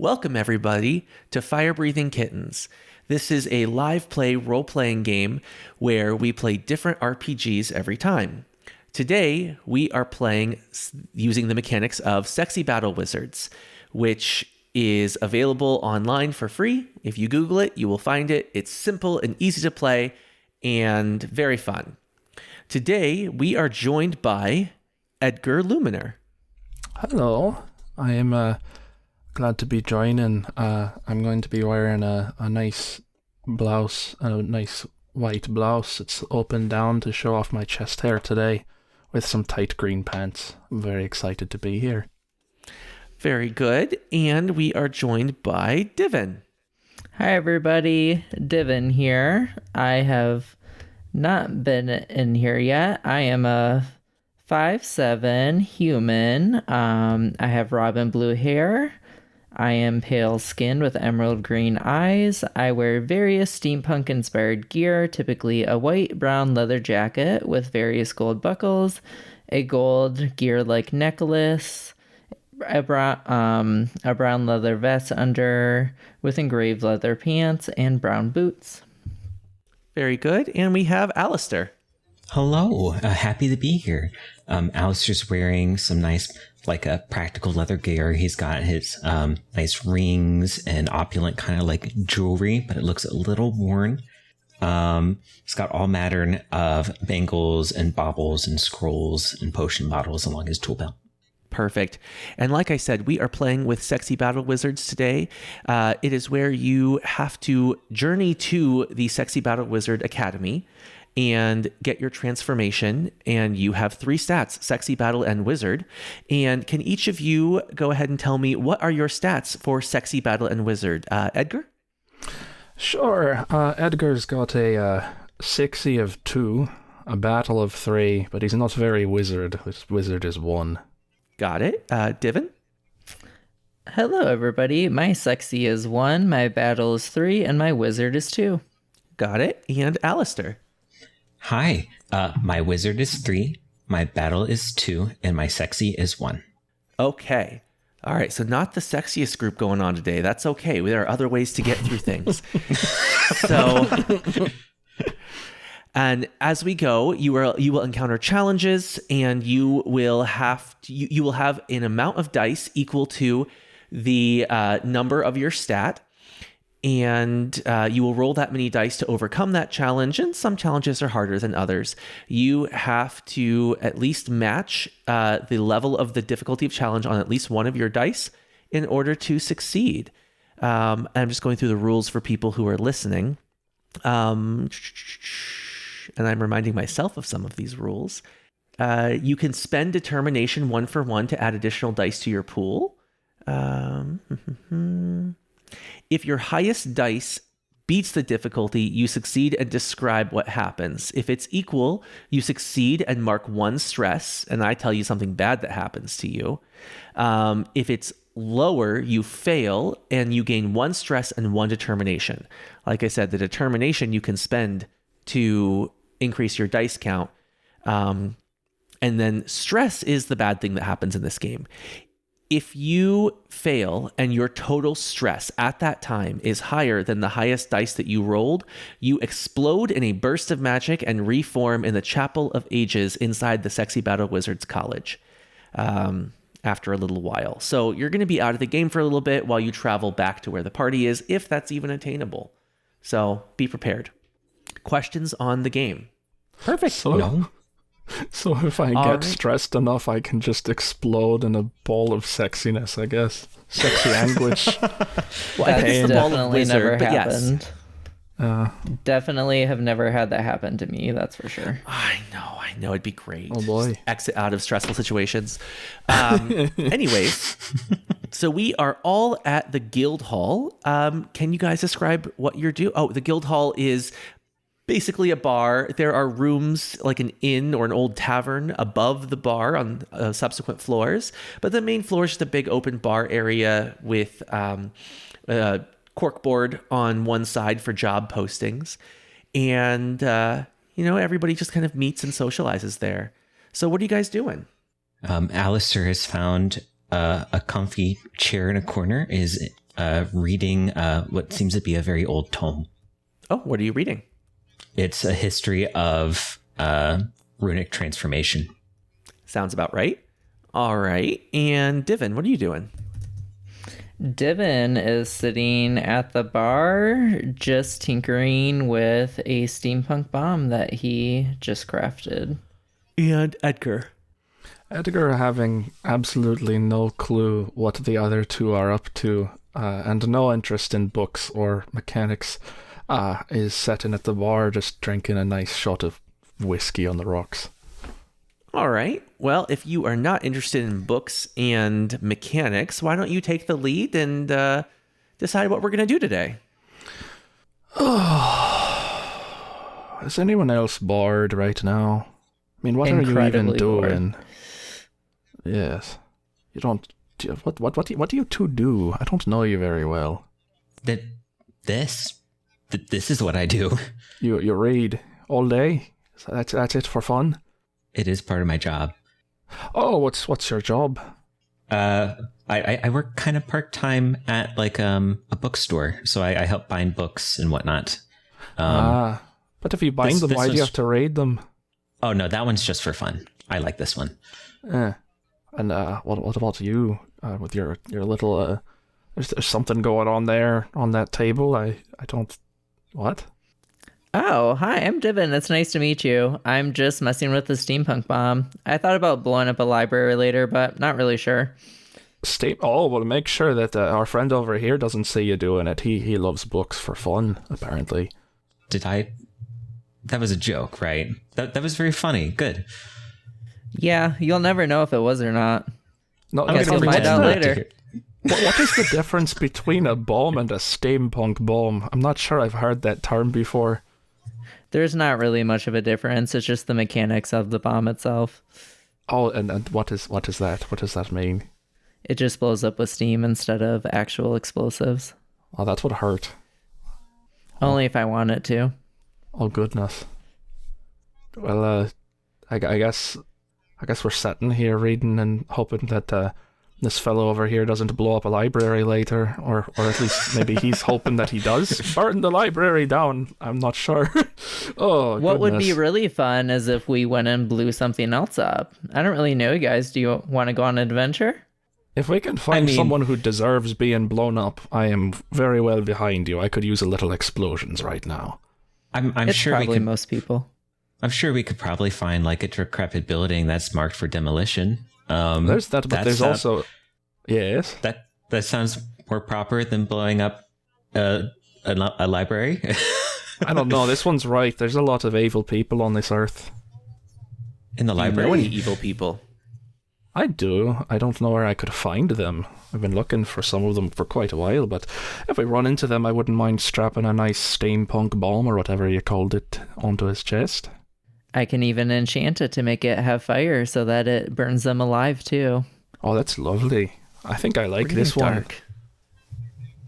Welcome, everybody, to Fire Breathing Kittens. This is a live play role-playing game where we play different RPGs every time. Today, we are playing using the mechanics of Sexy Battle Wizards, which is available online for free. If you Google it, you will find it. It's simple and easy to play and very fun. Today, we are joined by Edgar Luminer. Hello, I am glad to be joining. I'm going to be wearing a nice blouse, a nice white blouse. It's open down to show off my chest hair today with some tight green pants. I'm very excited to be here. Very good. And we are joined by Divan. Hi, everybody. Divan here. I have not been in here yet. I am a 5'7" human. I have robin blue hair. I am pale skinned with emerald green eyes. I wear various steampunk inspired gear, typically a white brown leather jacket with various gold buckles, a gold gear like necklace, a brown leather vest under with engraved leather pants, and brown boots. Very good. And we have Alastair. Hello, happy to be here. Alastair's wearing some nice, a practical leather gear. He's got his nice rings and opulent kind of like jewelry, but it looks a little worn. He's got all manner of bangles and baubles and scrolls and potion bottles along his tool belt. Perfect. And like I said, we are playing with Sexy Battle Wizards today. It is where you have to journey to the Sexy Battle Wizard Academy and get your transformation. And you have 3 stats, Sexy Battle and Wizard. And can each of you go ahead and tell me what are your stats for Sexy Battle and Wizard? Edgar? Sure. Edgar's got a sexy of 2, a battle of 3, but he's not very wizard. His wizard is 1. Got it. Divan? Hello, everybody. My sexy is 1, my battle is 3, and my wizard is 2. Got it. And Alastair? Hi, my wizard is 3, my battle is 2, and my sexy is 1. Okay. All right. So not the sexiest group going on today. That's okay. There are other ways to get through things. And as we go, you will encounter challenges, and you will have an amount of dice equal to the number of your stat, and you will roll that many dice to overcome that challenge. And some challenges are harder than others. You have to at least match the level of the difficulty of challenge on at least one of your dice in order to succeed. I'm just going through the rules for people who are listening. And I'm reminding myself of some of these rules. You can spend determination 1 for 1 to add additional dice to your pool. If your highest dice beats the difficulty, you succeed and describe what happens. If it's equal, you succeed and mark 1 stress, and I tell you something bad that happens to you. If it's lower, you fail, and you gain 1 stress and 1 determination. Like I said, the determination you can spend to increase your dice count. And then stress is the bad thing that happens in this game. If you fail and your total stress at that time is higher than the highest dice that you rolled, you explode in a burst of magic and reform in the Chapel of Ages inside the Sexy Battle Wizards College after a little while. So you're going to be out of the game for a little bit while you travel back to where the party is, if that's even attainable. So be prepared. Questions on the game? Perfect. So if I get stressed enough, I can just explode in a ball of sexiness, I guess. Sexy anguish. Well, I think it's the ball of wizard, never happened. Yes. Definitely have never had that happen to me, that's for sure. I know. It'd be great. Oh, boy. Just exit out of stressful situations. Anyways, so we are all at the Guild Hall. Can you guys describe what you're doing? Oh, the Guild Hall is basically a bar. There are rooms like an inn or an old tavern above the bar on subsequent floors. But the main floor is just a big open bar area with a corkboard on one side for job postings. And, everybody just kind of meets and socializes there. So what are you guys doing? Alastair has found a comfy chair in a corner, is reading what seems to be a very old tome. Oh, what are you reading? It's a history of runic transformation. Sounds about right. All right. And Divan, what are you doing? Divan is sitting at the bar just tinkering with a steampunk bomb that he just crafted. And Edgar. Edgar, having absolutely no clue what the other two are up to, and no interest in books or mechanics, is sitting at the bar just drinking a nice shot of whiskey on the rocks. All right. Well, if you are not interested in books and mechanics, why don't you take the lead and decide what we're going to do today? Is anyone else bored right now? I mean, what are you even doing? Bored. Yes. You don't... What do you two do? I don't know you very well. This is what I do. You read all day? So that's it for fun? It is part of my job. Oh, what's your job? I work kind of part-time at like a bookstore, so I help bind books and whatnot. But if you bind them, why do you have to read them? Oh no, that one's just for fun. I like this one. And what about you with your little? There's something going on there on that table. I don't. What? Oh, hi, I'm Divan. It's nice to meet you. I'm just messing with the steampunk bomb. I thought about blowing up a library later, but not really sure. Oh, well, make sure that our friend over here doesn't see you doing it. He loves books for fun, apparently. Did I? That was a joke, right? That was very funny. Good. Yeah, you'll never know if it was or not. No, I guess we'll find out later. What is the difference between a bomb and a steampunk bomb? I'm not sure I've heard that term before. There's not really much of a difference. It's just the mechanics of the bomb itself. Oh, and what is that? What does that mean? It just blows up with steam instead of actual explosives. Oh, that would hurt. Only if I want it to. Oh, goodness. Well, I guess we're sitting here reading and hoping that this fellow over here doesn't blow up a library later, or at least maybe he's hoping that he does burn the library down. I'm not sure. Oh, what would be goodness. really fun is if we went and blew something else up. I don't really know you guys. Do you want to go on an adventure? If we can find someone who deserves being blown up, I am very well behind you. I could use a little explosions right now. I'm it's sure probably we could. Most people. I'm sure we could probably find like a decrepit building that's marked for demolition. There's that, but there's also yes. That sounds more proper than blowing up a library. I don't know. This one's right. There's a lot of evil people on this earth. In the Do you library? know any evil people? I do. I don't know where I could find them. I've been looking for some of them for quite a while, but if I run into them, I wouldn't mind strapping a nice steampunk bomb or whatever you called it onto his chest. I can even enchant it to make it have fire so that it burns them alive too. Oh, that's lovely. I think I like Pretty this one. dark.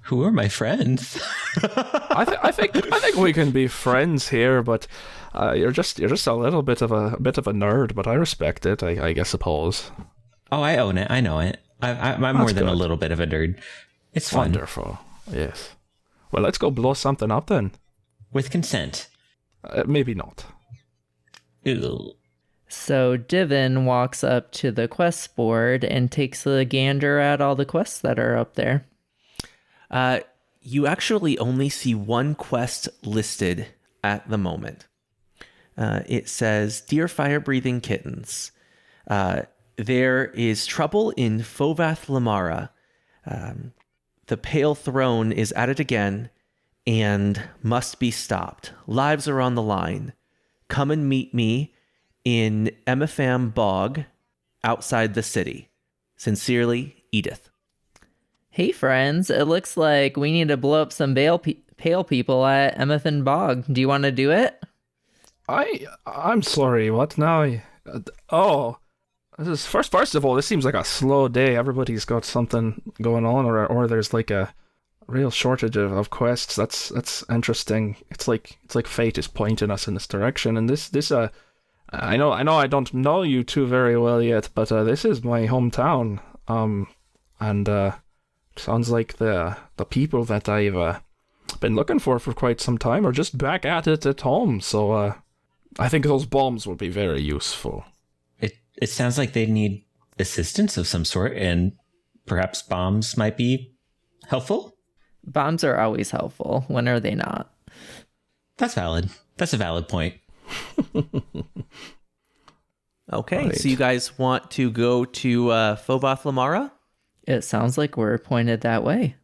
Who are my friends? I think we can be friends here, but you're just a little bit of a nerd, but I respect it. I suppose. Oh, I own it. I know it. I'm more than a little bit of a nerd. It's fun. Wonderful. Yes. Well, let's go blow something up then. With consent. Maybe not. Ew. So Divan walks up to the quest board and takes a gander at all the quests that are up there. You actually only see one quest listed at the moment. It says, Dear fire-breathing kittens, there is trouble in Fovath Lamara. The Pale Throne is at it again and must be stopped. Lives are on the line. Come and meet me in Emapham Bog outside the city. Sincerely, Edith. Hey friends, it looks like we need to blow up some pale people at Emapham Bog. Do you want to do it? I'm sorry, what now? This is first of all, this seems like a slow day. Everybody's got something going on, or there's like a real shortage of quests. That's interesting. It's like fate is pointing us in this direction. And this I know I don't know you two very well yet, but this is my hometown. And Sounds like the people that I've been looking for quite some time are just back at it at home. So I think those bombs will be very useful. It sounds like they need assistance of some sort, and perhaps bombs might be helpful. Bombs are always helpful. When are they not? That's valid. That's a valid point. Okay, Right. so you guys want to go to Phoboth Lamara? It sounds like we're pointed that way.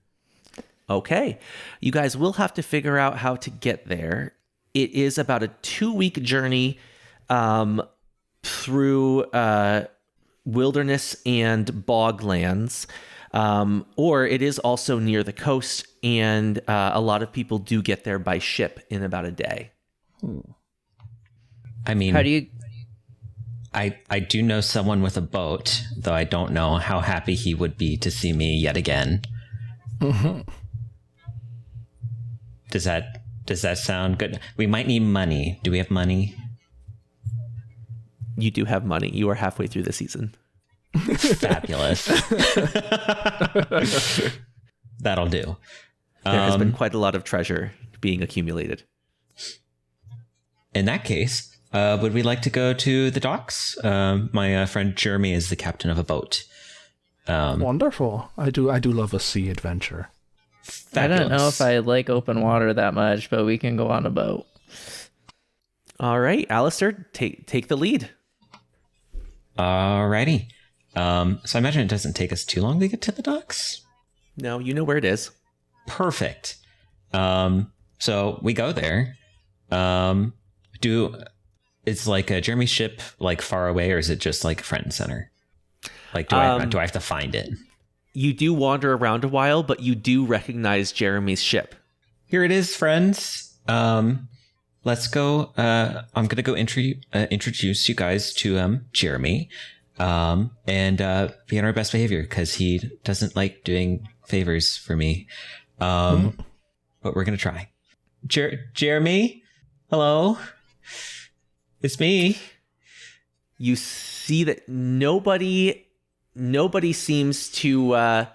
Okay, you guys will have to figure out how to get there. It is about a 2-week journey through wilderness and boglands, or it is also near the coast, and a lot of people do get there by ship in about a day. I mean, How do you... I do know someone with a boat, though I don't know how happy he would be to see me yet again. Mm-hmm. Does that sound good? We might need money. Do we have money? You do have money. You are halfway through the season. Fabulous. That'll do. There has been quite a lot of treasure being accumulated. In that case, would we like to go to the docks? My friend Jeremy is the captain of a boat. Wonderful. I do love a sea adventure. Fabulous. I don't know if I like open water that much, but we can go on a boat. All right, Alastair, take the lead. Alrighty. So I imagine it doesn't take us too long to get to the docks. No, you know where it is. Perfect. So we go there. Is like Jeremy's ship like far away, or is it just like front and center? Like, do I have to find it? You do wander around a while, but you do recognize Jeremy's ship. Here it is, friends. Let's go. I'm gonna go introduce you guys to Jeremy, and be on our best behavior because he doesn't like doing favors for me. But we're gonna try. Jeremy, hello. It's me. You see that nobody seems to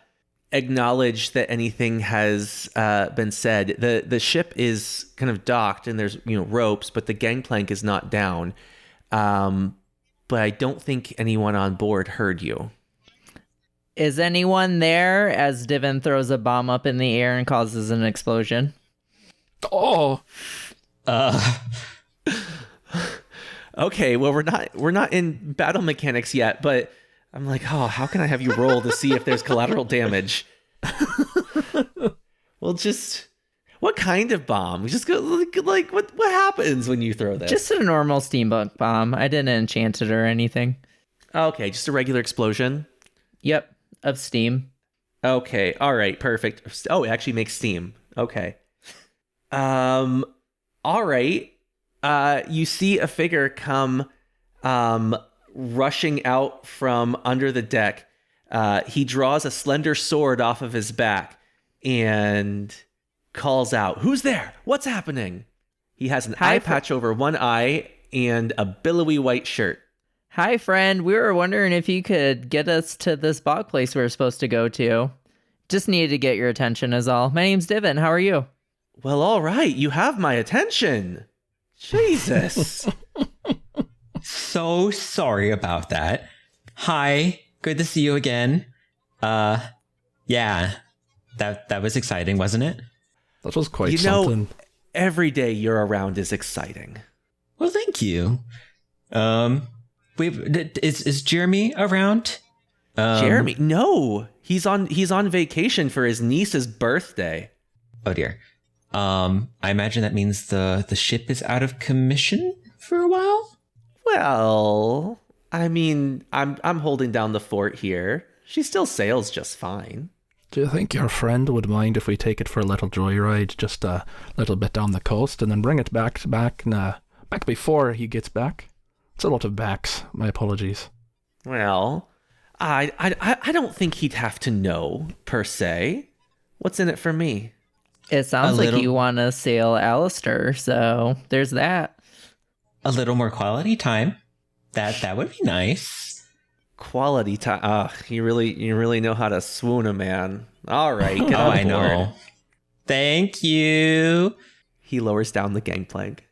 acknowledge that anything has been said. The ship is kind of docked and there's ropes, but the gangplank is not down. But I don't think anyone on board heard you. Is anyone there as Divan throws a bomb up in the air and causes an explosion? Oh, Okay, well we're not in battle mechanics yet, but I'm like, oh, how can I have you roll to see if there's collateral damage? Well, just what kind of bomb? Just go like what happens when you throw this? Just a normal steampunk bomb. I didn't enchant it or anything. Okay, just a regular explosion. Yep, of steam. Okay, all right, perfect. Oh, it actually makes steam. Okay. All right. You see a figure come rushing out from under the deck. He draws a slender sword off of his back and calls out, "Who's there? What's happening?" He has an eye patch over one eye and a billowy white shirt. Hi, friend. We were wondering if you could get us to this bog place we're supposed to go to. Just needed to get your attention is all. My name's Divan. How are you? Well, all right. You have my attention. Jesus. So sorry about that. Hi, good to see you again. Yeah, that was exciting, wasn't it? that was quite something. Every day you're around is exciting. Well, thank you. Is Jeremy around? Jeremy? No, he's on vacation for his niece's birthday. Oh dear. I imagine that means the ship is out of commission for a while. Well, I mean, I'm holding down the fort here. She still sails just fine. Do you think your friend would mind if we take it for a little joyride, just a little bit down the coast, and then bring it back before he gets back? It's a lot of backs. My apologies. Well, I don't think he'd have to know per se. What's in it for me? It sounds like you want to sail Alastair, so there's that. A little more quality time. That would be nice. Quality time. You really know how to swoon a man. All right, get Oh, on I board. know. Thank you. He lowers down the gangplank.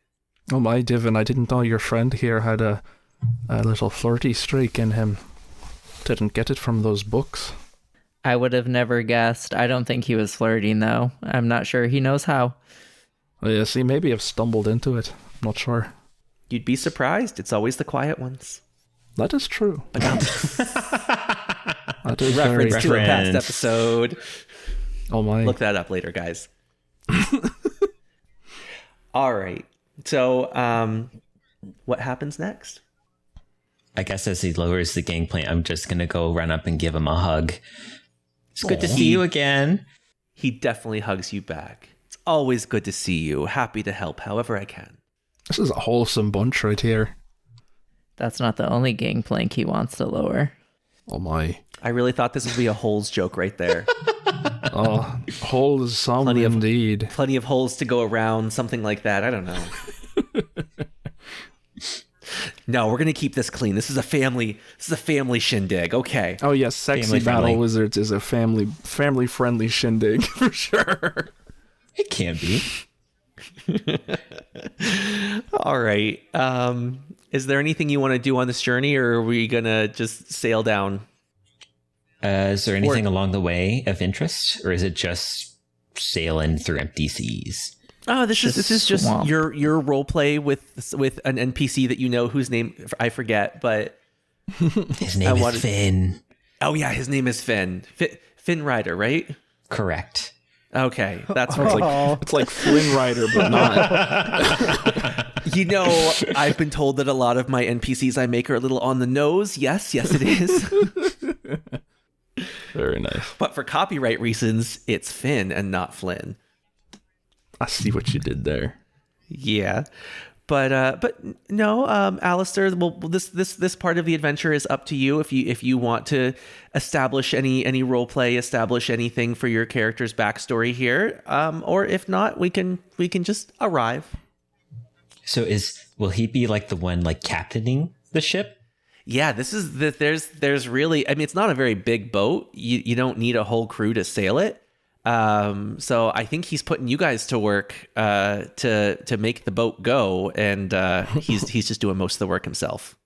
Oh my, Divan, I didn't know your friend here had a little flirty streak in him. Didn't get it from those books. I would have never guessed. I don't think he was flirting, though. I'm not sure he knows how. Yeah, see, maybe I've stumbled into it. I'm not sure. You'd be surprised. It's always the quiet ones. That is true. That is very... Reference to a past Reference. episode. Oh my. Look that up later, guys. All right. So, what happens next? I guess as he lowers the gangplank, I'm just going to go run up and give him a hug. It's good to see you again. He definitely hugs you back. It's always good to see you. Happy to help however I can. This is a wholesome bunch right here. That's not the only gangplank he wants to lower. Oh my. I really thought this would be a holes joke right there. Oh, wholesome indeed. Plenty of holes to go around, something like that. I don't know. No, we're gonna keep this clean. This is a family shindig. Okay. Oh yes, Sexy Family Battle friendly. Wizards is a family friendly shindig for sure. It can be. All right. Is there anything you want to do on this journey, or are we gonna just sail down? Is there anything along the way of interest, or is it just sailing through empty seas? Oh, this is just swamp. your role play with an NPC that you know whose name I forget, but His name is Finn. oh yeah, his name is Finn. Finn Rider, right? Correct. Okay, that's It's right. like Flynn Rider, but not. You know, I've been told that a lot of my NPCs I make are a little on the nose. Yes, it is. Very nice. But for copyright reasons, it's Finn and not Flynn. I see what you did there. Yeah. But no, Alastair, well, this part of the adventure is up to you. If you want to establish any role play, establish anything for your character's backstory here, or if not, we can just arrive. So will he be like the one like captaining the ship? Yeah, there's really, I mean, it's not a very big boat. You don't need a whole crew to sail it. So I think he's putting you guys to work to make the boat go, and he's just doing most of the work himself.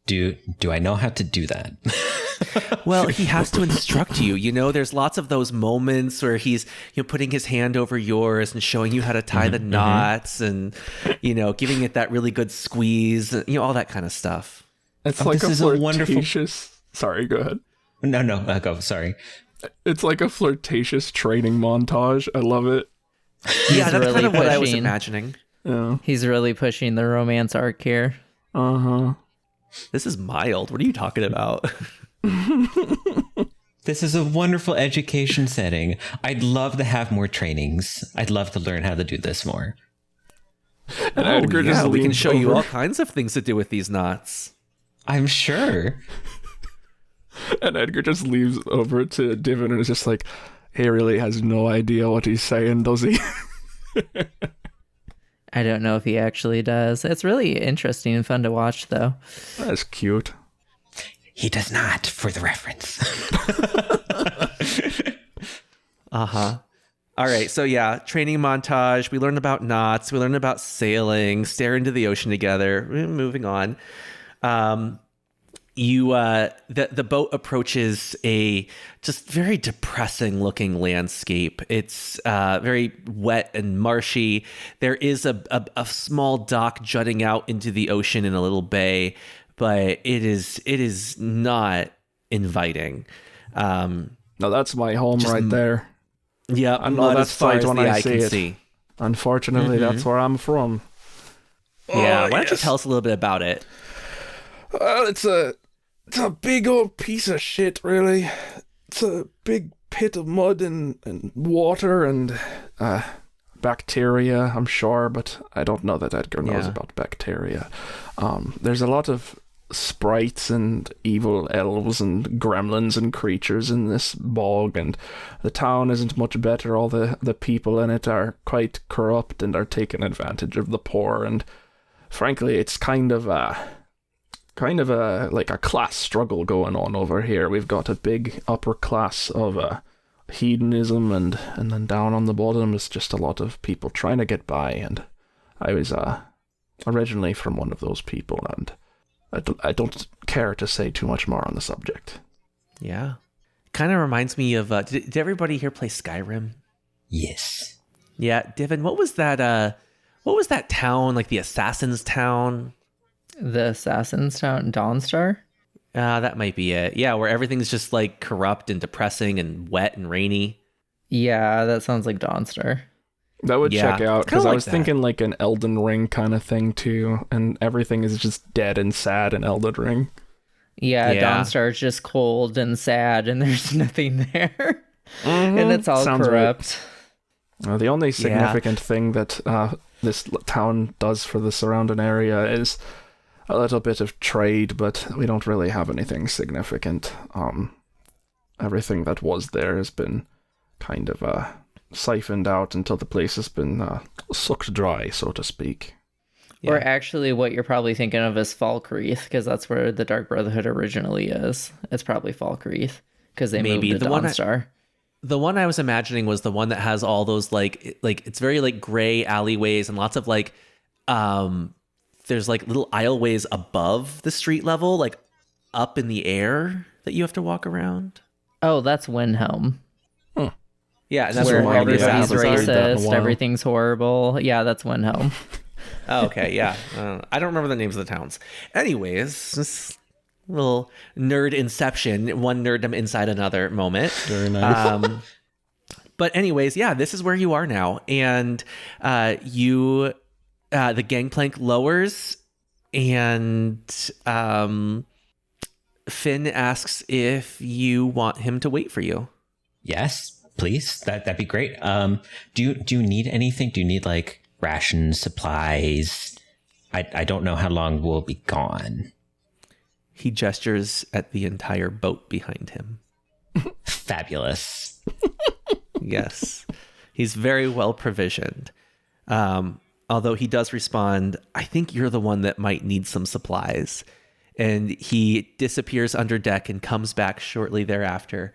Do I know how to do that? Well, he has to instruct you. You know, there's lots of those moments where he's putting his hand over yours and showing you how to tie the knots, and giving it that really good squeeze, all that kind of stuff. It's Oh, like this a is a wonderful- flirtatious... Sorry, go ahead. No, go. Sorry. It's like a flirtatious training montage. I love it. Yeah, that's really kind of what I was pushing. imagining. Yeah. He's really pushing the romance arc here. Uh-huh. This is mild. What are you talking about? This is a wonderful education setting. I'd love to have more trainings. I'd love to learn how to do this more. And Edgar just we can leans show you over. all kinds of things to do with these knots. I'm sure. And Edgar just leaves over to Divan and is just like, he really has no idea what he's saying, does he? I don't know if he actually does. It's really interesting and fun to watch, though. That's cute. He does not, for the reference. Uh-huh. All right, so yeah, training montage. We learn about knots. We learn about sailing, stare into the ocean together. Moving on. The boat approaches a just very depressing looking landscape. It's very wet and marshy. There is a small dock jutting out into the ocean in a little bay, but it is not inviting. No, that's my home right there. Yeah, I know not that as far sight as when the I eye see can it. see. Unfortunately, that's where I'm from. Yeah, Oh, why don't you yes. tell us a little bit about it? Well, it's a big old piece of shit, really. It's a big pit of mud and water and bacteria, I'm sure, but I don't know that Edgar knows Yeah. about bacteria. There's a lot of sprites and evil elves and gremlins and creatures in this bog, and the town isn't much better. All the people in it are quite corrupt and are taking advantage of the poor, and frankly, it's kind of kind of a class struggle going on over here. We've got a big upper class of hedonism, and then down on the bottom is just a lot of people trying to get by. And I was originally from one of those people, and I don't care to say too much more on the subject. Yeah. Kind of reminds me of, did everybody here play Skyrim? Yes. Yeah, Divan, what was that town, like the Assassin's Town? The Assassin's Town, Dawnstar? That might be it. Yeah, where everything's just like corrupt and depressing and wet and rainy. Yeah, that sounds like Dawnstar. That would check out, because I was that. thinking like an Elden Ring kind of thing too, and everything is just dead and sad in Elden Ring. Yeah, Yeah. Dawnstar is just cold and sad, and there's nothing there. And it's all Sounds corrupt. Right. The only significant thing that this town does for the surrounding area is a little bit of trade, but we don't really have anything significant. Everything that was there has been kind of siphoned out until the place has been sucked dry, so to speak. Yeah. Or actually, what you're probably thinking of is Falkreath, because that's where the Dark Brotherhood originally is. It's probably Falkreath, because they moved to Dawnstar. The one I was imagining was the one that has all those like it's very like gray alleyways and lots of like there's like little aisleways above the street level, like up in the air that you have to walk around. Oh, that's Windhelm. Yeah, and that's Where where all the everybody's assassins are. racist, everything's horrible. Yeah, that's Windhelm. Oh, okay, yeah. I don't remember the names of the towns. Anyways, this little nerd inception, one nerddom inside another moment. Very nice. But anyways, yeah, this is where you are now. And the gangplank lowers, and Finn asks if you want him to wait for you. Yes, please. That'd be great. Do you need anything? Do you need like rations, supplies? I don't know how long we'll be gone. He gestures at the entire boat behind him. Fabulous. Yes. He's very well provisioned. Although he does respond, I think you're the one that might need some supplies. And he disappears under deck and comes back shortly thereafter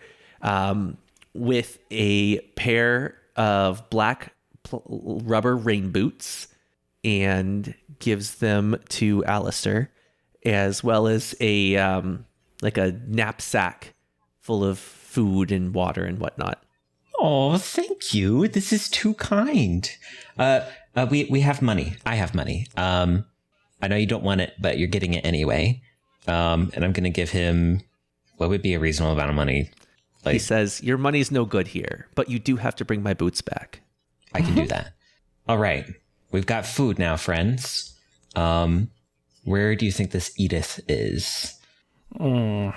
with a pair of black rubber rain boots and gives them to Alastair, as well as a knapsack full of food and water and whatnot. Oh, thank you. This is too kind. We have money. I have money. I know you don't want it, but you're getting it anyway. And I'm going to give him what would be a reasonable amount of money. He says, your money's no good here, but you do have to bring my boots back. I can do that. All right. We've got food now, friends. Where do you think this Edith is? Now,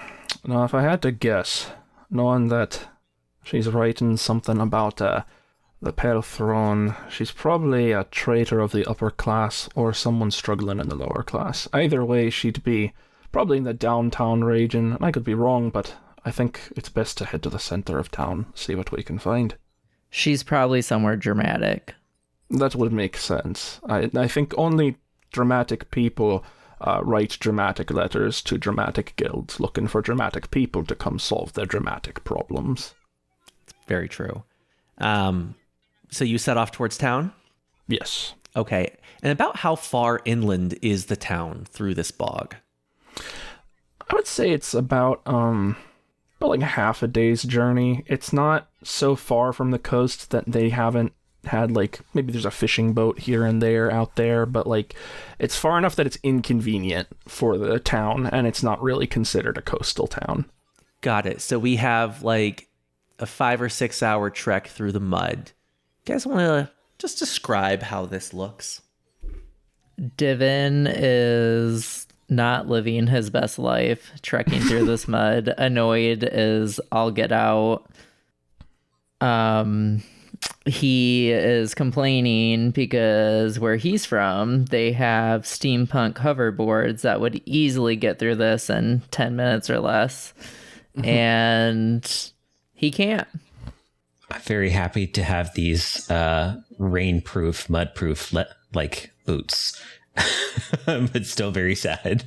if I had to guess, knowing that she's writing something about the Pale Throne, she's probably a traitor of the upper class or someone struggling in the lower class. Either way, she'd be probably in the downtown region. I could be wrong, but I think it's best to head to the center of town, see what we can find. She's probably somewhere dramatic. That would make sense. I think only dramatic people write dramatic letters to dramatic guilds looking for dramatic people to come solve their dramatic problems. Very true. So you set off towards town? Yes. Okay. And about how far inland is the town through this bog? I would say it's about like half a day's journey. It's not so far from the coast that they haven't had, like, maybe there's a fishing boat here and there out there, but like it's far enough that it's inconvenient for the town, and it's not really considered a coastal town. Got it. So we have like a 5 or 6 hour trek through the mud. You guys want to just describe how this looks? Divan is not living his best life, trekking through this mud, annoyed as all get out. He is complaining because where he's from, they have steampunk hoverboards that would easily get through this in 10 minutes or less. And he can't. I'm very happy to have these rainproof, mudproof like boots. but still very sad.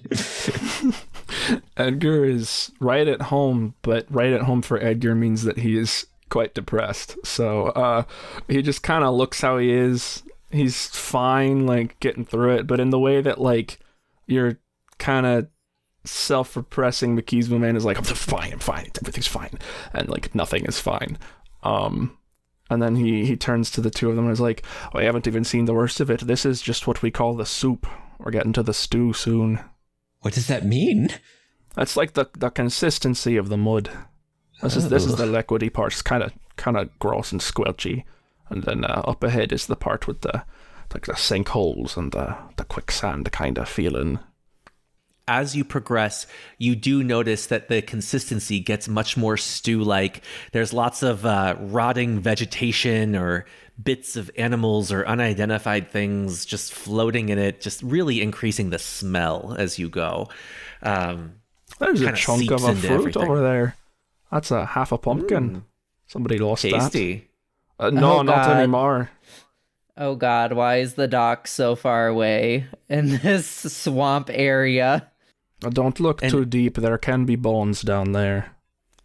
Edgar is right at home, but right at home for Edgar means that he is quite depressed. So he just kind of looks how he is. He's fine, like, getting through it, but in the way that, like, you're kind of self-repressing McKeesville man is like, I'm fine, everything's fine. And, like, nothing is fine. And then he turns to the two of them and is like, I haven't even seen the worst of it. This is just what we call the soup. We're getting to the stew soon. What does that mean? That's like the consistency of the mud. This is the liquidy part. It's kind of gross and squelchy. And then up ahead is the part with the sinkholes and the quicksand kind of feeling. As you progress, you do notice that the consistency gets much more stew-like. There's lots of rotting vegetation or bits of animals or unidentified things just floating in it, just really increasing the smell as you go. There's a chunk of a fruit everything over there. That's a half a pumpkin. Somebody lost tasty. that. No, not anymore. Oh God, why is the dock so far away in this swamp area? Don't look too deep. There can be bones down there.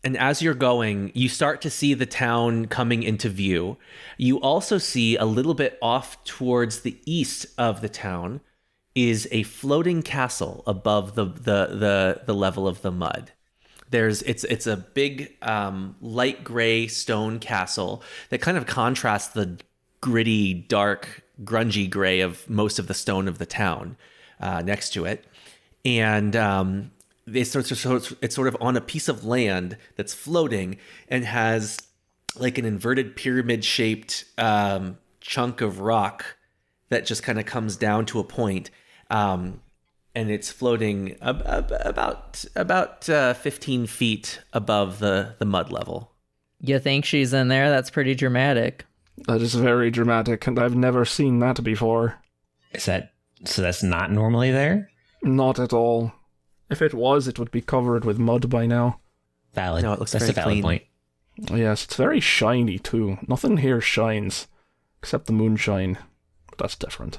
And as you're going, you start to see the town coming into view. You also see a little bit off towards the east of the town is a floating castle above the level of the mud. It's a big light gray stone castle that kind of contrasts the gritty, dark, grungy gray of most of the stone of the town next to it. And it's sort of on a piece of land that's floating and has like an inverted pyramid-shaped chunk of rock that just kind of comes down to a point. And it's floating about 15 feet above the mud level. You think she's in there? That's pretty dramatic. That is very dramatic, and I've never seen that before. So that's not normally there? Not at all. If it was, it would be covered with mud by now. Valid. No, it looks that's very a valid clean. point. Yes, it's very shiny too. Nothing here shines, except the moonshine. But that's different.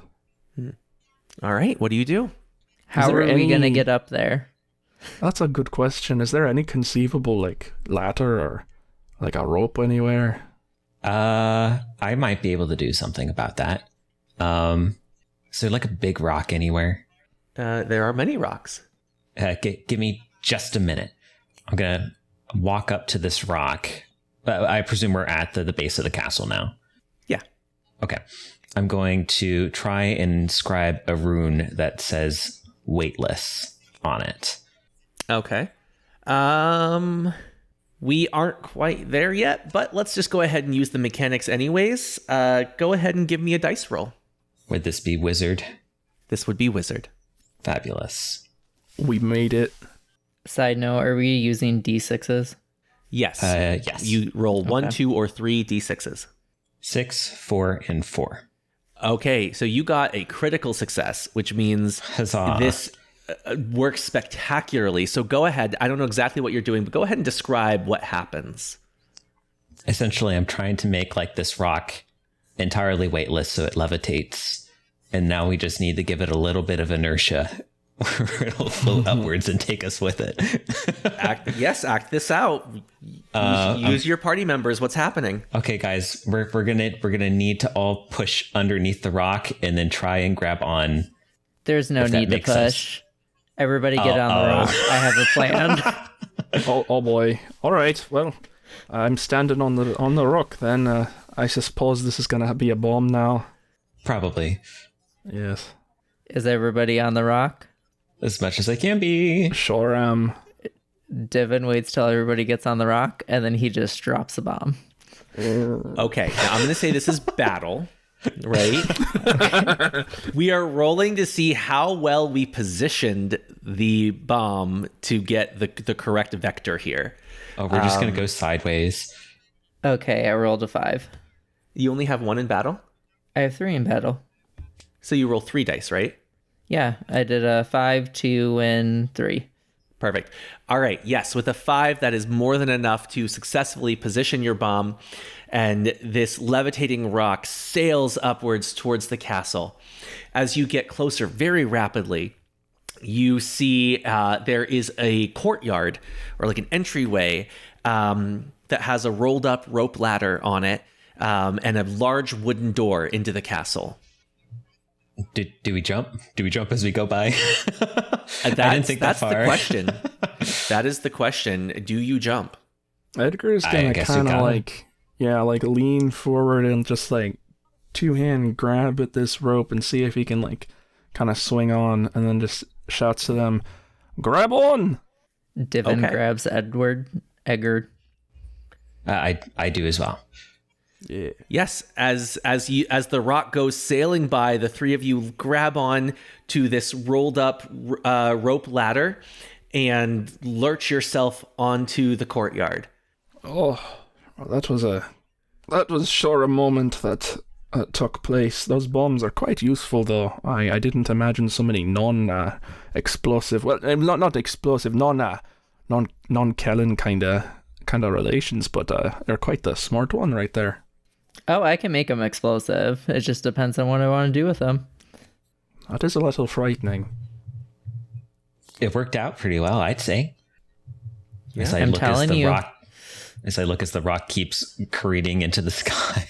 All right, what do you do? How are we going to get up there? That's a good question. Is there any conceivable, like, ladder or, like, a rope anywhere? I might be able to do something about that. Is there like a big rock anywhere? There are many rocks. Give me just a minute. I'm gonna walk up to this rock. I presume we're at the base of the castle now. Yeah. Okay. I'm going to try and inscribe a rune that says weightless on it. Okay. We aren't quite there yet, but let's just go ahead and use the mechanics anyways. Go ahead and give me a dice roll. Would this be wizard? This would be wizard. Fabulous. We made it. Side note, are we using D6s? Yes. Yes. You roll 1, 2, or 3 d6s. 6, 4, and 4. Okay, so you got a critical success, which means Huzzah. this works spectacularly. So go ahead. I don't know exactly what you're doing, but go ahead and describe what happens. Essentially, I'm trying to make like this rock entirely weightless so it levitates. And now we just need to give it a little bit of inertia where it'll float upwards and take us with it. Act this out. Use your party members. What's happening? Okay, guys, we're gonna need to all push underneath the rock and then try and grab on. There's no If that need to makes sense. push. Everybody get on the rock. I have a plan. Oh boy. All right. Well, I'm standing on the rock. Then I suppose this is gonna be a bomb now. Probably Yes. Is everybody on the rock? as much as I can be. Sure am. Divan waits till everybody gets on the rock, and then he just drops a bomb. Okay, now I'm going to say this is battle, right? We are rolling to see how well we positioned the bomb to get the correct vector here. Oh, we're just gonna go sideways. Okay, I rolled a 5. You only have 1 in battle, I have 3 in battle. so you roll 3 dice, right? Yeah, I did a 5, 2, and 3. Perfect. All right. Yes, with a 5, that is more than enough to successfully position your bomb, and this levitating rock sails upwards towards the castle. As you get closer very rapidly, you see there is a courtyard, or like an entryway, that has a rolled up rope ladder on it, and a large wooden door into the castle. Do we jump? Do we jump as we go by? I didn't think that far. That's the question. That is the question. Do you jump? Edgar is gonna kind of like lean forward and just like 2-hand grab at this rope and see if he can like kind of swing on, and then just shouts to them, "Grab on!" Divan grabs Edgar. I do as well. Yeah. Yes, as the rock goes sailing by, the three of you grab on to this rolled up rope ladder and lurch yourself onto the courtyard. Oh, well, that was sure a moment that took place. Those bombs are quite useful, though. I didn't imagine so many non-explosive, not explosive, non-Kellen kind of relations, but they're quite the smart one right there. Oh, I can make them explosive. It just depends on what I want to do with them. That is a little frightening. It worked out pretty well, I'd say. Yeah, I'm telling you. As I look as the rock keeps careening into the sky.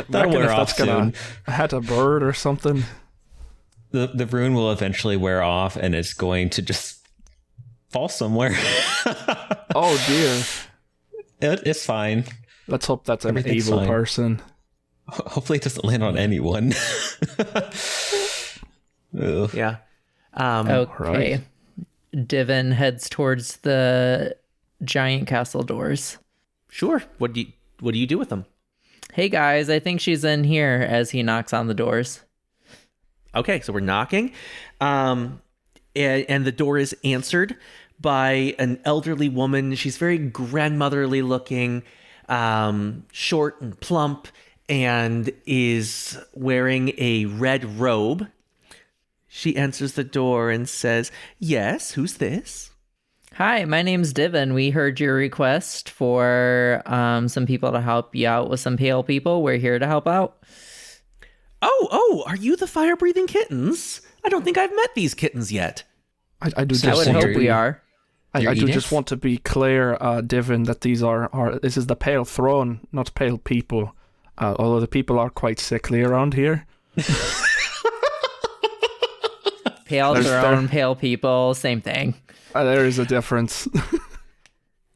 That'll wear off soon. Had a bird or something. The rune will eventually wear off, and it's going to just fall somewhere. Oh dear. It's fine. Let's hope that's an evil person. Hopefully it doesn't land on anyone. Yeah. Okay. Right. Divan heads towards the giant castle doors. Sure. What do you do with them? Hey guys, I think she's in here, as he knocks on the doors. Okay, so we're knocking. And the door is answered by an elderly woman. She's very grandmotherly looking, short and plump, and is wearing a red robe. She answers the door and says, "Yes, who's this?" Hi, my name's Divan. We heard your request for some people to help you out with some pale people. We're here to help out. Oh, are you the fire-breathing kittens? I don't think I've met these kittens yet. I do I just would hope we are. I do just want to be clear, Divan, that this is the pale throne, not pale people. Although the people are quite sickly around here. Pale throne, pale people, same thing. There is a difference.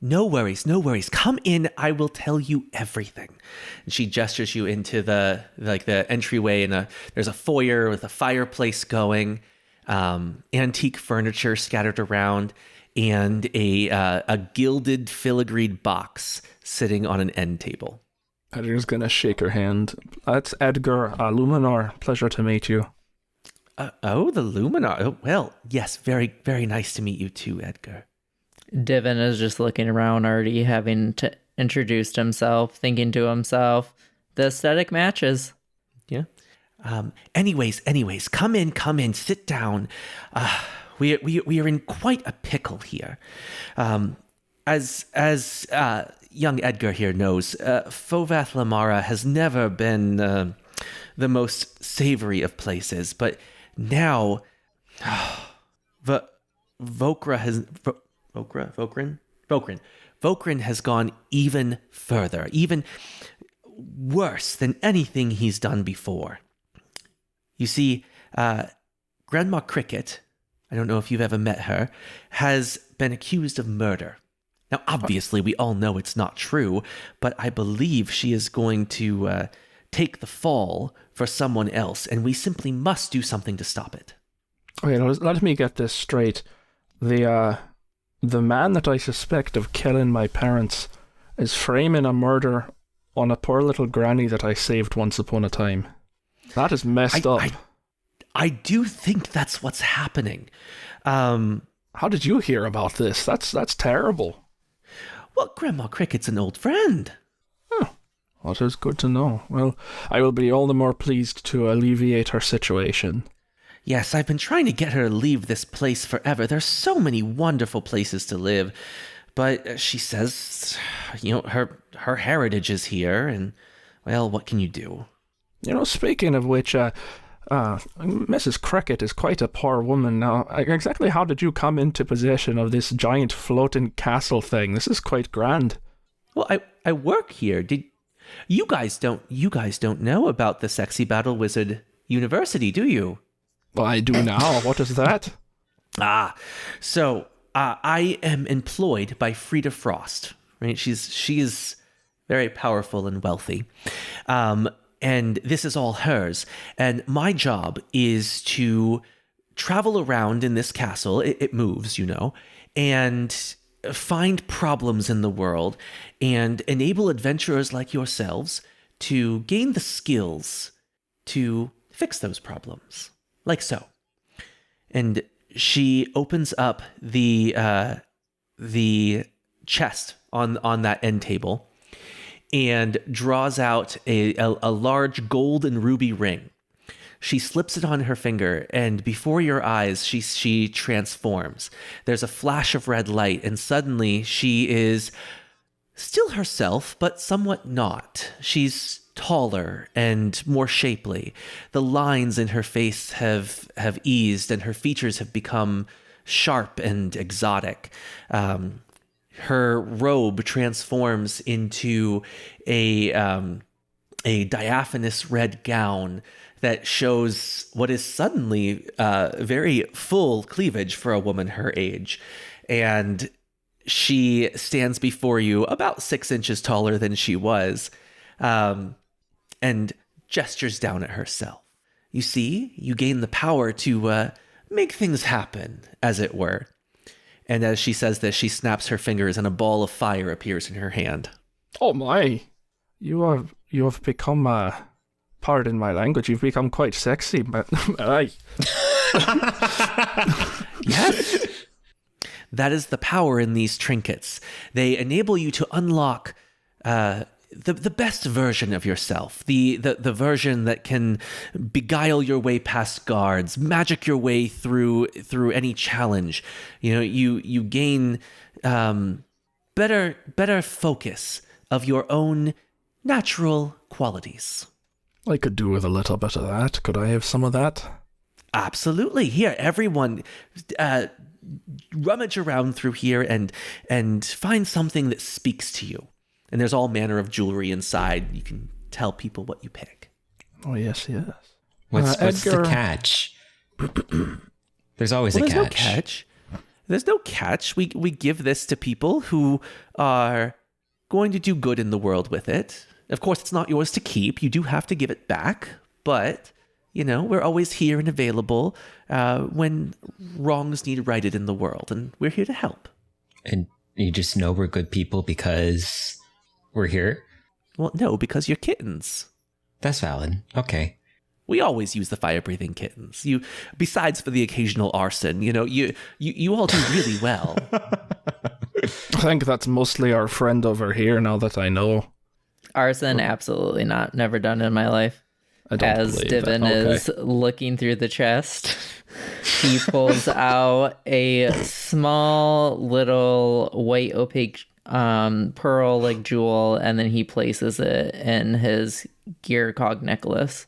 No worries. Come in. I will tell you everything. And she gestures you into the entryway, and there's a foyer with a fireplace going, antique furniture scattered around, and a gilded filigreed box sitting on an end table. Edgar's gonna shake her hand. That's Edgar, Luminar. Pleasure to meet you. The Luminar. Oh, well, yes, very, very nice to meet you too, Edgar. Divan is just looking around, already having introduced himself, thinking to himself, the aesthetic matches. Yeah. Anyways, come in, sit down. We are in quite a pickle here. As young Edgar here knows, Fovath Lamara has never been the most savory of places, but now Vokrin has gone even further, even worse than anything he's done before. You see, Grandma Cricket, I don't know if you've ever met her, has been accused of murder. Now, obviously, we all know it's not true, but I believe she is going to take the fall for someone else, and we simply must do something to stop it. Okay, let me get this straight. The man that I suspect of killing my parents is framing a murder on a poor little granny that I saved once upon a time. That is messed up. I do think that's what's happening. How did you hear about this? That's terrible. Well, Grandma Cricket's an old friend. Oh, that is good to know. Well, I will be all the more pleased to alleviate her situation. Yes, I've been trying to get her to leave this place forever. There's so many wonderful places to live. But she says, her heritage is here, and, well, what can you do? Speaking of which, Mrs. Cricket is quite a poor woman now. Exactly how did you come into possession of this giant floating castle thing? This is quite grand. Well, I work here. You guys don't know about the Sexy Battle Wizard University, do you? Well, I do now. What is that? So I am employed by Frida Frost. Right? She is very powerful and wealthy, and this is all hers. And my job is to travel around in this castle. It moves, and find problems in the world and enable adventurers like yourselves to gain the skills to fix those problems. Like so. And she opens up the chest on that end table and draws out a large gold and ruby ring. She slips it on her finger, and before your eyes, she transforms. There's a flash of red light, and suddenly she is still herself, but somewhat not. She's taller and more shapely. The lines in her face have eased, and her features have become sharp and exotic. Her robe transforms into a diaphanous red gown that shows what is suddenly very full cleavage for a woman her age. And she stands before you about 6 inches taller than she was, and gestures down at herself. You see, you gain the power to make things happen, as it were. And as she says this, she snaps her fingers and a ball of fire appears in her hand. Oh my! You have become, pardon my language, you've become quite sexy, but aye. Yes. That is the power in these trinkets. They enable you to unlock the best version of yourself, the version that can beguile your way past guards, magic your way through any challenge. You gain better focus of your own natural qualities. I could do with a little bit of that. Could I have some of that? Absolutely. Here, everyone, rummage around through here and find something that speaks to you. And there's all manner of jewelry inside. You can tell people what you pick. Oh, yes. What's Edgar... the catch? There's always a catch. There's no catch. There's no catch. We give this to people who are going to do good in the world with it. Of course, it's not yours to keep. You do have to give it back. But, we're always here and available when wrongs need righted in the world. And we're here to help. And you just know we're good people because we're here? Well, no, because you're kittens. That's valid. Okay. We always use the fire-breathing kittens. Besides for the occasional arson, you all do really well. I think that's mostly our friend over here, now that I know. Arson, absolutely not. Never done in my life. I don't As believe Divan that. Okay. is looking through the chest, he pulls out a small little white opaque pearl like jewel, and then he places it in his gear cog necklace.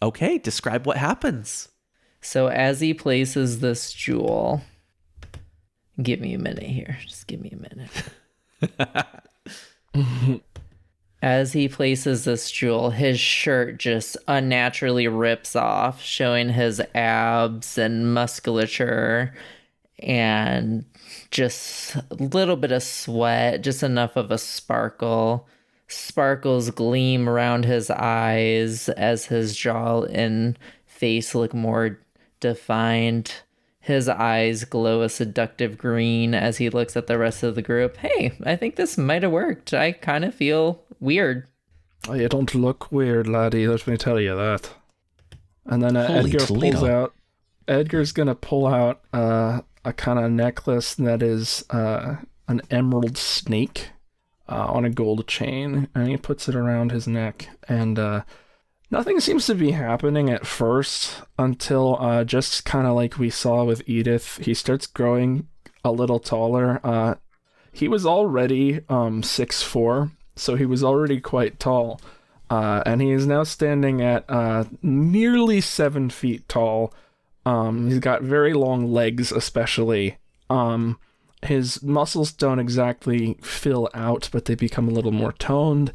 Okay, describe what happens. So as he places this jewel, give me a minute here. Just give me a minute. As he places this jewel, his shirt just unnaturally rips off, showing his abs and musculature and just a little bit of sweat, just enough of a sparkle. Sparkles gleam around his eyes as his jaw and face look more defined. His eyes glow a seductive green as he looks at the rest of the group. Hey, I think this might have worked. I kind of feel weird. Oh, you don't look weird, laddie. Let me tell you that. And then Holy Edgar Toledo. pulls out. Edgar's gonna pull out a kind of necklace that is an emerald snake on a gold chain, and he puts it around his neck. And Nothing seems to be happening at first until just kind of like we saw with Edith, he starts growing a little taller. He was already 6'4", so he was already quite tall. And he is now standing at nearly 7 feet tall. He's got very long legs, especially. His muscles don't exactly fill out, but they become a little more toned.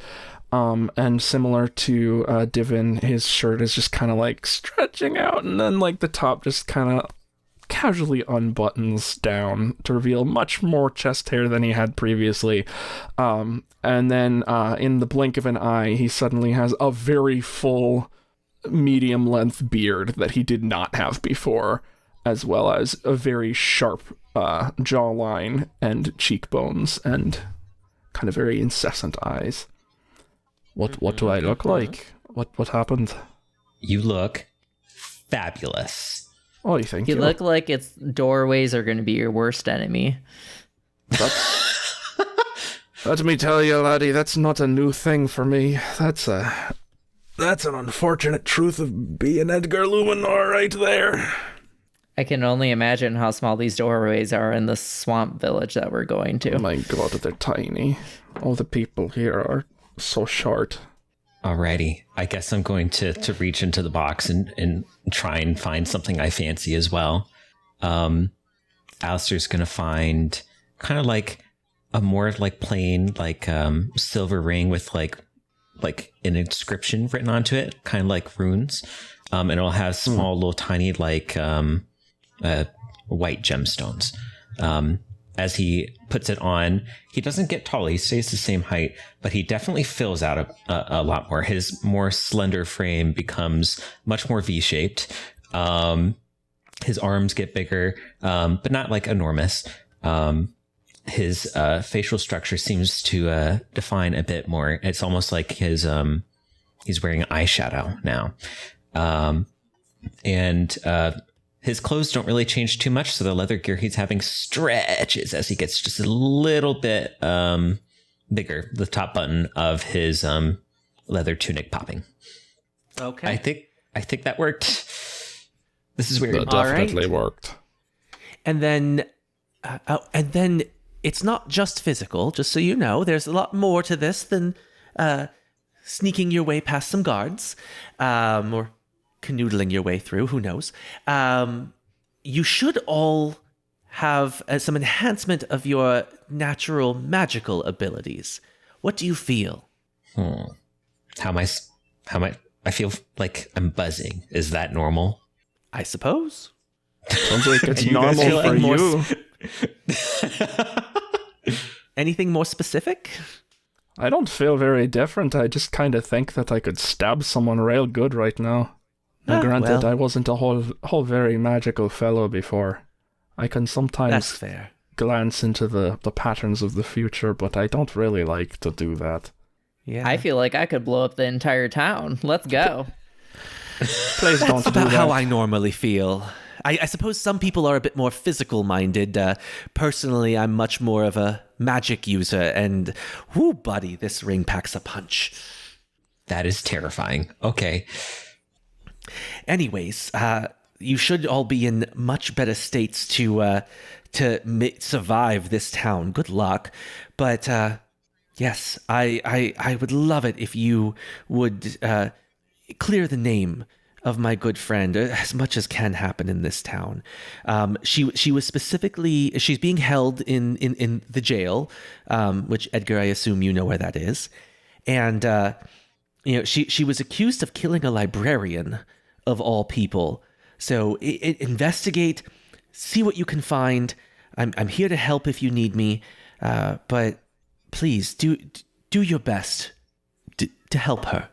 And similar to Divan, his shirt is just kind of like stretching out, and then like the top just kind of casually unbuttons down to reveal much more chest hair than he had previously. And then in the blink of an eye, he suddenly has a very full medium-length beard that he did not have before, as well as a very sharp jawline and cheekbones and kind of very incessant eyes. What do I look like? What happened? You look fabulous. Oh, thank you. You look like its doorways are going to be your worst enemy. Let me tell you, laddie, that's not a new thing for me. That's an unfortunate truth of being Edgar Luminor right there. I can only imagine how small these doorways are in the swamp village that we're going to. Oh my god, they're tiny. All the people here are so short. Alrighty. I guess I'm going to reach into the box and try and find something I fancy as well. Alastair's going to find kind of like a more like plain like silver ring with like an inscription written onto it, kind of like runes. And it'll have small little tiny like white gemstones. As he puts it on, he doesn't get taller. He stays the same height, but he definitely fills out a lot more. His more slender frame becomes much more V-shaped. His arms get bigger, but not like enormous. His facial structure seems to define a bit more. It's almost like he's wearing eyeshadow now. And his clothes don't really change too much, so the leather gear he's having stretches as he gets just a little bit bigger. The top button of his leather tunic popping. Okay. I think that worked. This is weird. That definitely worked. And then it's not just physical, just so you know. There's a lot more to this than sneaking your way past some guards or canoodling your way through, who knows. You should all have some enhancement of your natural magical abilities. What do you feel? How am I feel like I'm buzzing. Is that normal? I suppose. Sounds like it's normal for you. Anything more specific? I don't feel very different. I just kind of think that I could stab someone real good right now. Now, granted, I wasn't a whole very magical fellow before. I can sometimes That's fair. glance into the patterns of the future, but I don't really like to do that. Yeah. I feel like I could blow up the entire town. Let's go. Please don't do about that. how I normally feel. I suppose some people are a bit more physical minded. Personally, I'm much more of a magic user, and whoo, buddy, this ring packs a punch. That is terrifying. Okay. Anyways, you should all be in much better states to survive this town. Good luck. But yes, I would love it if you would clear the name of my good friend as much as can happen in this town. She was specifically, she's being held in the jail, which Edgar, I assume you know where that is. And she was accused of killing a librarian of all people. So investigate, see what you can find. I'm here to help if you need me, but please do your best to help her.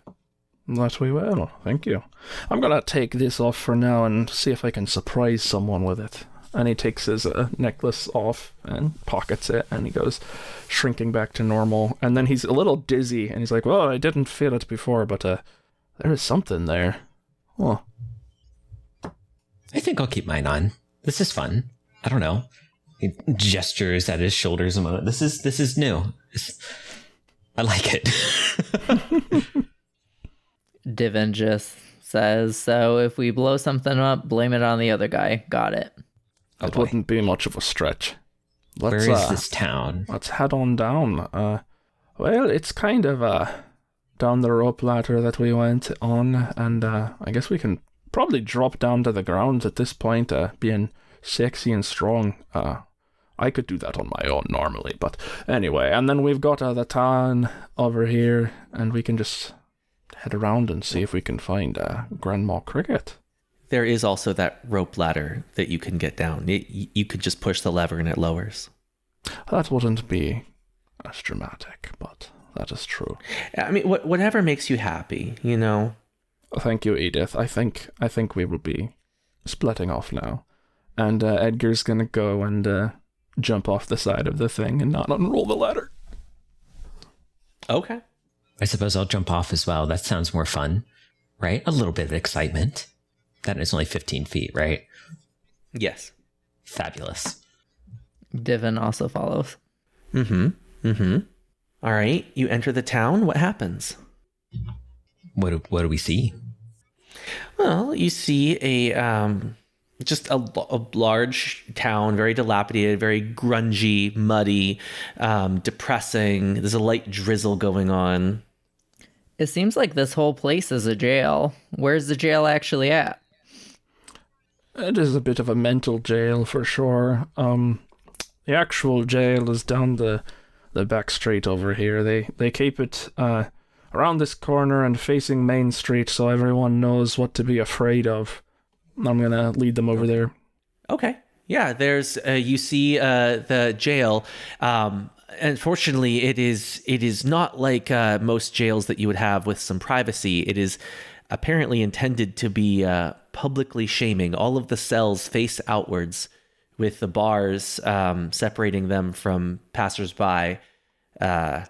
That we will. Thank you. I'm gonna take this off for now and see if I can surprise someone with it. And he takes his necklace off and pockets it, and he goes shrinking back to normal. And then he's a little dizzy, and he's like, well, I didn't feel it before, but there is something there. Oh. I think I'll keep mine on. This is fun. I don't know. He gestures at his shoulders a moment. This is new. I like it. Divan just says. So if we blow something up, blame it on the other guy. Got it. It wouldn't be much of a stretch. Where is this town? Let's head on down. Well, it's kind of down the rope ladder that we went on, and I guess we can probably drop down to the ground at this point, being sexy and strong. I could do that on my own normally, but anyway. And then we've got the town over here, and we can just head around and see if we can find Grandma Cricket. There is also that rope ladder that you can get down. You could just push the lever and it lowers. That wouldn't be as dramatic, but that is true. I mean, whatever makes you happy, you know? Thank you, Edith. I think we will be splitting off now. And Edgar's gonna go and jump off the side of the thing and not unroll the ladder. Okay. I suppose I'll jump off as well. That sounds more fun, right? A little bit of excitement. That is only 15 feet, right? Yes. Fabulous. Divan also follows. All right, you enter the town. What happens? What do we see? Well, you see just a large town, very dilapidated, very grungy, muddy, depressing. There's a light drizzle going on. It seems like this whole place is a jail. Where's the jail actually at? It is a bit of a mental jail for sure. The actual jail is down the back street over here. They keep it around this corner and facing Main Street, so everyone knows what to be afraid of. I'm gonna lead them over there. Okay. Yeah, there's you see the jail. Unfortunately, it is not like most jails that you would have with some privacy. It is apparently intended to be publicly shaming. All of the cells face outwards, with the bars separating them from passersby, and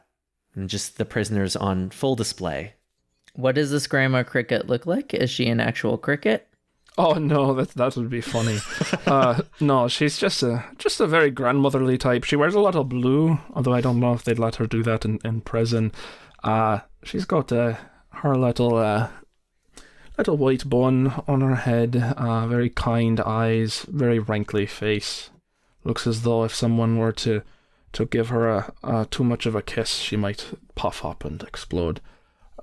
just the prisoners on full display. What does this Grandma Cricket look like? Is she an actual cricket? Oh no, that would be funny. No, she's just a very grandmotherly type. She wears a lot of blue, although I don't know if they'd let her do that in prison. She's got her little white bun on her head, very kind eyes, very wrinkly face. Looks as though if someone were to give her too much of a kiss, she might puff up and explode.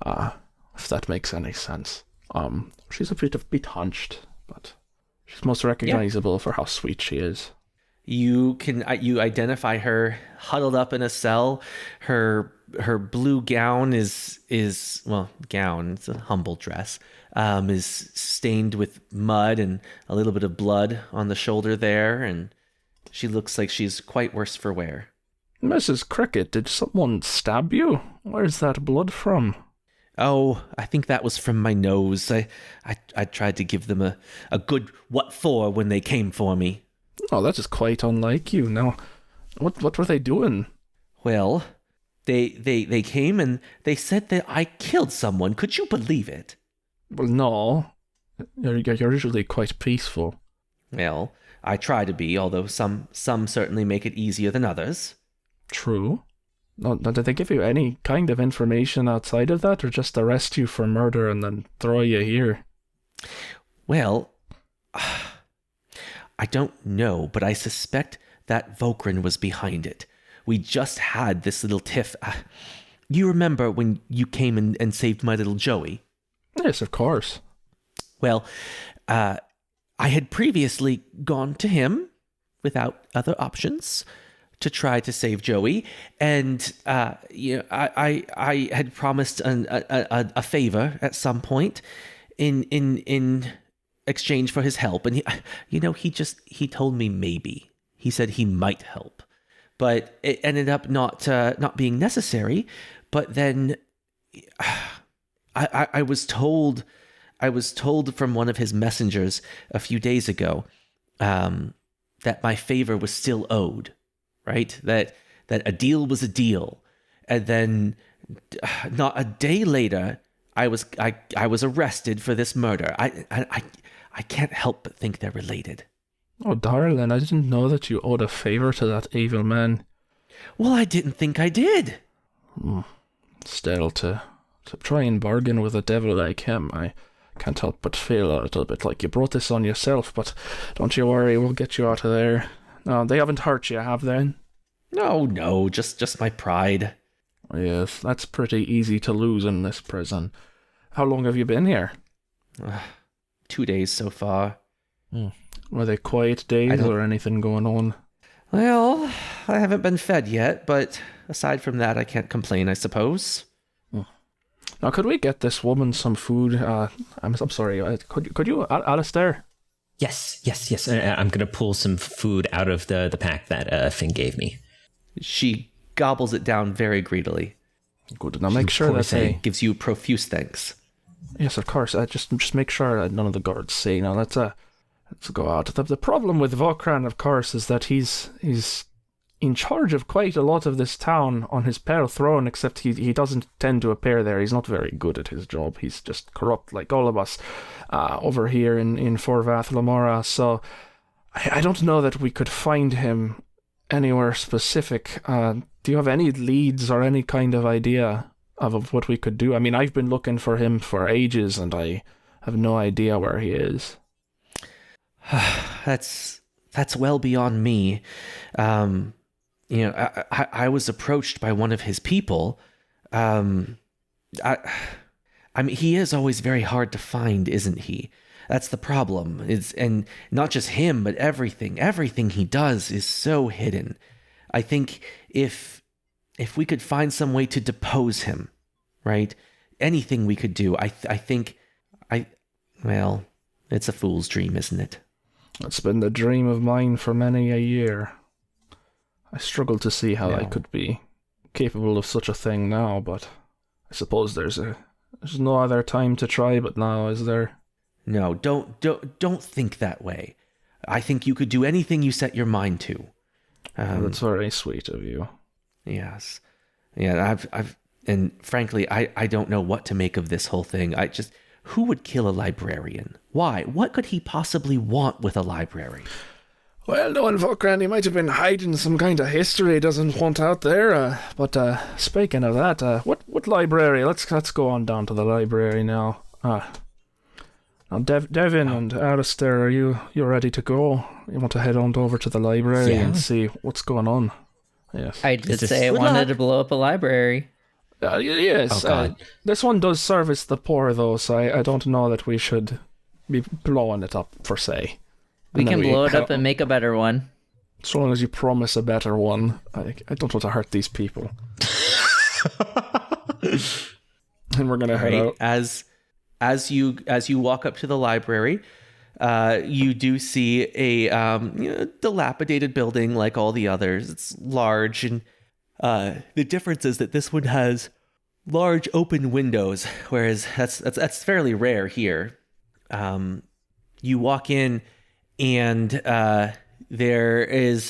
If that makes any sense. She's a bit hunched, but she's most recognizable for how sweet she is. You identify her huddled up in a cell. Her blue gown is gown. It's a humble dress. Is stained with mud and a little bit of blood on the shoulder there, and she looks like she's quite worse for wear. Mrs. Cricket, did someone stab you? Where's that blood from? Oh, I think that was from my nose. I tried to give them a good what for when they came for me. Oh, that is quite unlike you. Now, what were they doing? Well, they came and they said that I killed someone. Could you believe it? Well, no. You're usually quite peaceful. Well, I try to be, although some certainly make it easier than others. True. No, did they give you any kind of information outside of that, or just arrest you for murder and then throw you here? Well, I don't know, but I suspect that Vokran was behind it. We just had this little tiff. You remember when you came and saved my little Joey? Yes, of course. Well, I had previously gone to him without other options to try to save Joey, and I had promised a favor at some point in exchange for his help, and he told me maybe. He said he might help, but it ended up not being necessary. But then I was told from one of his messengers a few days ago that my favor was still owed. Right? That a deal was a deal. And then not a day later, I was arrested for this murder. I can't help but think they're related. Oh, darling, I didn't know that you owed a favor to that evil man. Well, I didn't think I did. Still, to to try and bargain with a devil like him. I can't help but feel a little bit like you brought this on yourself, but don't you worry, we'll get you out of there. No, they haven't hurt you, have they? No, just my pride. Yes, that's pretty easy to lose in this prison. How long have you been here? 2 days so far. Were they quiet days or anything going on? Well, I haven't been fed yet, but aside from that, I can't complain, I suppose. Now, could we get this woman some food? I'm sorry. Could you, Alastair? Yes. I'm going to pull some food out of the pack that Finn gave me. She gobbles it down very greedily. Good. Now make sure that they gives you profuse thanks. Yes, of course. Just make sure that none of the guards see. Now let's go out. The problem with Vokran, of course, is that he's in charge of quite a lot of this town on his pale throne, except he doesn't tend to appear there. He's not very good at his job. He's just corrupt like all of us over here in Forvath Lamora. So I don't know that we could find him anywhere specific. Do you have any leads or any kind of idea of what we could do? I mean, I've been looking for him for ages, and I have no idea where he is. That's well beyond me. I was approached by one of his people. I mean, he is always very hard to find, isn't he? That's the problem. And not just him, but everything he does is so hidden. I think if we could find some way to depose him, right? Anything we could do. Well, it's a fool's dream, isn't it? It's been the dream of mine for many a year. I struggle to see how I could be capable of such a thing now, but I suppose there's no other time to try but now, is there? No, don't think that way. I think you could do anything you set your mind to. That's very sweet of you. Yes. Yeah, and frankly, I don't know what to make of this whole thing. Who would kill a librarian? Why? What could he possibly want with a library? Well, knowing Vokran, he might have been hiding some kind of history he doesn't want out there. But speaking of that, what library? Let's go on down to the library now. Now, Divan and Alastair, are you ready to go? You want to head on over to the library and see what's going on? Yes. I did say I wanted to blow up a library. Yes. This one does service the poor, though, so I don't know that we should be blowing it up, per se. We can blow it up and make a better one. So long as you promise a better one. I don't want to hurt these people. And we're going to head out. As you walk up to the library, you do see a dilapidated building like all the others. It's large, and the difference is that this one has large open windows, whereas that's fairly rare here. You walk in, and there is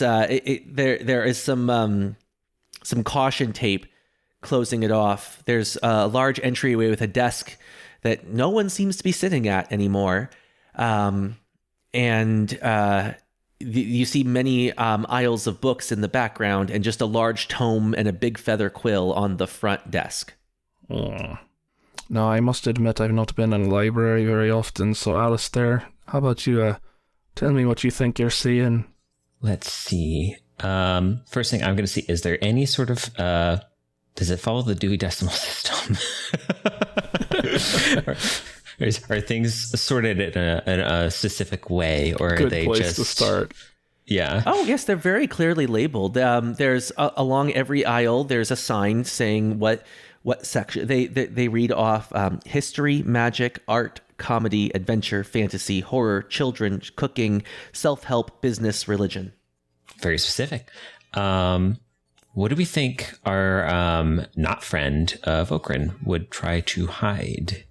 some caution tape closing it off. There's a large entryway with a desk that no one seems to be sitting at anymore. You see many aisles of books in the background, and just a large tome and a big feather quill on the front desk. No, I must admit I've not been in a library very often, so Alastair, how about you tell me what you think you're seeing? Let's see. First thing I'm going to see, is there any sort of... does it follow the Dewey Decimal System? Are things sorted in a specific way, or Good are they place just to start? Yeah. Oh yes, they're very clearly labeled. There's along every aisle there's a sign saying what section they read off: history, magic, art, comedy, adventure, fantasy, horror, children, cooking, self-help, business, religion. Very specific. What do we think our not friend Vokran would try to hide?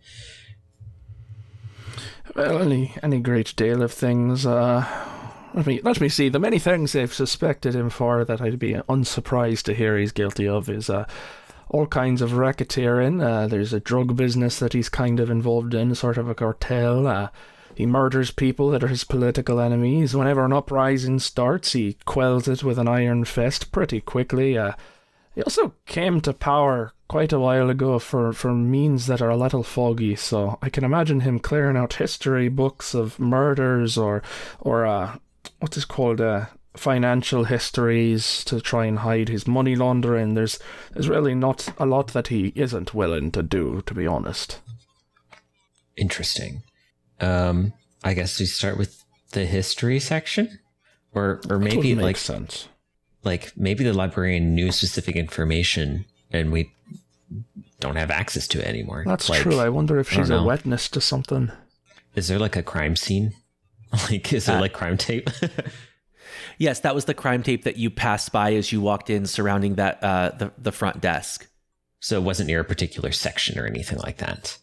Well, any great deal of things. Let me see. The many things they've suspected him for that I'd be unsurprised to hear he's guilty of is all kinds of racketeering. There's a drug business that he's kind of involved in, sort of a cartel. He murders people that are his political enemies. Whenever an uprising starts, he quells it with an iron fist pretty quickly. He also came to power quite a while ago for means that are a little foggy, so I can imagine him clearing out history books of murders or what is called financial histories to try and hide his money laundering. There's really not a lot that he isn't willing to do, to be honest. Interesting. I guess we start with the history section, or maybe Makes sense. Like maybe the librarian knew specific information and we don't have access to it anymore. That's like, true. I wonder if she's a witness to something. Is there like a crime scene? Like, is there like crime tape? Yes, that was the crime tape that you passed by as you walked in, surrounding that the front desk. So it wasn't near a particular section or anything like that.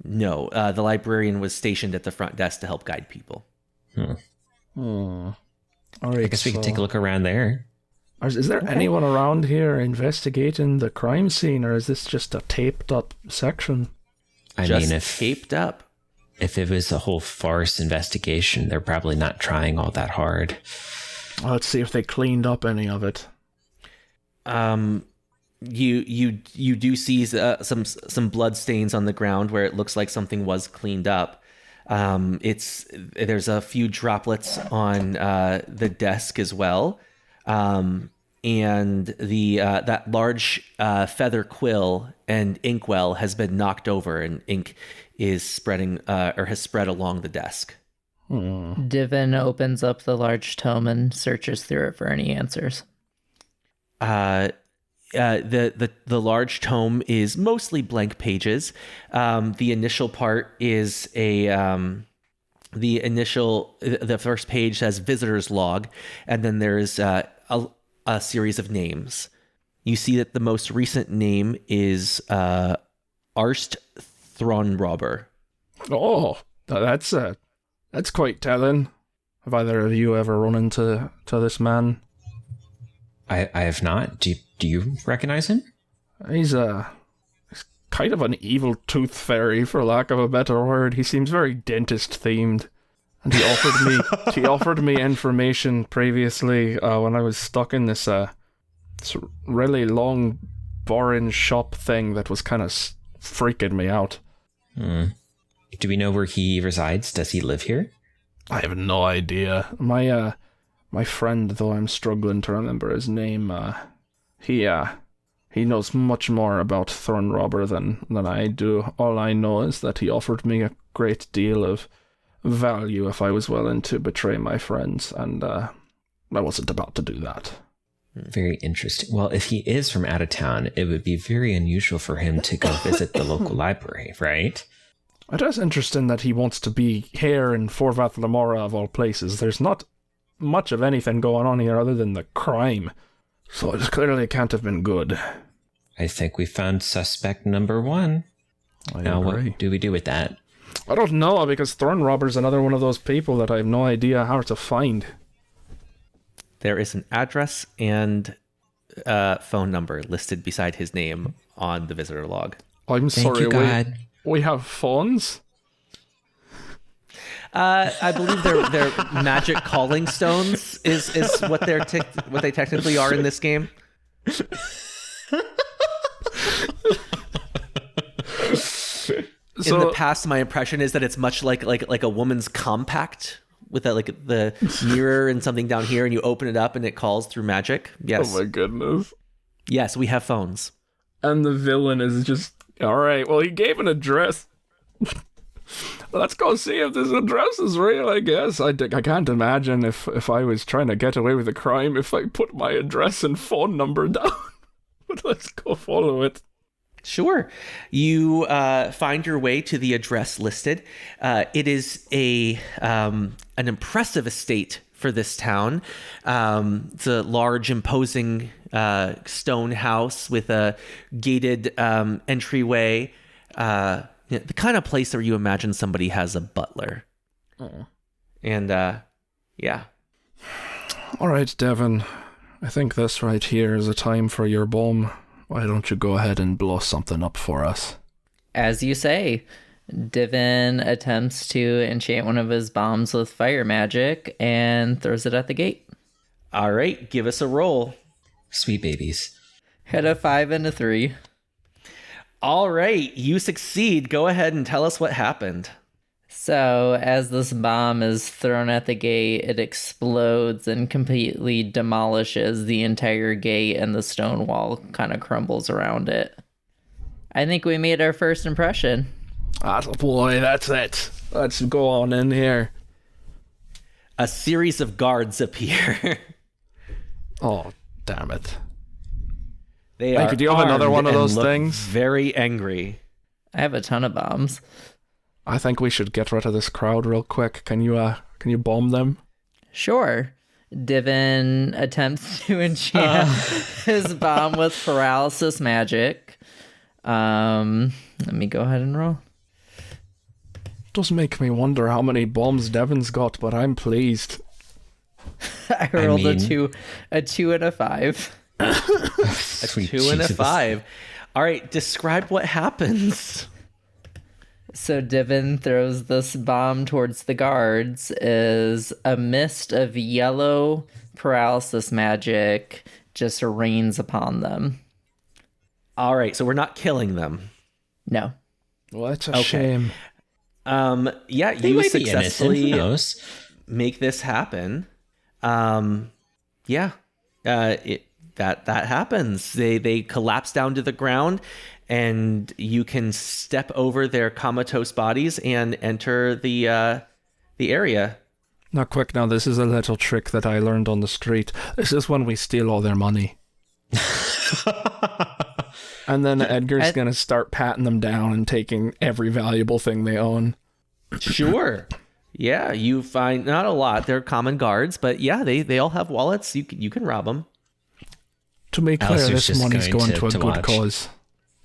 No, the librarian was stationed at the front desk to help guide people. All right, I guess we can take a look around there. Is there anyone around here investigating the crime scene, or is this just a taped up section? I Just mean, if taped up. if it was a whole farce investigation, they're probably not trying all that hard. Let's see if they cleaned up any of it. You do see some blood stains on the ground where it looks like something was cleaned up. There's a few droplets on the desk as well, and that large feather quill and inkwell has been knocked over, and ink is spreading or has spread along the desk. Divan opens up the large tome and searches through it for any answers. The large tome is mostly blank pages. The initial part is the first page says visitor's log, and then there's a series of names. You see that the most recent name is Arst Thronrobber. Oh, that's quite telling. Have either of you ever run into this man? I have not. Do you recognize him? He's kind of an evil tooth fairy, for lack of a better word. He seems very dentist themed, and he offered me information previously when I was stuck in this really long, boring shop thing that was kind of freaking me out. Do we know where he resides? Does he live here? I have no idea. My friend, though I'm struggling to remember his name, he knows much more about Thornrobber than I do. All I know is that he offered me a great deal of value if I was willing to betray my friends, and I wasn't about to do that. Very interesting. Well, if he is from out of town, it would be very unusual for him to go visit the local library, right? It is interesting that he wants to be here in Forvath Lamora of all places. There's not much of anything going on here other than the crime, so it clearly can't have been good. I think we found suspect number one. Now, what do we do with that? I don't know, because Thornrobber's another one of those people that I have no idea how to find. There is an address and phone number listed beside his name on the visitor log. I'm Thank sorry, you, God. we have phones? I believe they're magic calling stones is what what they technically are in this game. In the past, my impression is that it's much like a woman's compact with the mirror and something down here, and you open it up and it calls through magic. Yes. Oh my goodness. Yes, we have phones. And the villain is just, alright, well, he gave an address. Let's go see if this address is real, I guess. I can't imagine if I was trying to get away with a crime if I put my address and phone number down. But let's go follow it. Sure. You find your way to the address listed. It is an impressive estate for this town. It's a large, imposing stone house with a gated entryway. The kind of place where you imagine somebody has a butler. And, yeah. All right, Devin. I think this right here is a time for your bomb. Why don't you go ahead and blow something up for us? As you say, Divan attempts to enchant one of his bombs with fire magic and throws it at the gate. All right, give us a roll. Sweet babies. Had a 5 and a 3. All right, you succeed. Go ahead and tell us what happened. So, as this bomb is thrown at the gate, it explodes and completely demolishes the entire gate, and the stone wall kind of crumbles around it. I think we made our first impression. Boy, that's it. Let's go on in here. A series of guards appear. Oh, damn it. They Hey, are could you have another armed one of and those look things? very angry. I have a ton of bombs. I think we should get rid of this crowd real quick. Can you bomb them? Sure. Divan attempts to enchant his bomb with paralysis magic. Let me go ahead and roll. Does make me wonder how many bombs Devin's got, but I'm pleased. I rolled mean- a 2 and a 5. A 2 and a 5. All right, describe what happens. So Divan throws this bomb towards the guards as a mist of yellow paralysis magic just rains upon them. All right, so we're not killing them. No. Well, that's a shame. Yeah, They you might be innocent. successfully Who knows? make this happen. That happens. They collapse down to the ground, and you can step over their comatose bodies and enter the area. Now, quick, now, this is a little trick that I learned on the street. This is when we steal all their money. And then Edgar's going to start patting them down and taking every valuable thing they own. Sure. Yeah, you find not a lot. They're common guards, but yeah, they all have wallets. You can rob them. To make clear, Alistair's this just money's going going to a to good watch. cause.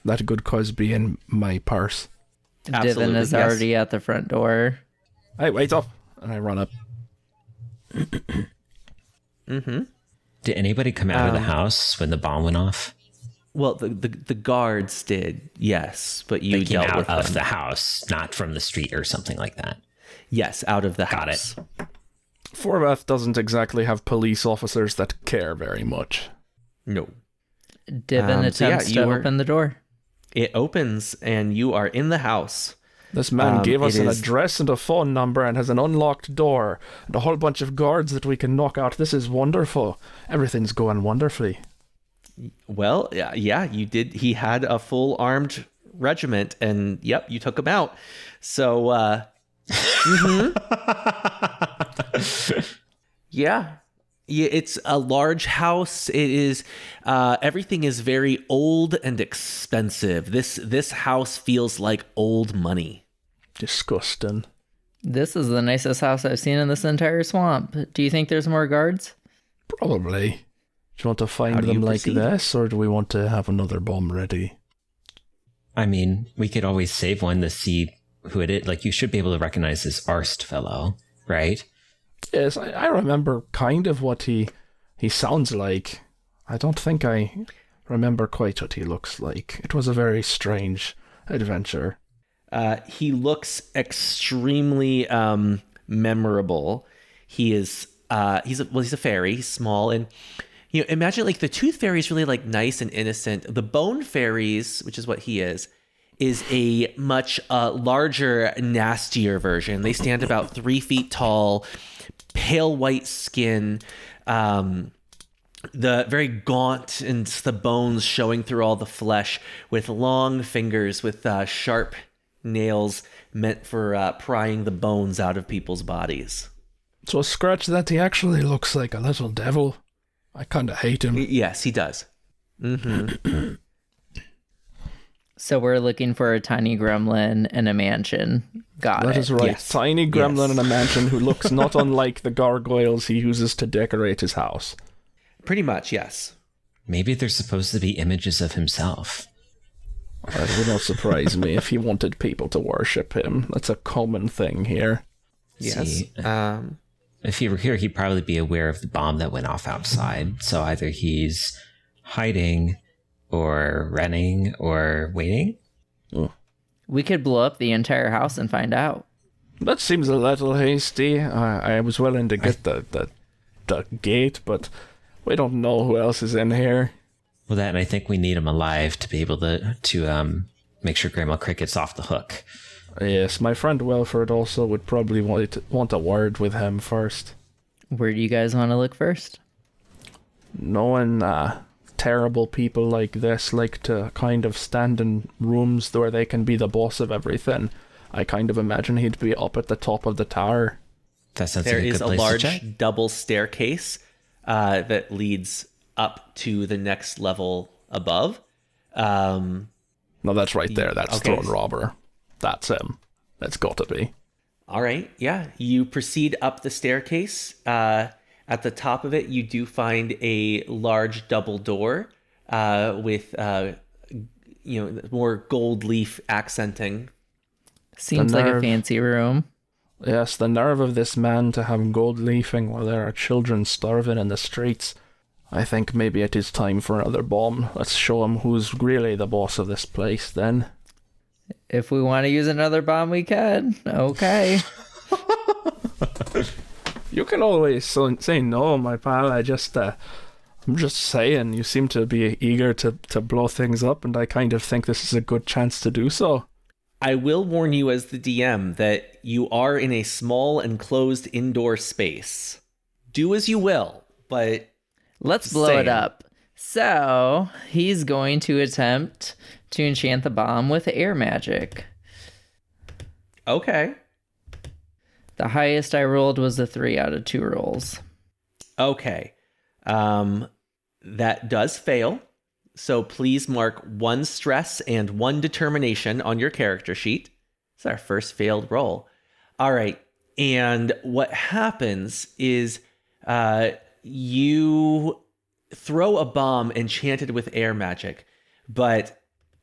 That good cause being my purse. Divan Absolutely, is yes. already at the front door. Hey, wait up! And I run up. Mm-hmm. Did anybody come out of the house when the bomb went off? Well, the guards did, yes, but you They came dealt out with of them. the house, not from the street or something like that. Yes, out of the Got house. it. Forbath doesn't exactly have police officers that care very much. No. Divan So yeah, attempts you to were- open the door. It opens and you are in the house. This man gave us it an is- address and a phone number and has an unlocked door and a whole bunch of guards that we can knock out. This is wonderful. Everything's going wonderfully. Well, yeah, you did. He had a full armed regiment, and yep, you took him out. So, yeah, it's a large house. It is. Everything is very old and expensive. This house feels like old money. Disgusting. This is the nicest house I've seen in this entire swamp. Do you think there's more guards? Probably. Do you want to find How do them you like proceed? this, or do we want to have another bomb ready? I mean, we could always save one to see who it is. Like, you should be able to recognize this Arst fellow, right? Yes, I remember kind of what he sounds like. I don't think I remember quite what he looks like. It was a very strange adventure. He looks extremely memorable. He's a fairy. He's small, and imagine like the tooth fairy is really like nice and innocent. The bone fairies, which is what he is a much larger, nastier version. They stand about 3 feet tall, pale white skin, the very gaunt, and the bones showing through all the flesh, with long fingers with sharp nails meant for prying the bones out of people's bodies. So scratch that, he actually looks like a little devil. I kind of hate him. Yes, he does. Mm-hmm. So we're looking for a tiny gremlin in a mansion. Got That it. is right. Yes. Tiny gremlin Yes. in a mansion who looks not unlike the gargoyles he uses to decorate his house. Pretty much, yes. Maybe they're supposed to be images of himself. That would not surprise me if he wanted people to worship him. That's a common thing here. Yes. See, if he were here, he'd probably be aware of the bomb that went off outside. So either he's hiding or running or waiting. We could blow up the entire house and find out. That seems a little hasty. I was willing to get the gate, but we don't know who else is in here. Well, that, and I think we need him alive to be able to make sure Grandma Cricket's off the hook. Yes, my friend Wilford also would probably want a word with him first. Where do you guys want to look first? Knowing terrible people like this like to kind of stand in rooms where they can be the boss of everything, I kind of imagine he'd be up at the top of the tower. That sounds There like a is good a place to check. large double staircase that leads up to the next level above. No, that's right there. That's Okay. Throne Robber. That's him. That's got to be. All right, yeah. You proceed up the staircase. At the top of it, you do find a large double door with, more gold leaf accenting. Seems like a nerve. fancy room. Yes, the nerve of this man to have gold leafing while there are children starving in the streets. I think maybe it is time for another bomb. Let's show him who's really the boss of this place then. If we want to use another bomb, we can. Okay. You can always say no, my pal. I'm just saying, you seem to be eager to blow things up, and I kind of think this is a good chance to do so. I will warn you as the DM that you are in a small enclosed indoor space. Do as you will, but Let's blow it up. So, he's going to attempt to enchant the bomb with air magic. okay. The highest I rolled was a 3 out of 2 rolls. Okay. That does fail. So please mark 1 stress and 1 determination on your character sheet. It's our first failed roll. All right. And what happens is you throw a bomb enchanted with air magic, but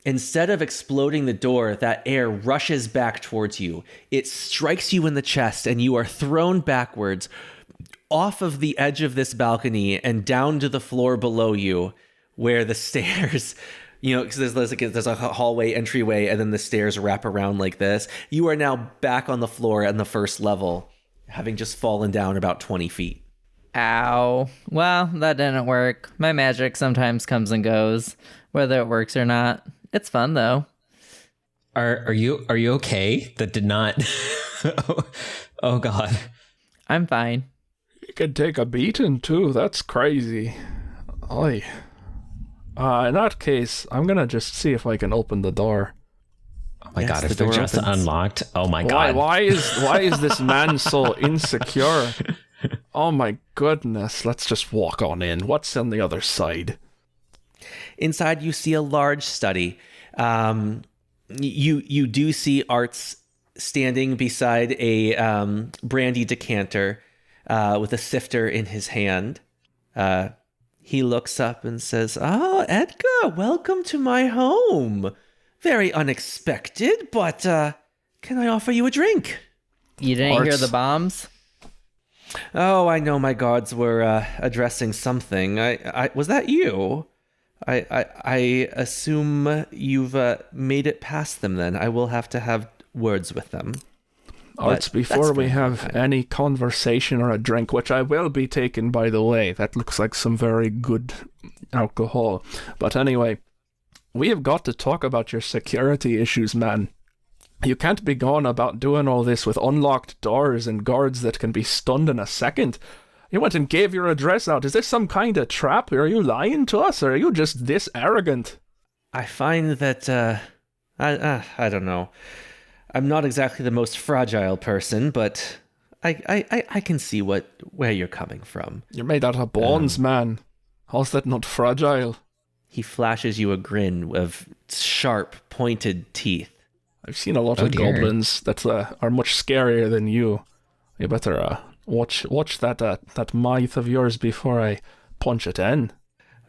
instead of exploding the door, that air rushes back towards you. It strikes you in the chest, and you are thrown backwards off of the edge of this balcony and down to the floor below you, where the stairs, because there's a hallway entryway, and then the stairs wrap around like this. You are now back on the floor on the first level, having just fallen down about 20 feet. Ow. Well, that didn't work. My magic sometimes comes and goes, whether it works or not. It's fun, though. Are you okay? That did not. Oh God. I'm fine. You could take a beating too. That's crazy. Oi. In that case, I'm gonna just see if I can open the door. Oh my Yes, God. the If they're door just opens. unlocked. Oh my God. Why is this man so insecure? Oh my goodness. Let's just walk on in. What's on the other side? Inside, you see a large study. You do see Arts standing beside a brandy decanter with a sifter in his hand. He looks up and says, "Ah, Edgar, welcome to my home. Very unexpected, but can I offer you a drink?" You didn't hear Arts. the bombs? Oh, I know my gods were addressing something. I was that you? I assume you've made it past them then. I will have to have words with them. Arts, But before that's we fine. have any conversation or a drink, which I will be taking, by the way, that looks like some very good alcohol. But anyway, we have got to talk about your security issues, man. You can't be going about doing all this with unlocked doors and guards that can be stunned in a second. You went and gave your address out. Is this some kind of trap? Are you lying to us, or are you just this arrogant? I find that I don't know. I'm not exactly the most fragile person, but I can see where you're coming from. You're made out of bones, man. How's that not fragile? He flashes you a grin of sharp, pointed teeth. I've seen a lot Oh, of dear. goblins that are much scarier than you. You better watch that mouth of yours before I punch it in.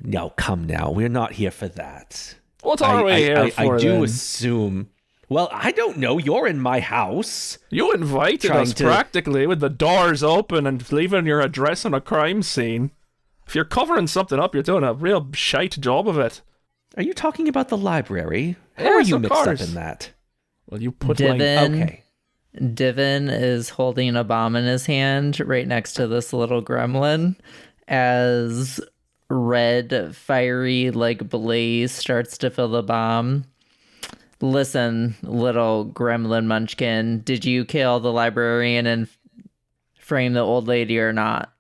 No, come now. We're not here for that. What are we here for I do then? assume. Well, I don't know. You're in my house. You invited Trying us to- practically with the doors open and leaving your address on a crime scene. If you're covering something up, you're doing a real shite job of it. Are you talking about the library? How are Yes, you of mixed course. up in that? Well, you put Divan. Okay. Divan is holding a bomb in his hand right next to this little gremlin as red, fiery, like blaze starts to fill the bomb. Listen, little gremlin munchkin, did you kill the librarian and frame the old lady or not?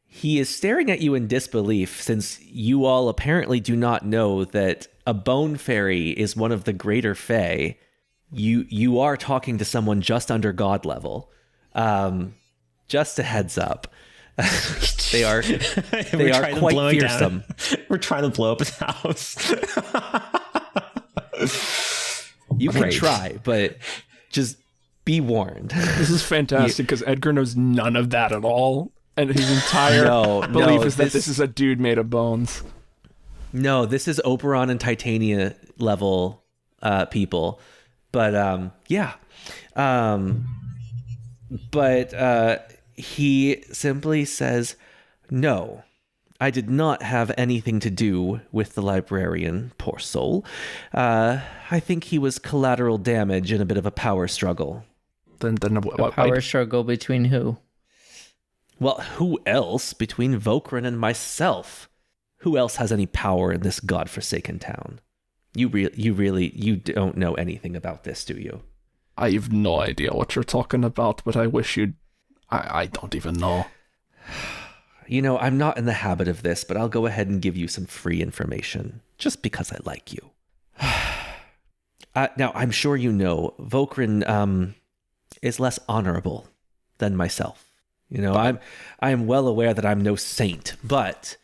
He is staring at you in disbelief, since you all apparently do not know that a bone fairy is one of the greater fae. You are talking to someone just under god level. Just a heads up. They are quite fearsome. We're trying to blow up his house. You can try, but just be warned. This is fantastic because Edgar knows none of that at all. And his entire belief is that this is a dude made of bones. No, this is Oberon and Titania level people. But he simply says, no, I did not have anything to do with the librarian, poor soul. I think he was collateral damage in a bit of a power struggle. A power struggle between who? Well, who else? Between Vokran and myself. Who else has any power in this godforsaken town? You don't know anything about this, do you? I have no idea what you're talking about, but I wish you'd... I don't even know. You know, I'm not in the habit of this, but I'll go ahead and give you some free information, just because I like you. Now, I'm sure you know, Vokran is less honorable than myself. You know, I am well aware that I'm no saint, but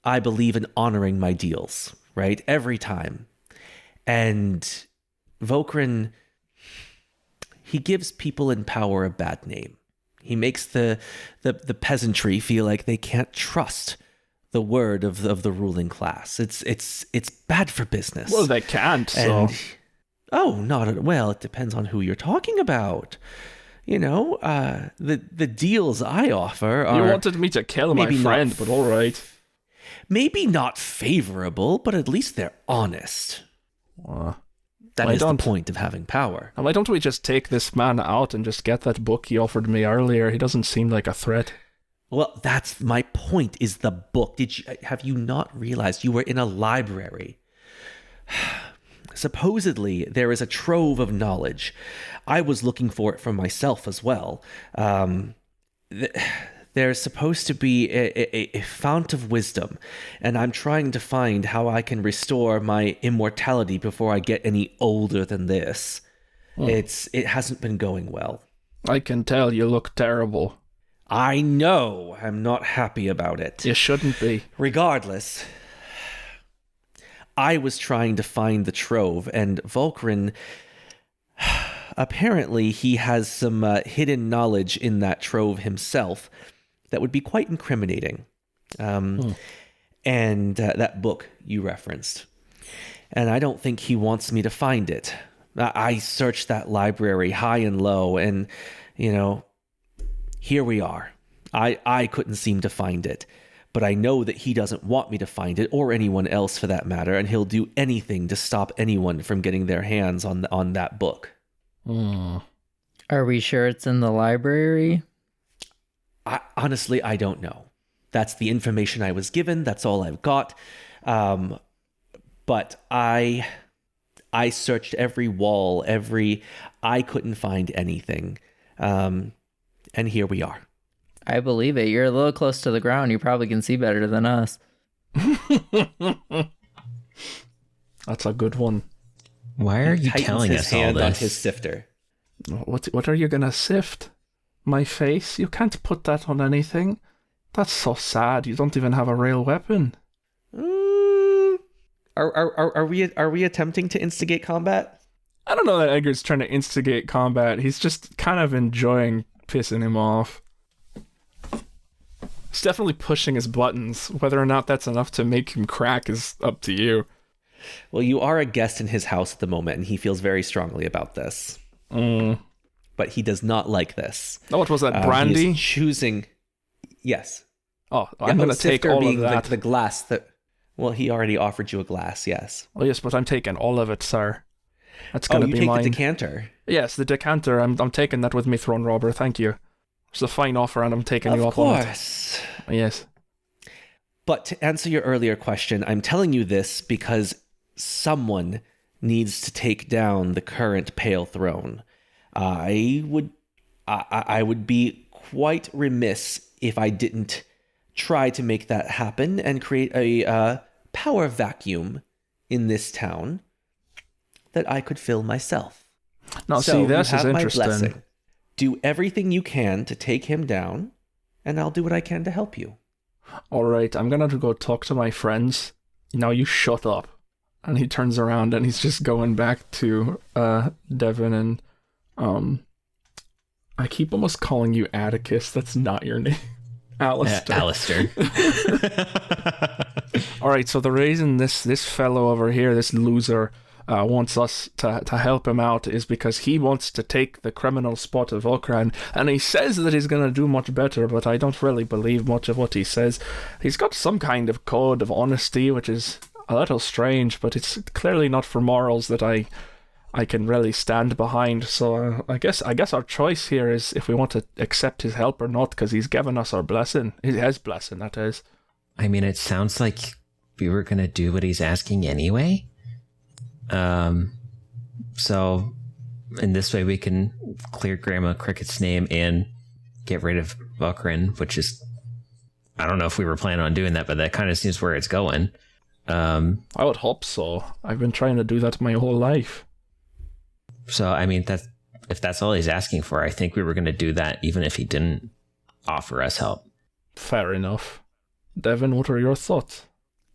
I believe in honoring my deals, right? Every time. And Vokran, he gives people in power a bad name. He makes the peasantry feel like they can't trust the word of the ruling class. It's bad for business. Well, they can't. So. Well, it depends on who you're talking about. You know, the deals I offer are... You wanted me to kill my friend, but all right. Maybe not favorable, but at least they're honest. That is the point of having power. Why don't we just take this man out and just get that book he offered me earlier? He doesn't seem like a threat. Well, that's my point, is the book. Have you not realized you were in a library? Supposedly, there is a trove of knowledge. I was looking for it for myself as well. There's supposed to be a fount of wisdom, and I'm trying to find how I can restore my immortality before I get any older than this. It hasn't been going well. I can tell you look terrible. I know. I'm not happy about it. You shouldn't be. Regardless, I was trying to find the trove, and Vokran... Apparently, he has some hidden knowledge in that trove himself that would be quite incriminating. And that book you referenced. And I don't think he wants me to find it. I searched that library high and low, and, you know, here we are. I couldn't seem to find it. But I know that he doesn't want me to find it, or anyone else for that matter, and he'll do anything to stop anyone from getting their hands on that book. Are we sure it's in the library? Honestly, I don't know. That's the information I was given. That's all I've got. But I searched every wall, I couldn't find anything. And here we are. I believe it. You're a little close to the ground. You probably can see better than us. That's a good one. Why are you telling us all hand this? On his sifter. What are you gonna sift? My face? You can't put that on anything. That's so sad. You don't even have a real weapon. Are we attempting to instigate combat? I don't know that Edgar's trying to instigate combat. He's just kind of enjoying pissing him off. He's definitely pushing his buttons. Whether or not that's enough to make him crack is up to you. Well, you are a guest in his house at the moment, and he feels very strongly about this. But he does not like this. Oh, what was that, brandy? He's choosing... Yes. Oh, I'm going to take all of that. The glass that... Well, he already offered you a glass, yes. Oh, yes, but I'm taking all of it, sir. That's going to be mine. Oh, you take the decanter? Yes, the decanter. I'm taking that with me, throne robber. Thank you. It's a fine offer, and I'm taking you up on it. Of course. Yes. But to answer your earlier question, I'm telling you this because someone needs to take down the current Pale Throne. I would be quite remiss if I didn't try to make that happen and create a power vacuum in this town that I could fill myself. Now, So see, you this is have my interesting. blessing. Do everything you can to take him down, and I'll do what I can to help you. All right, I'm going to go talk to my friends. Now you shut up. And he turns around and he's just going back to Divan and I keep almost calling you Atticus. That's not your name. Alastair. Alastair. All right, so the reason this fellow over here, this loser, wants us to help him out is because he wants to take the criminal spot of Okran, and he says that he's going to do much better, but I don't really believe much of what he says. He's got some kind of code of honesty, which is a little strange, but it's clearly not for morals that I can really stand behind. So I guess our choice here is if we want to accept his help or not, because he's given us our blessing. His blessing, that is. I mean, it sounds like we were going to do what he's asking anyway. So in this way we can clear Grandma Cricket's name and get rid of Buckrin, which is, I don't know if we were planning on doing that, but that kind of seems where it's going. I would hope so. I've been trying to do that my whole life. So, I mean, if that's all he's asking for, I think we were going to do that even if he didn't offer us help. Fair enough. Divan, what are your thoughts?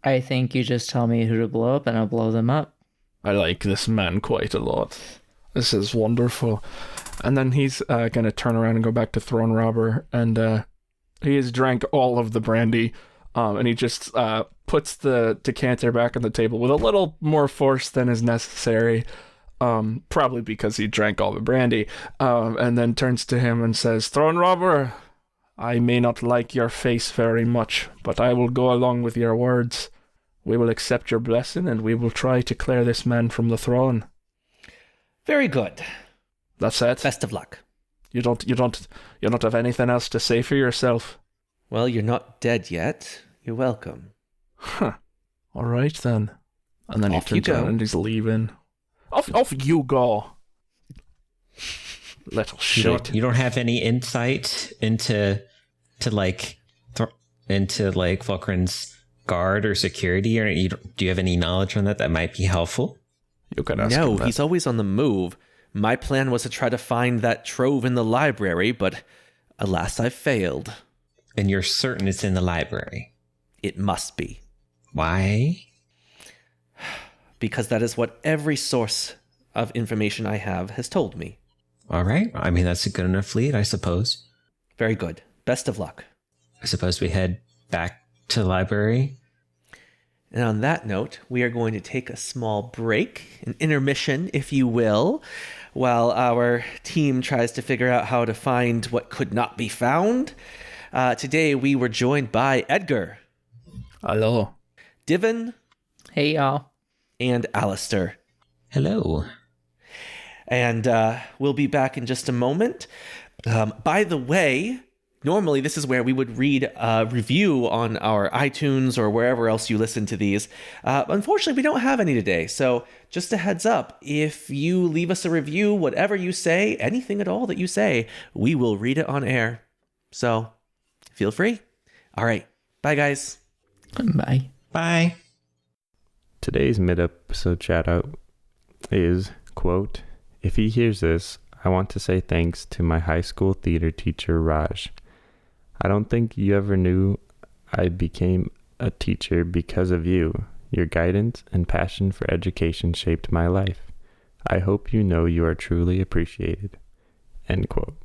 I think you just tell me who to blow up and I'll blow them up. I like this man quite a lot. This is wonderful. And then he's going to turn around and go back to Throne Robber, and he has drank all of the brandy, and he just puts the decanter back on the table with a little more force than is necessary, probably because he drank all the brandy, and then turns to him and says, "Throne Robber, I may not like your face very much, but I will go along with your words. We will accept your blessing, and we will try to clear this man from the throne." Very good. That's it. Best of luck. You don't have anything else to say for yourself? Well, you're not dead yet. You're welcome. Huh. All right then. And then Off he you turns go. around and he's leaving. Off you go. Little shit. You don't have any insight into Fulcrin's guard or security, or do you have any knowledge on that might be helpful? You can ask No, him that. he's always on the move. My plan was to try to find that trove in the library, but alas, I failed. And you're certain it's in the library? It must be. Why? Because that is what every source of information I have has told me. All right. I mean, that's a good enough lead, I suppose. Very good. Best of luck. I suppose we head back to the library. And on that note, we are going to take a small break, an intermission, if you will, while our team tries to figure out how to find what could not be found. Today, we were joined by Edgar, Hello. Divan, Hey, y'all. and Alastair. Hello. And we'll be back in just a moment. By the way, normally this is where we would read a review on our iTunes or wherever else you listen to these. Unfortunately, we don't have any today. So just a heads up, if you leave us a review, whatever you say, anything at all that you say, we will read it on air. So feel free. All right. Bye, guys. Bye. Bye. Today's mid-episode shout-out is, quote, "If he hears this, I want to say thanks to my high school theater teacher, Raj. I don't think you ever knew I became a teacher because of you. Your guidance and passion for education shaped my life. I hope you know you are truly appreciated." End quote.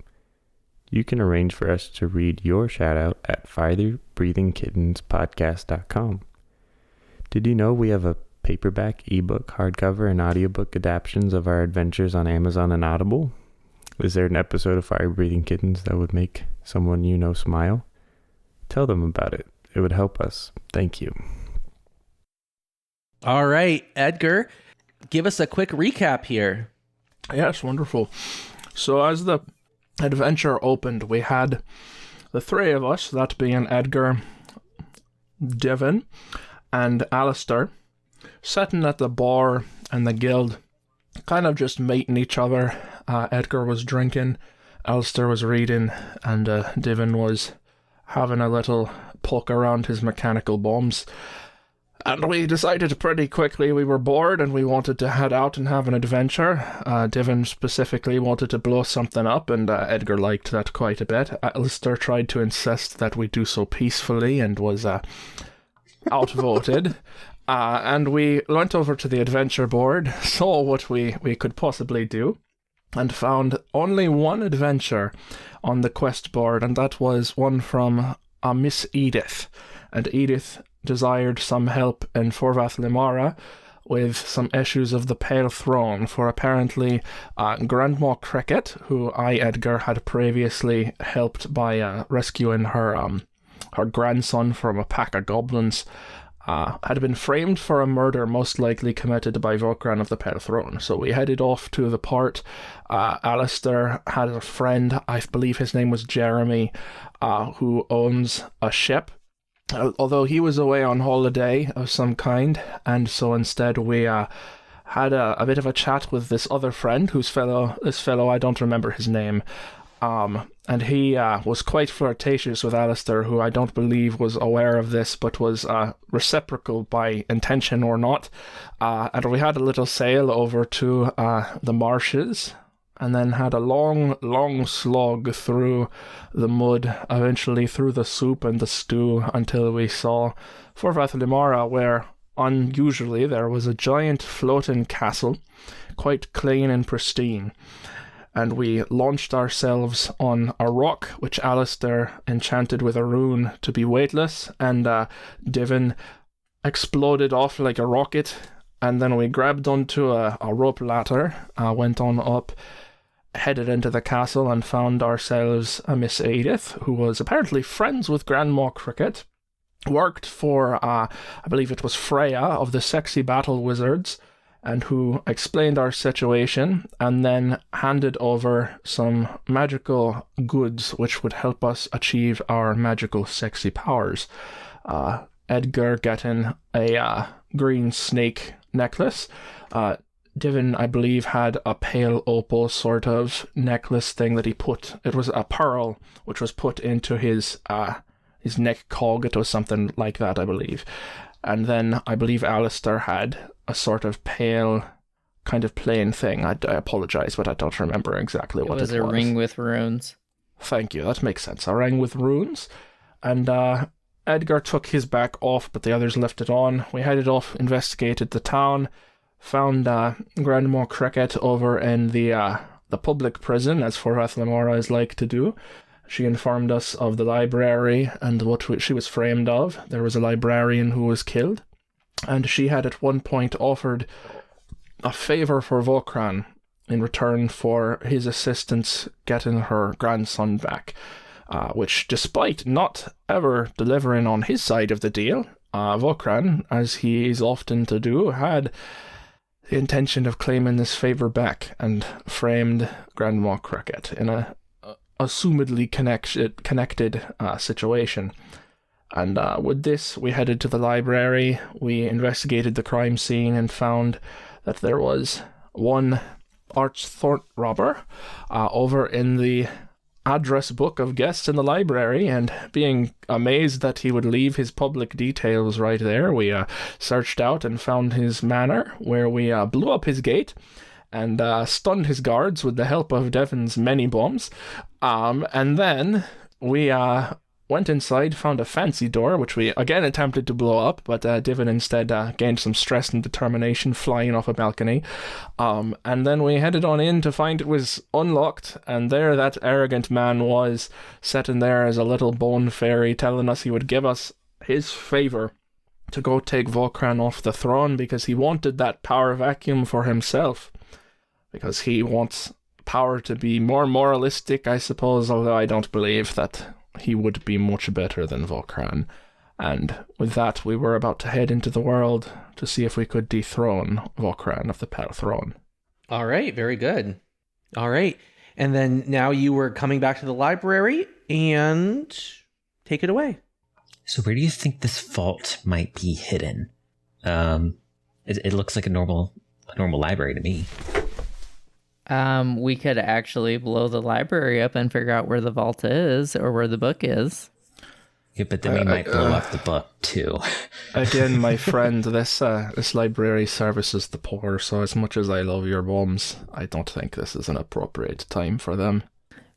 You can arrange for us to read your shout-out at firebreathingkittenspodcast.com. Did you know we have a paperback, ebook, hardcover, and audiobook adaptations of our adventures on Amazon and Audible? Is there an episode of Fire Breathing Kittens that would make someone you know smile? Tell them about it. It would help us. Thank you. All right, Edgar, give us a quick recap here. Yes, wonderful. So as the adventure opened, we had the three of us, that being Edgar, Divan, and Alastair, sitting at the bar and the guild kind of just meeting each other. Edgar was drinking, Alastair was reading, and Divan was having a little poke around his mechanical bombs. And we decided pretty quickly we were bored and we wanted to head out and have an adventure. Divan specifically wanted to blow something up, and Edgar liked that quite a bit. Alastair tried to insist that we do so peacefully and was outvoted. And we went over to the adventure board, saw what we could possibly do, and found only one adventure on the quest board, and that was one from a Miss Edith. And Edith desired some help in Forvath Limara with some issues of the Pale Throne, for apparently Grandma Cricket, who Edgar, had previously helped by rescuing her grandson from a pack of goblins, had been framed for a murder most likely committed by Vokran of the Pale Throne. So we headed off to the port. Alastair had a friend, I believe his name was Jeremy, who owns a ship, although he was away on holiday of some kind, and so instead we had a bit of a chat with this other friend, this fellow, I don't remember his name, and he was quite flirtatious with Alastair, who I don't believe was aware of this, but was reciprocal by intention or not, and we had a little sail over to the marshes, and then had a long slog through the mud, eventually through the soup and the stew, until we saw Forvath Limara, where unusually there was a giant floating castle, quite clean and pristine. And we launched ourselves on a rock, which Alastair enchanted with a rune to be weightless, and Divan exploded off like a rocket, and then we grabbed onto a rope ladder, went on up, headed into the castle, and found ourselves a Miss Edith, who was apparently friends with Grandma Cricket, worked for, I believe it was Freya of the Sexy Battle Wizards, and who explained our situation and then handed over some magical goods which would help us achieve our magical sexy powers. Edgar getting a green snake necklace. Divan, I believe, had a pale opal sort of necklace thing that he put. It was a pearl which was put into his neck cog. It was something like that, I believe. And then I believe Alastair had a sort of pale, kind of plain thing. I apologize, but I don't remember exactly what it was. It was a ring with runes. Thank you, that makes sense. A ring with runes. And Edgar took his back off, but the others left it on. We headed off, investigated the town, found Grandma Cricket over in the public prison, as Forvath Limara is like to do. She informed us of the library and what she was framed of. There was a librarian who was killed, and she had at one point offered a favour for Vokran in return for his assistance getting her grandson back, which, despite not ever delivering on his side of the deal, Vokran, as he is often to do, had the intention of claiming this favour back and framed Grandma Cricket in a assumedly connected situation. And with this, we headed to the library. We investigated the crime scene and found that there was one arch-thorn robber over in the address book of guests in the library, and being amazed that he would leave his public details right there, we searched out and found his manor, where we blew up his gate and stunned his guards with the help of Devon's many bombs. And then we went inside, found a fancy door, which we again attempted to blow up, but Divan instead gained some stress and determination, flying off a balcony. And then we headed on in to find it was unlocked, and there that arrogant man was, sitting there as a little bone fairy, telling us he would give us his favour to go take Vokran off the throne, because he wanted that power vacuum for himself. Because he wants power to be more moralistic, I suppose, although I don't believe that he would be much better than Vokran. And with that, we were about to head into the world to see if we could dethrone Vokran of the Pale Throne. All right, very good. All right. And then now you were coming back to the library, and take it away. So where do you think this vault might be hidden? It looks like a normal a normal library to me. We could actually blow the library up and figure out where the vault is or where the book is. Yeah, but then we might blow up the book too. Again, my friend, this library services the poor, so as much as I love your bombs, I don't think this is an appropriate time for them.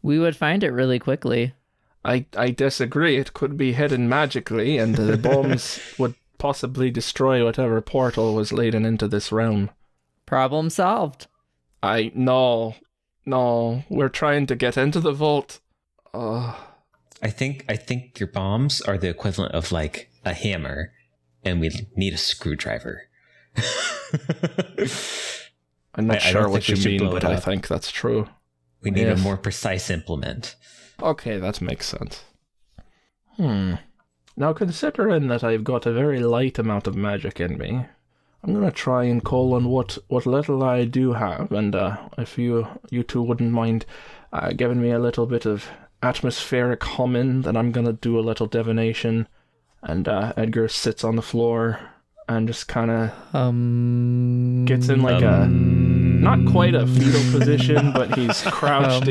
We would find it really quickly. I disagree. It could be hidden magically, and the bombs would possibly destroy whatever portal was leading into this realm. Problem solved. No, we're trying to get into the vault. I think your bombs are the equivalent of like a hammer, and we need a screwdriver. I'm not sure don't what think we you should mean, blow but it I up. think that's true. We need Yes. a more precise implement. Okay, that makes sense. Now, considering that I've got a very light amount of magic in me, I'm gonna try and call on what little I do have, and if you two wouldn't mind giving me a little bit of atmospheric humming, then I'm gonna do a little divination. And Edgar sits on the floor and just kind of gets in like a not quite a fetal position, but he's crouched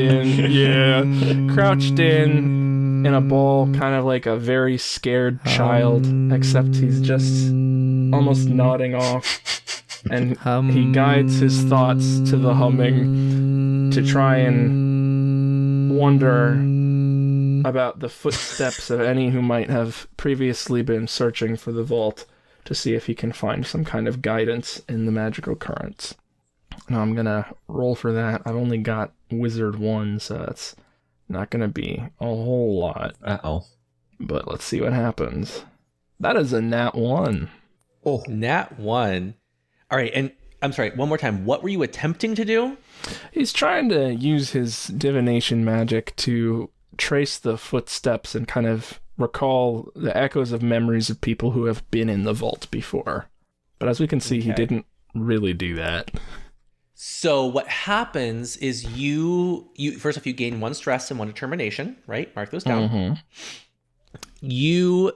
crouched in a ball, kind of like a very scared child, except he's just almost nodding off, and he guides his thoughts to the humming to try and wonder about the footsteps of any who might have previously been searching for the vault to see if he can find some kind of guidance in the magical currents. Now I'm gonna roll for that. I've only got Wizard 1, so that's not gonna be a whole lot. Uh-oh. But let's see what happens. That is a nat 1. Oh, nat 1. All right, and I'm sorry, one more time. What were you attempting to do? He's trying to use his divination magic to trace the footsteps and kind of recall the echoes of memories of people who have been in the vault before. But as we can see, he didn't really do that. So what happens is you first off, you gain 1 stress and 1 determination, right? Mark those down. Mm-hmm. You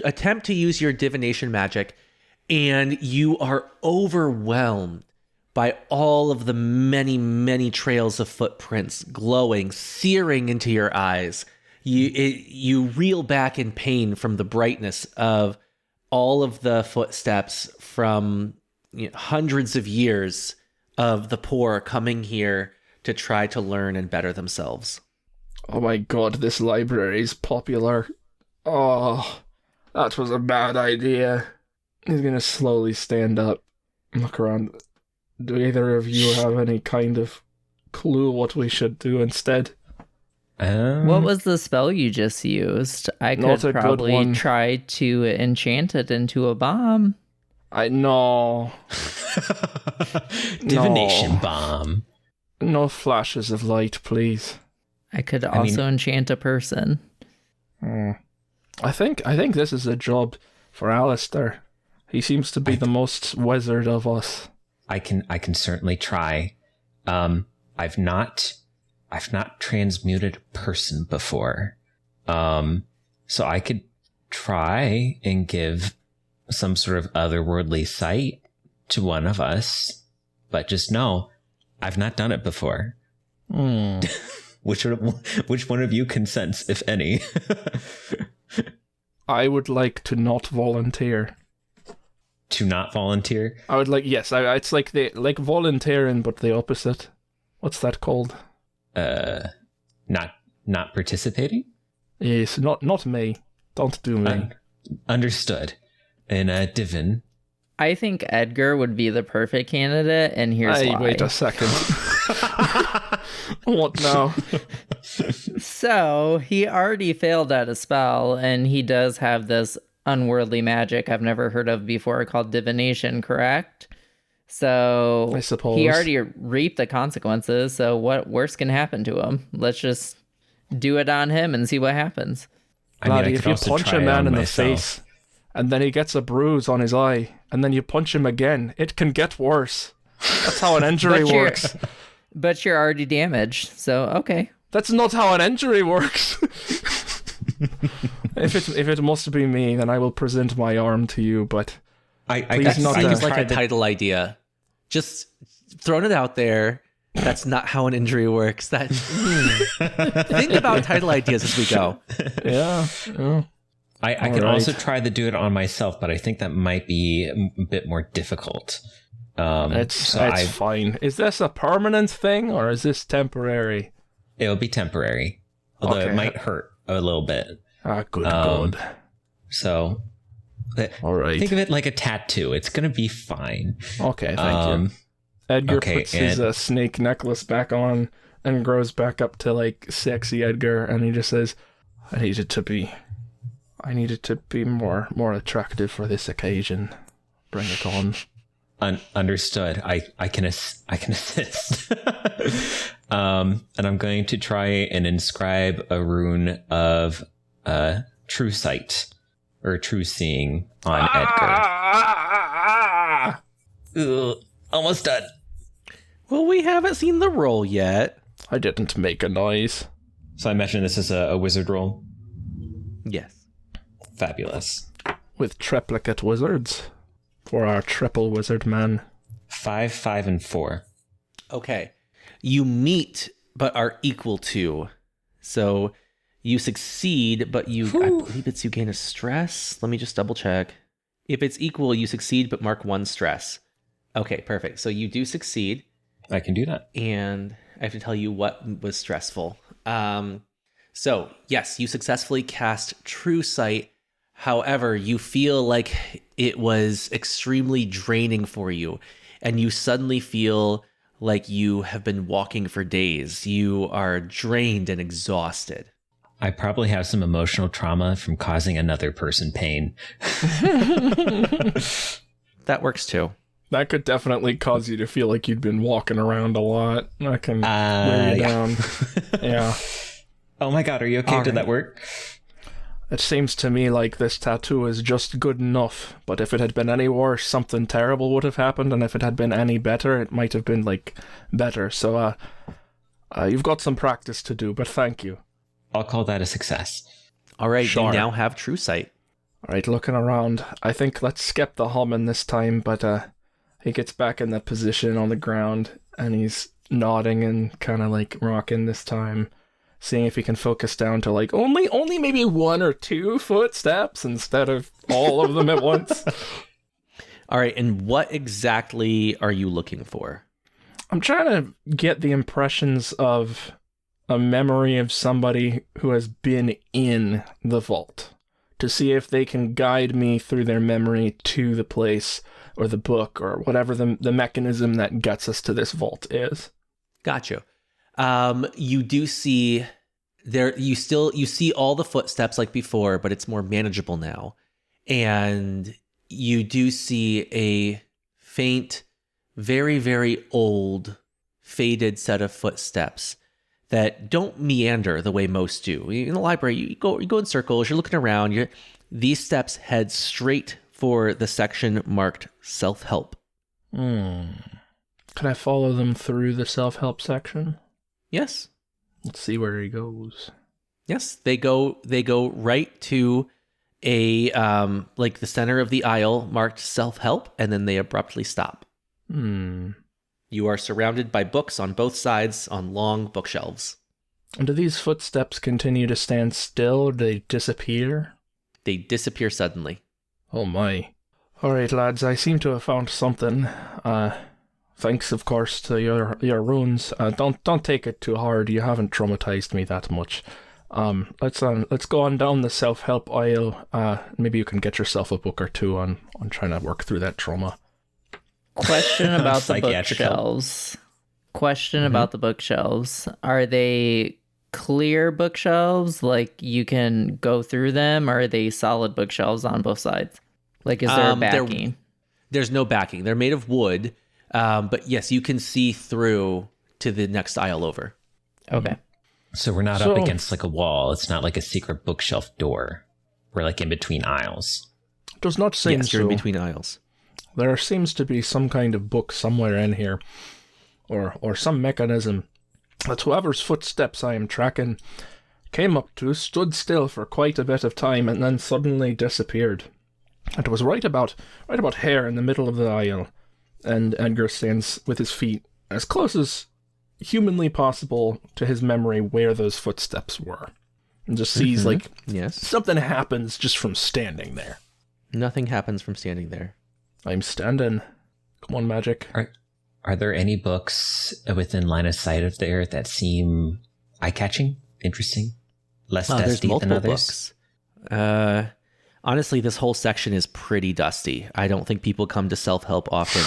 attempt to use your divination magic, and you are overwhelmed by all of the many, many trails of footprints glowing, searing into your eyes. You reel back in pain from the brightness of all of the footsteps from hundreds of years of the poor coming here to try to learn and better themselves. Oh my god, this library is popular. Oh, that was a bad idea. He's gonna slowly stand up and look around. Do either of you have any kind of clue what we should do instead? What was the spell you just used? I Not could a good probably one. try to enchant it into a bomb. I know. Divination bomb. No flashes of light, please. I could also enchant a person. I think this is a job for Alastair. He seems to be the most wizard of us. I can certainly try. I've not transmuted a person before. So I could try and give some sort of otherworldly sight to one of us, but just know I've not done it before. Which one of you consents, if any? I would like to not volunteer. To not volunteer? I would like, yes, it's like volunteering, but the opposite. What's that called? Not participating? Yes, not me. Don't do me. Understood. And Divan. I think Edgar would be the perfect candidate, and here's why. Wait a second. What now? So, he already failed at a spell, and he does have this unworldly magic I've never heard of before called divination, correct? So, I suppose. he already reaped the consequences, so what worse can happen to him? Let's just do it on him and see what happens. Laddie, if you punch a man in the face, and then he gets a bruise on his eye, and then you punch him again, it can get worse. That's how an injury works. But you're already damaged, so okay. That's not how an injury works. If it must be me, then I will present my arm to you, but I please That not seems like try a title idea. Just throwing it out there. That's not how an injury works. That think about title ideas as we go. Yeah. I could also try to do it on myself, but I think that might be a bit more difficult. It's fine. Is this a permanent thing or is this temporary? It'll be temporary, although it might hurt a little bit. Good. So, all right. Think of it like a tattoo. It's going to be fine. Okay, thank you. Edgar puts his snake necklace back on and grows back up to like sexy Edgar, and he just says, I need it to be more attractive for this occasion. Bring it on. Understood. I can assist. And I'm going to try and inscribe a rune of true sight or true seeing on Edgar. Ugh, almost done. Well, we haven't seen the roll yet. I didn't make a noise. So I imagine this is a wizard roll. Yes. Fabulous. With triplicate wizards for our triple wizard man. 5, 5, and 4. Okay. You meet but are equal to. So you succeed, but I believe it's you gain a stress. Let me just double check. If it's equal, you succeed but mark 1 stress. Okay, perfect. So you do succeed. I can do that. And I have to tell you what was stressful. So, yes, you successfully cast True Sight. However, you feel like it was extremely draining for you. And you suddenly feel like you have been walking for days. You are drained and exhausted. I probably have some emotional trauma from causing another person pain. That works too. That could definitely cause you to feel like you'd been walking around a lot. That can wear you down. Yeah. Oh my god, are you okay? Did that work? It seems to me like this tattoo is just good enough, but if it had been any worse, something terrible would have happened, and if it had been any better, it might have been, like, better. So, you've got some practice to do, but thank you. I'll call that a success. All right, Sure. You now have True Sight. All right, looking around. I think let's skip the humming this time, but, he gets back in that position on the ground, and he's nodding and kind of, like, rocking this time. Seeing if he can focus down to like only maybe 1 or 2 footsteps instead of all of them at once. All right, and what exactly are you looking for? I'm trying to get the impressions of a memory of somebody who has been in the vault to see if they can guide me through their memory to the place or the book or whatever the mechanism that gets us to this vault is. Gotcha. You do see there. You see all the footsteps like before, but it's more manageable now. And you do see a faint, very, very old, faded set of footsteps that don't meander the way most do. In the library, you go in circles. You're looking around. These steps head straight for the section marked self-help. Can I follow them through the self-help section? Yes. Let's see where he goes. Yes, they go right to a like the center of the aisle marked self-help, and then they abruptly stop. You are surrounded by books on both sides on long bookshelves. And do these footsteps continue to stand still, or do they disappear? They disappear suddenly. Oh my. Alright lads, I seem to have found something. Thanks, of course, to your runes. Don't take it too hard. You haven't traumatized me that much. Let's go on down the self-help aisle. Maybe you can get yourself a book or two on trying to work through that trauma. Question about the bookshelves. About the bookshelves. Are they clear bookshelves? Like you can go through them, or are they solid bookshelves on both sides? Like is there a backing? There's no backing. They're made of wood. But yes, you can see through to the next aisle over. Okay. So we're not up against like a wall. It's not like a secret bookshelf door. We're like in between aisles. Does not seem yes, you're in between aisles. There seems to be some kind of book somewhere in here. Or some mechanism that whoever's footsteps I am tracking came up to, stood still for quite a bit of time, and then suddenly disappeared. It was right about here in the middle of the aisle. And Edgar stands with his feet as close as humanly possible to his memory where those footsteps were. And just sees, like, Yes. something happens just from standing there. Nothing happens from standing there. I'm standing. Come on, magic. Are there any books within line of sight of there that seem eye-catching, interesting, less There's dusty than multiple others? books. Honestly, this whole section is pretty dusty. I don't think people come to self-help often.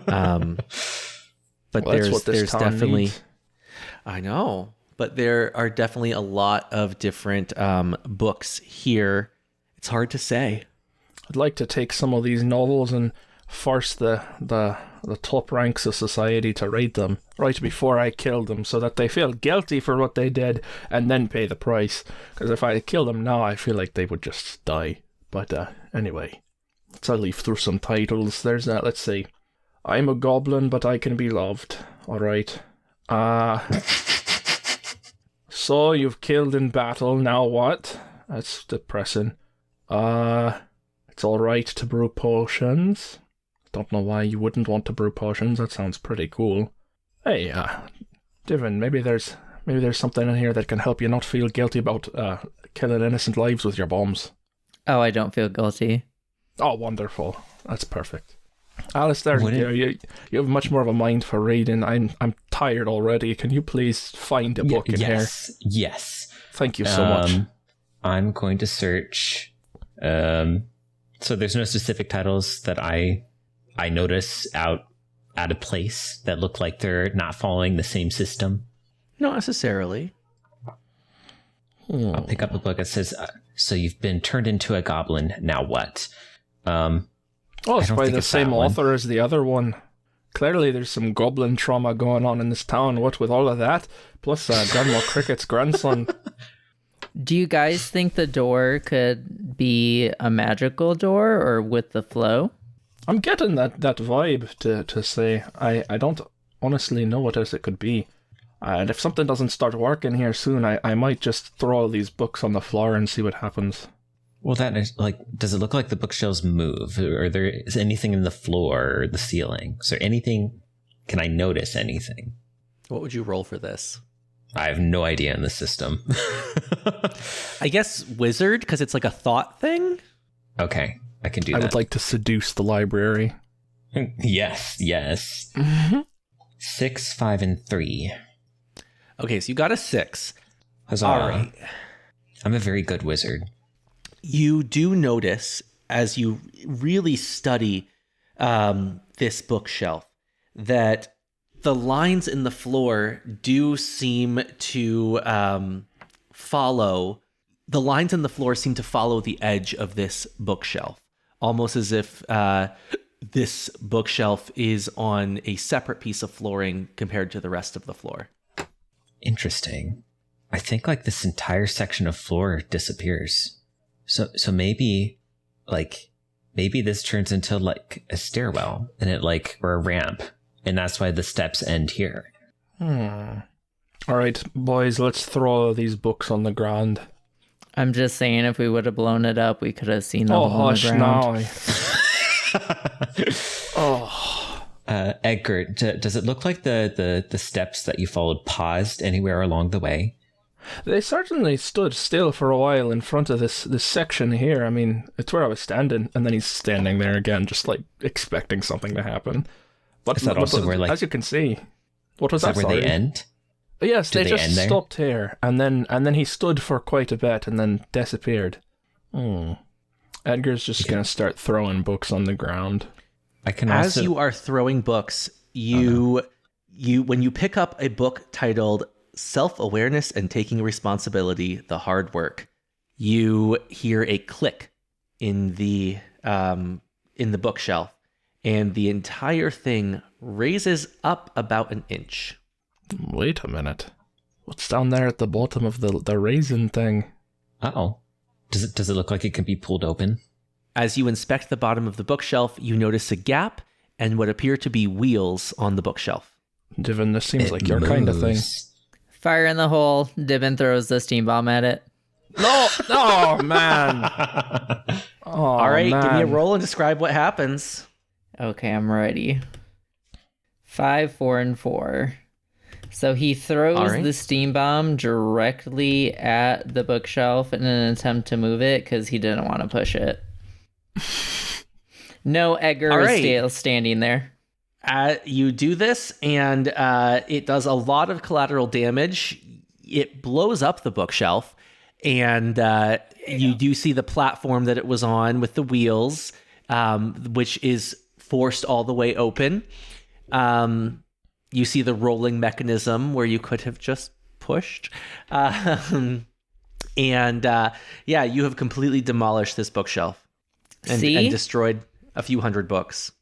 But Well, that's what this there's town definitely... needs. I know. But there are definitely a lot of different books here. It's hard to say. I'd like to take some of these novels and force the top ranks of society to read them right before I kill them so that they feel guilty for what they did and then pay the price. Because if I kill them now, I feel like they would just die. But anyway, let's leaf through some titles. There's that. Let's see. I'm a goblin, but I can be loved. All right. So you've killed in battle. Now what? That's depressing. It's all right to brew potions. Don't know why you wouldn't want to brew potions. That sounds pretty cool. Hey, Divan, maybe there's something in here that can help you not feel guilty about killing innocent lives with your bombs. Oh, I don't feel guilty. Oh, wonderful. That's perfect. Alastair, you have much more of a mind for reading. I'm tired already. Can you please find a book in here? Yes. Thank you so much. I'm going to search. So there's no specific titles that I notice out of place that look like they're not following the same system. Not necessarily. I'll pick up a book that says, so you've been turned into a goblin, now what? It's by the same author as the other one. Clearly there's some goblin trauma going on in this town. What with all of that? Plus Grandma Cricket's grandson. Do you guys think the door could be a magical door or with the flow? I'm getting that vibe to say. I don't honestly know what else it could be. And if something doesn't start working here soon, I might just throw all these books on the floor and see what happens. Well, that is does it look like the bookshelves move? Or there is anything in the floor or the ceiling? Is there anything? Can I notice anything? What would you roll for this? I have no idea in the system. I guess wizard, because it's like a thought thing. Okay, I can do that. I would like to seduce the library. Yes. 6, 5, and 3. Okay, so you got a 6. Huzzah. All right. I'm a very good wizard. You do notice, as you really study this bookshelf, that the lines in the floor do seem to follow. The lines in the floor seem to follow the edge of this bookshelf, almost as if this bookshelf is on a separate piece of flooring compared to the rest of the floor. Interesting. I think like this entire section of floor disappears. So maybe this turns into like a stairwell and or a ramp, and that's why the steps end here. All right, boys, let's throw all of these books on the ground. I'm just saying, if we would have blown it up, we could have seen the hole in the ground. Edgar, does it look like the steps that you followed paused anywhere along the way? They certainly stood still for a while in front of this section here. I mean, it's where I was standing, and then he's standing there again, just like expecting something to happen. But is that also where, as you can see, what was that? Where they end? Yes, they just end there? stopped here, and then he stood for quite a bit, and then disappeared. Edgar's just gonna start throwing books on the ground. I can As you are throwing books, you when you pick up a book titled Self-Awareness and Taking Responsibility, The Hard Work, you hear a click in the bookshelf, and the entire thing raises up about an inch. Wait a minute. What's down there at the bottom of the raisin thing? Uh-oh. Does it look like it can be pulled open? As you inspect the bottom of the bookshelf, you notice a gap and what appear to be wheels on the bookshelf. Divan, this seems like your kind of thing. Fire in the hole. Divan throws the steam bomb at it. No! Oh, man! All right, give me a roll and describe what happens. Okay, I'm ready. 5, 4, and 4. So he throws All right. the steam bomb directly at the bookshelf in an attempt to move it because he didn't want to push it. No, Edgar All is right. still standing there. You do this, and it does a lot of collateral damage. It blows up the bookshelf, and you do see the platform that it was on with the wheels, which is forced all the way open. You see the rolling mechanism where you could have just pushed. And you have completely demolished this bookshelf and destroyed a few hundred books.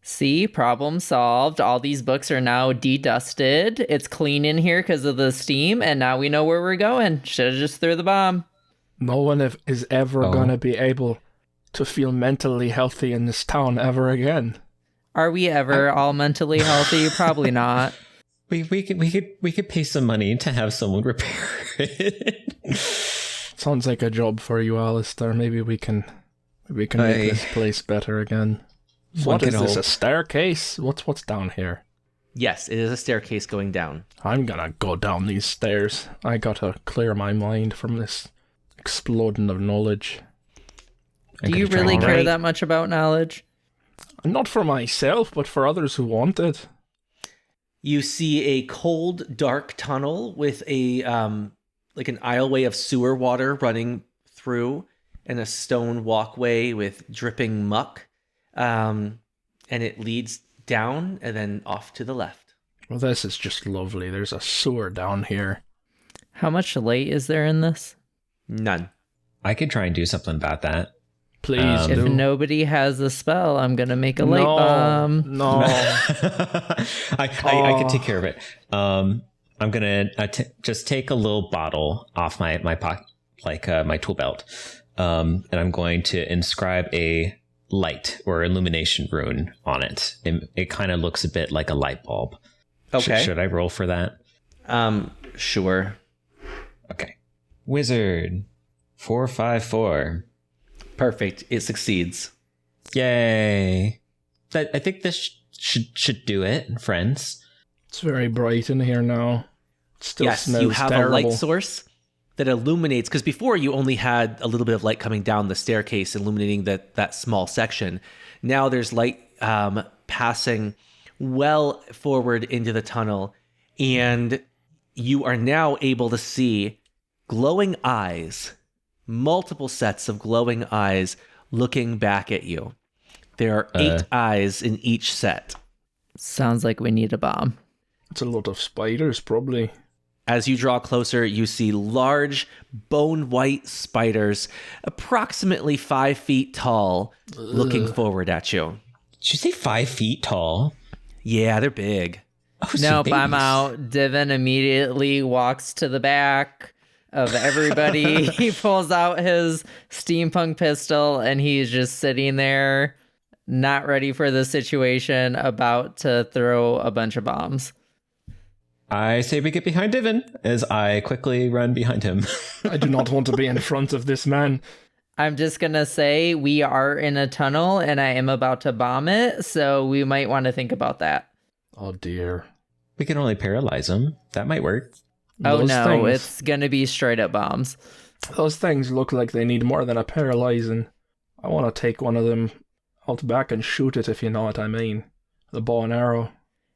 See, problem solved. All these books are now dedusted. It's clean in here because of the steam, and now we know where we're going. Should have just threw the bomb. No one is ever gonna be able to feel mentally healthy in this town ever again. Are we ever all mentally healthy? Probably not. We could pay some money to have someone repair it. Sounds like a job for you, Alastair. Maybe we can make this place better again. What is this? A staircase? What's down here? Yes, it is a staircase going down. I'm gonna go down these stairs. I gotta clear my mind from this exploding of knowledge. Do you really care that much about knowledge? Not for myself, but for others who want it. You see a cold, dark tunnel with a like an aisleway of sewer water running through, and a stone walkway with dripping muck. And it leads down and then off to the left. Well, this is just lovely. There's a sewer down here. How much light is there in this? None. I could try and do something about that. Please If do. nobody has a spell, I'm going to make a light bomb. No. I can take care of it. I'm gonna just take a little bottle off my pocket, like my tool belt, and I'm going to inscribe a light or illumination rune on it. It kind of looks a bit like a light bulb. Okay. Should I roll for that? Sure. Okay. Wizard 454. Perfect. It succeeds. Yay! I think this should do it, friends. It's very bright in here now. It still Yes, smells you have terrible. a light source that illuminates, because before you only had a little bit of light coming down the staircase, illuminating that small section. Now there's light passing well forward into the tunnel, and you are now able to see glowing eyes, multiple sets of glowing eyes looking back at you. There are 8 eyes in each set. Sounds like we need a bomb. It's a lot of spiders, probably. As you draw closer, you see large, bone-white spiders, approximately 5 feet tall, looking forward at you. Did you say 5 feet tall? Yeah, they're big. Oh, so Nope, I'm babies. out. Divan immediately walks to the back of everybody. He pulls out his steampunk pistol, and he's just sitting there, not ready for the situation, about to throw a bunch of bombs. I say we get behind Divan as I quickly run behind him. I do not want to be in front of this man. I'm just gonna say we are in a tunnel, and I am about to bomb it, so we might want to think about that. Oh dear. We can only paralyze him. That might work. Oh Those no, things- it's gonna be straight up bombs. Those things look like they need more than a paralyzing. I want to take one of them out back and shoot it, if you know what I mean. The bow and arrow.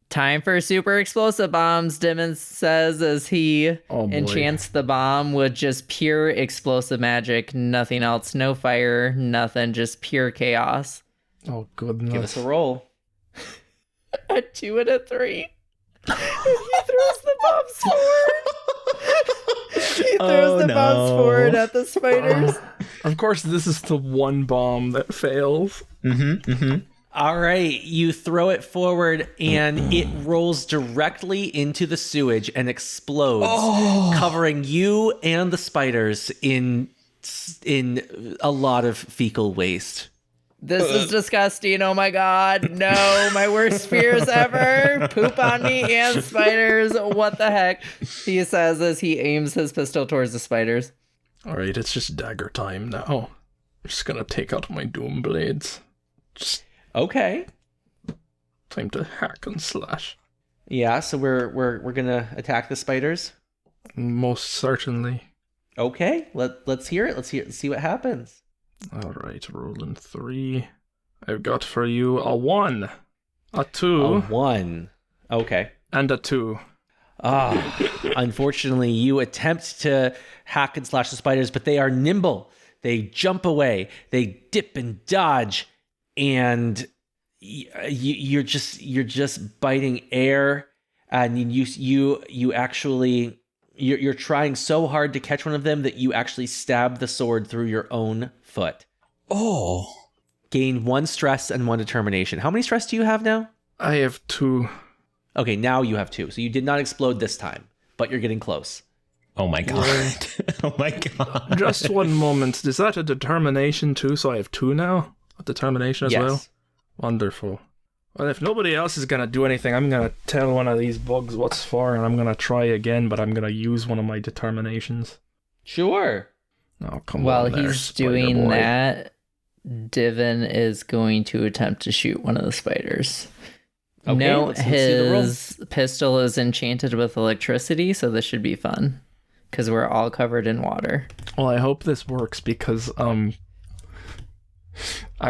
Time for super explosive bombs, Dimmon says as he Oh boy. enchants the bomb with just pure explosive magic, nothing else, no fire, nothing, just pure chaos. Oh goodness. Give us a roll. A 2 and a 3. And he throws the bombs forward. He throws the bombs forward at the spiders. Of course, this is the one bomb that fails. All right, you throw it forward, and it rolls directly into the sewage and explodes, covering you and the spiders in a lot of fecal waste. This is disgusting. Oh my god. No, my worst fears ever. Poop on me and spiders. What the heck? He says as he aims his pistol towards the spiders. Alright, it's just dagger time now. I'm just gonna take out my doom blades. Just Okay. Time to hack and slash. Yeah, so we're gonna attack the spiders. Most certainly. Okay, let's hear it. Let's see what happens. All right, rolling 3. I've got for you a 1, a 2, A 1. Okay. and a 2. Unfortunately, you attempt to hack and slash the spiders, but they are nimble. They jump away. They dip and dodge, and you're just biting air, and you actually you're trying so hard to catch one of them that you actually stab the sword through your own foot. Oh. Gain 1 stress and 1 determination. How many stress do you have now? I have 2. Okay, now you have 2. So you did not explode this time, but you're getting close. Oh my god. Oh my god. Just one moment. Is that a determination too? So I have 2 now? A determination as Yes. well? Wonderful. Well, if nobody else is going to do anything, I'm going to tell one of these bugs what's for, and I'm going to try again, but I'm going to use one of my determinations. Sure. Oh, come While on there, he's Spider doing Boy. that, Divan is going to attempt to shoot one of the spiders. Okay, No, let's see the roll. his pistol is enchanted with electricity, so this should be fun. Because we're all covered in water. Well, I hope this works because, I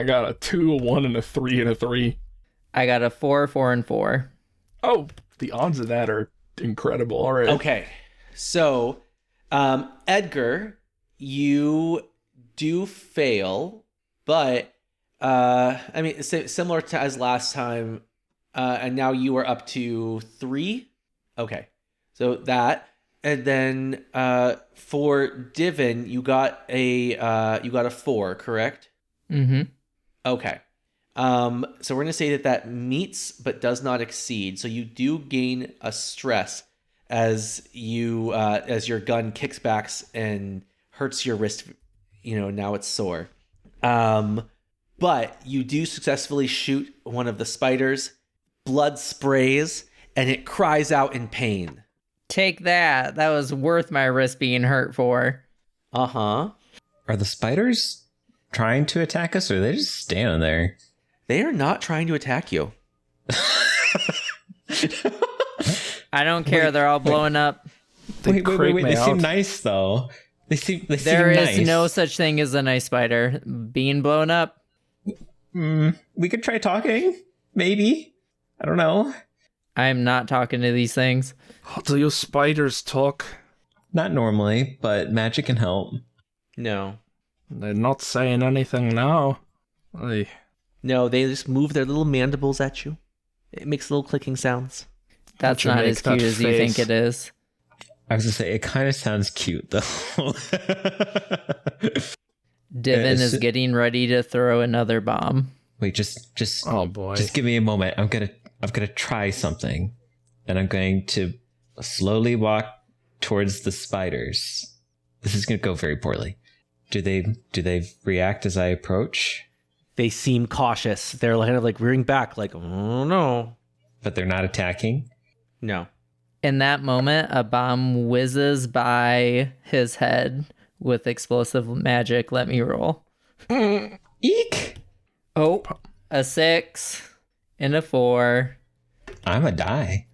got a 2, a 1, and a 3, and a 3. I got a 4, 4, and 4. Oh, the odds of that are incredible. All right. Okay. So, Edgar, you do fail, but I mean, similar to as last time, and now you are up to 3. Okay. So that, and then for Divan, you got a 4, correct? Mm-hmm. Okay. So we're going to say that meets but does not exceed. So you do gain a stress as your gun kicks back and hurts your wrist. Now it's sore. But you do successfully shoot one of the spiders. Blood sprays and it cries out in pain. Take that. That was worth my wrist being hurt for. Uh-huh. Are the spiders trying to attack us, or are they just standing there? They are not trying to attack you. I don't care. They're all blowing up. They Wait. creep me They seem out. nice, though. They seem There is nice. no such thing as a nice spider. Being blown up. We could try talking. Maybe. I don't know. I'm not talking to these things. Do you spiders talk? Not normally, but magic can help. No. They're not saying anything now. No, they just move their little mandibles at you. It makes little clicking sounds. That's you not make as that cute as you think face? it is. I was gonna say, it kind of sounds cute, though. Divan Yes. is getting ready to throw another bomb. Wait, just Oh boy. just give me a moment. I'm gonna try something, and I'm going to slowly walk towards the spiders. This is gonna go very poorly. Do they react as I approach? They seem cautious. They're kind of like rearing back, like, oh no. But they're not attacking. No. In that moment, a bomb whizzes by his head with explosive magic. Let me roll. Eek! Oh, a 6 and a 4. I'm a die.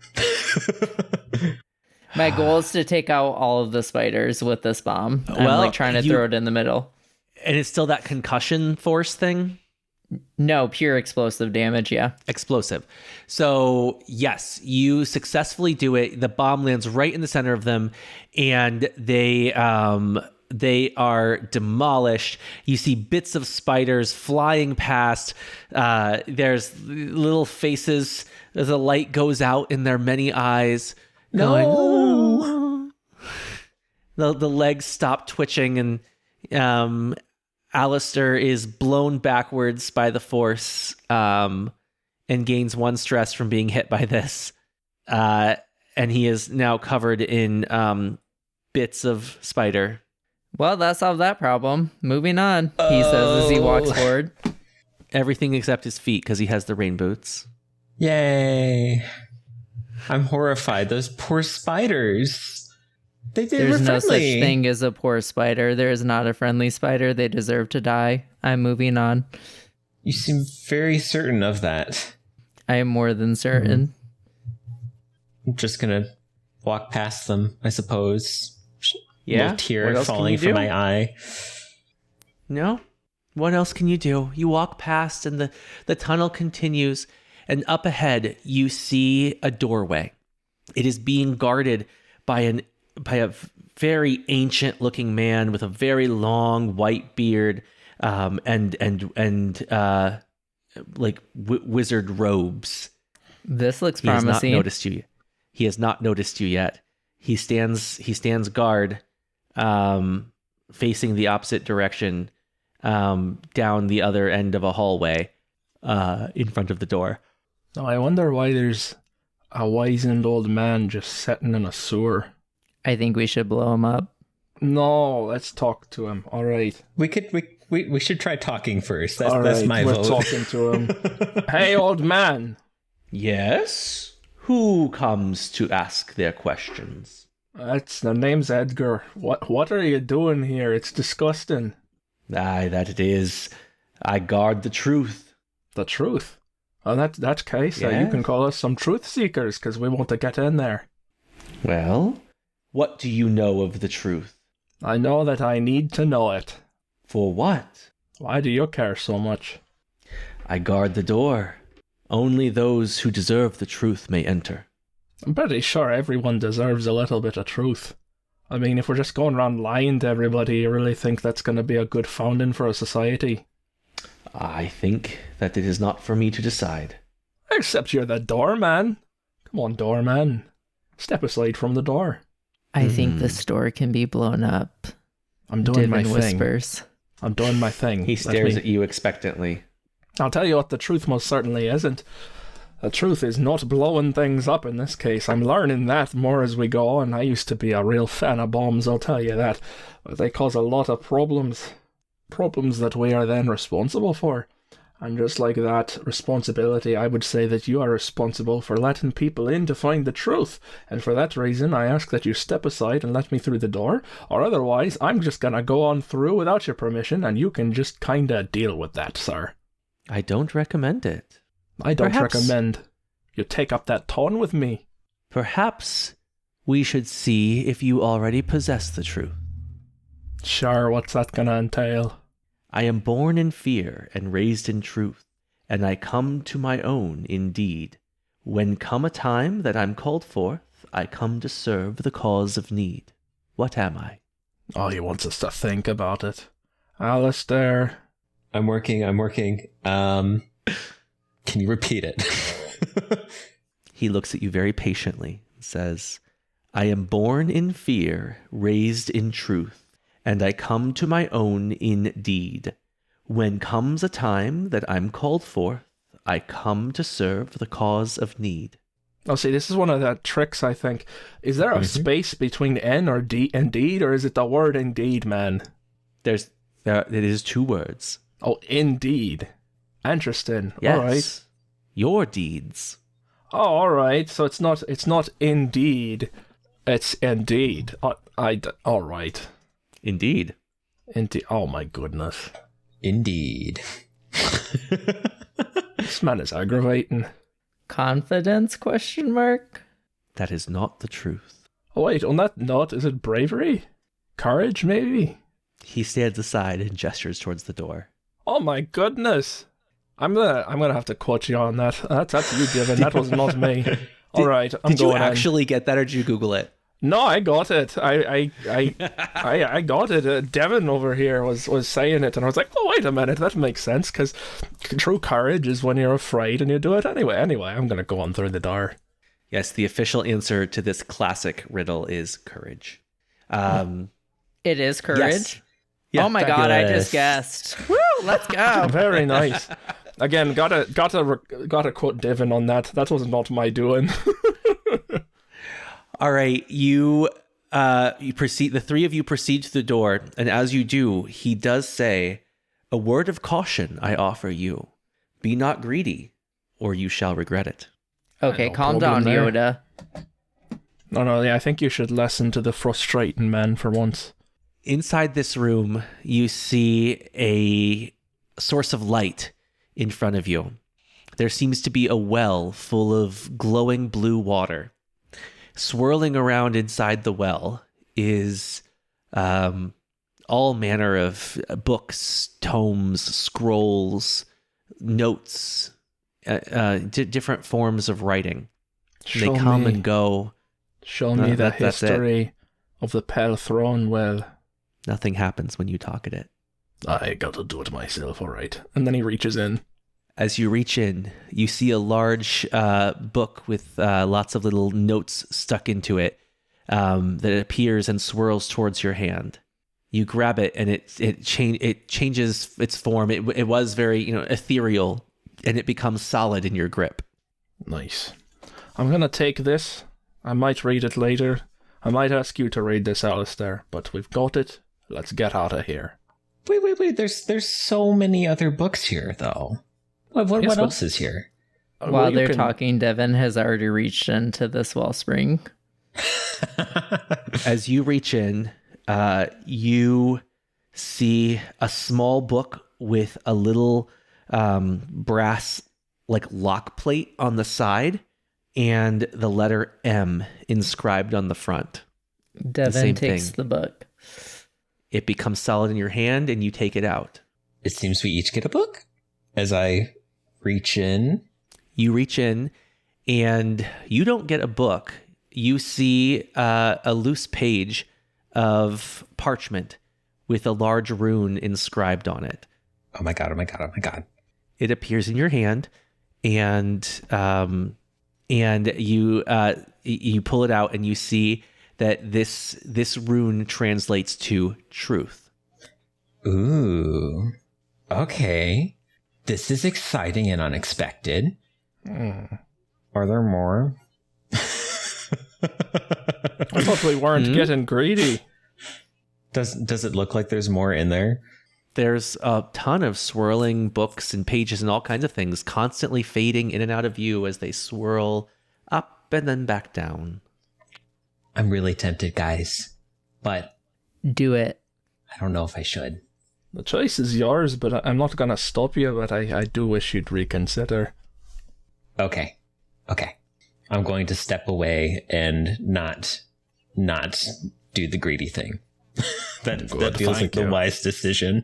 My goal is to take out all of the spiders with this bomb. Well, I'm trying to throw it in the middle. And it's still that concussion force thing? No, pure explosive damage, yeah. Explosive. So, yes, you successfully do it. The bomb lands right in the center of them, and they are demolished. You see bits of spiders flying past. There's little faces as the light goes out in their many eyes. Going, "Oh." The legs stop twitching, and Alastair is blown backwards by the force and gains 1 stress from being hit by this. And he is now covered in bits of spider. Well, that solved that problem. Moving on, he says as he walks forward. Everything except his feet because he has the rain boots. Yay! I'm horrified. Those poor spiders. They were There's no such friendly. thing as a poor spider. There is not a friendly spider. They deserve to die. I'm moving on. You seem very certain of that. I am more than certain. I'm just gonna walk past them, I suppose. Yeah? Little tear What else can falling you from do? my eye. No? What else can you do? You walk past and the tunnel continues, and up ahead you see a doorway. It is being guarded by a very ancient looking man with a very long white beard, and wizard robes. This looks He has not promising. noticed you. He has not noticed you yet. He stands guard, facing the opposite direction, down the other end of a hallway, in front of the door. Now, I wonder why there's a wizened old man just sitting in a sewer. I think we should blow him up. No, let's talk to him. All right. We should try talking first. All That's right, my we're vote. talking to him. Hey, old man. Yes? Who comes to ask their questions? The name's Edgar. What are you doing here? It's disgusting. Aye, that it is. I guard the truth. The truth. Oh, that's case. You Yes. can call us some truth seekers because we want to get in there. Well, what do you know of the truth? I know that I need to know it. For what? Why do you care so much? I guard the door. Only those who deserve the truth may enter. I'm pretty sure everyone deserves a little bit of truth. I mean, if we're just going around lying to everybody, you really think that's going to be a good founding for a society? I think that it is not for me to decide. Except you're the doorman. Come on, doorman. Step aside from the door. I think the store can be blown up. I'm doing my Divan thing. whispers. I'm doing my thing. He stares at you expectantly. I'll tell you what the truth most certainly isn't. The truth is not blowing things up in this case. I'm learning that more as we go on. I used to be a real fan of bombs, I'll tell you that. But they cause a lot of problems. Problems that we are then responsible for. And just like that responsibility, I would say that you are responsible for letting people in to find the truth. And for that reason, I ask that you step aside and let me through the door. Or otherwise, I'm just gonna go on through without your permission, and you can just kinda deal with that, sir. I don't recommend it. I don't Perhaps- recommend you take up that tone with me. Perhaps we should see if you already possess the truth. Sure, what's that gonna entail? I am born in fear and raised in truth, and I come to my own indeed. When come a time that I'm called forth, I come to serve the cause of need. What am I? Oh, he wants us to think about it. Alastair. I'm working. Can you repeat it? He looks at you very patiently and says, I am born in fear, raised in truth, and I come to my own indeed. When comes a time that I'm called forth, I come to serve the cause of need. Oh, see, this is one of the tricks, I think. Is there a space between N or D, indeed, or is it the word indeed, man? It is two words. Oh, indeed. Interesting. Yes. All right. Your deeds. Oh, all right. So it's not indeed. It's indeed. All right. Indeed. Indeed. Oh my goodness. Indeed. This man is aggravating. Confidence? Question mark. That is not the truth. Oh wait, on that note, is it bravery? Courage, maybe? He stands aside and gestures towards the door. Oh my goodness. I'm gonna have to quote you on that. That's you, Divan. That was not me. All right, I'm Did you going in. actually get that, or did you Google it? No, I got it. I got it. Devin over here was saying it, and I was like, oh, wait a minute, that makes sense, because true courage is when you're afraid and you do it anyway. Anyway, I'm going to go on through the door. Yes, the official answer to this classic riddle is courage. It is courage. Yes. Yeah, oh my god, I fabulous. just guessed. Woo, let's go. Very nice. Again, gotta quote Divan on that. That was not my doing. All right, you proceed. The three of you proceed to the door, and as you do, he does say, "A word of caution I offer you: be not greedy, or you shall regret it." Okay, No calm down, problem Yoda. No, yeah, I think you should listen to the frustrating man for once. Inside this room, you see a source of light in front of you. there seems to be a well full of glowing blue water. Swirling around inside the well is all manner of books, tomes, scrolls, notes, different forms of writing. They come and go. Show me the history of the Pale Throne well. Nothing happens when you talk at it. I gotta do it myself, all right. And then he reaches in. As you reach in, you see a large book with lots of little notes stuck into it that appears and swirls towards your hand. You grab it, and it changes its form. It was very ethereal, and it becomes solid in your grip. Nice. I'm gonna take this. I might read it later. I might ask you to read this, Alastair, but we've got it. Let's get out of here. Wait. There's so many other books here, though. What else is here? While they're talking, Divan has already reached into this wellspring. As you reach in, you see a small book with a little brass lock plate on the side and the letter M inscribed on the front. Divan takes the book. It becomes solid in your hand and you take it out. It seems we each get a book. As I reach in. You reach in and you don't get a book. You see a loose page of parchment with a large rune inscribed on it. Oh my god. It appears in your hand, and you pull it out and you see that this rune translates to truth. Ooh. Okay. This is exciting and unexpected. Are there more? I thought we weren't getting greedy. Does it look like there's more in there? There's a ton of swirling books and pages and all kinds of things constantly fading in and out of view as they swirl up and then back down. I'm really tempted, guys, but do it. I don't know if I should. The choice is yours, but I'm not going to stop you, but I do wish you'd reconsider. Okay. I'm going to step away and not do the greedy thing. that feels like the wise decision.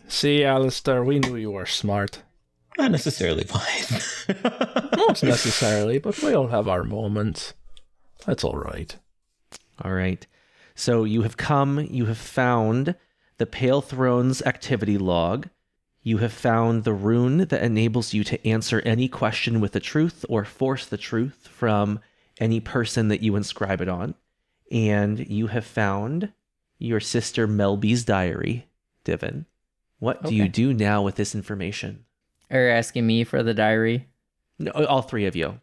See, Alastair, we knew you were smart. Not necessarily wise. Not necessarily, but we all have our moments. That's all right. All right. So you have found the Pale Throne's activity log. You have found the rune that enables you to answer any question with the truth or force the truth from any person that you inscribe it on. And you have found your sister Melby's diary, Divan. What do you do now with this information? Are you asking me for the diary? No, all three of you.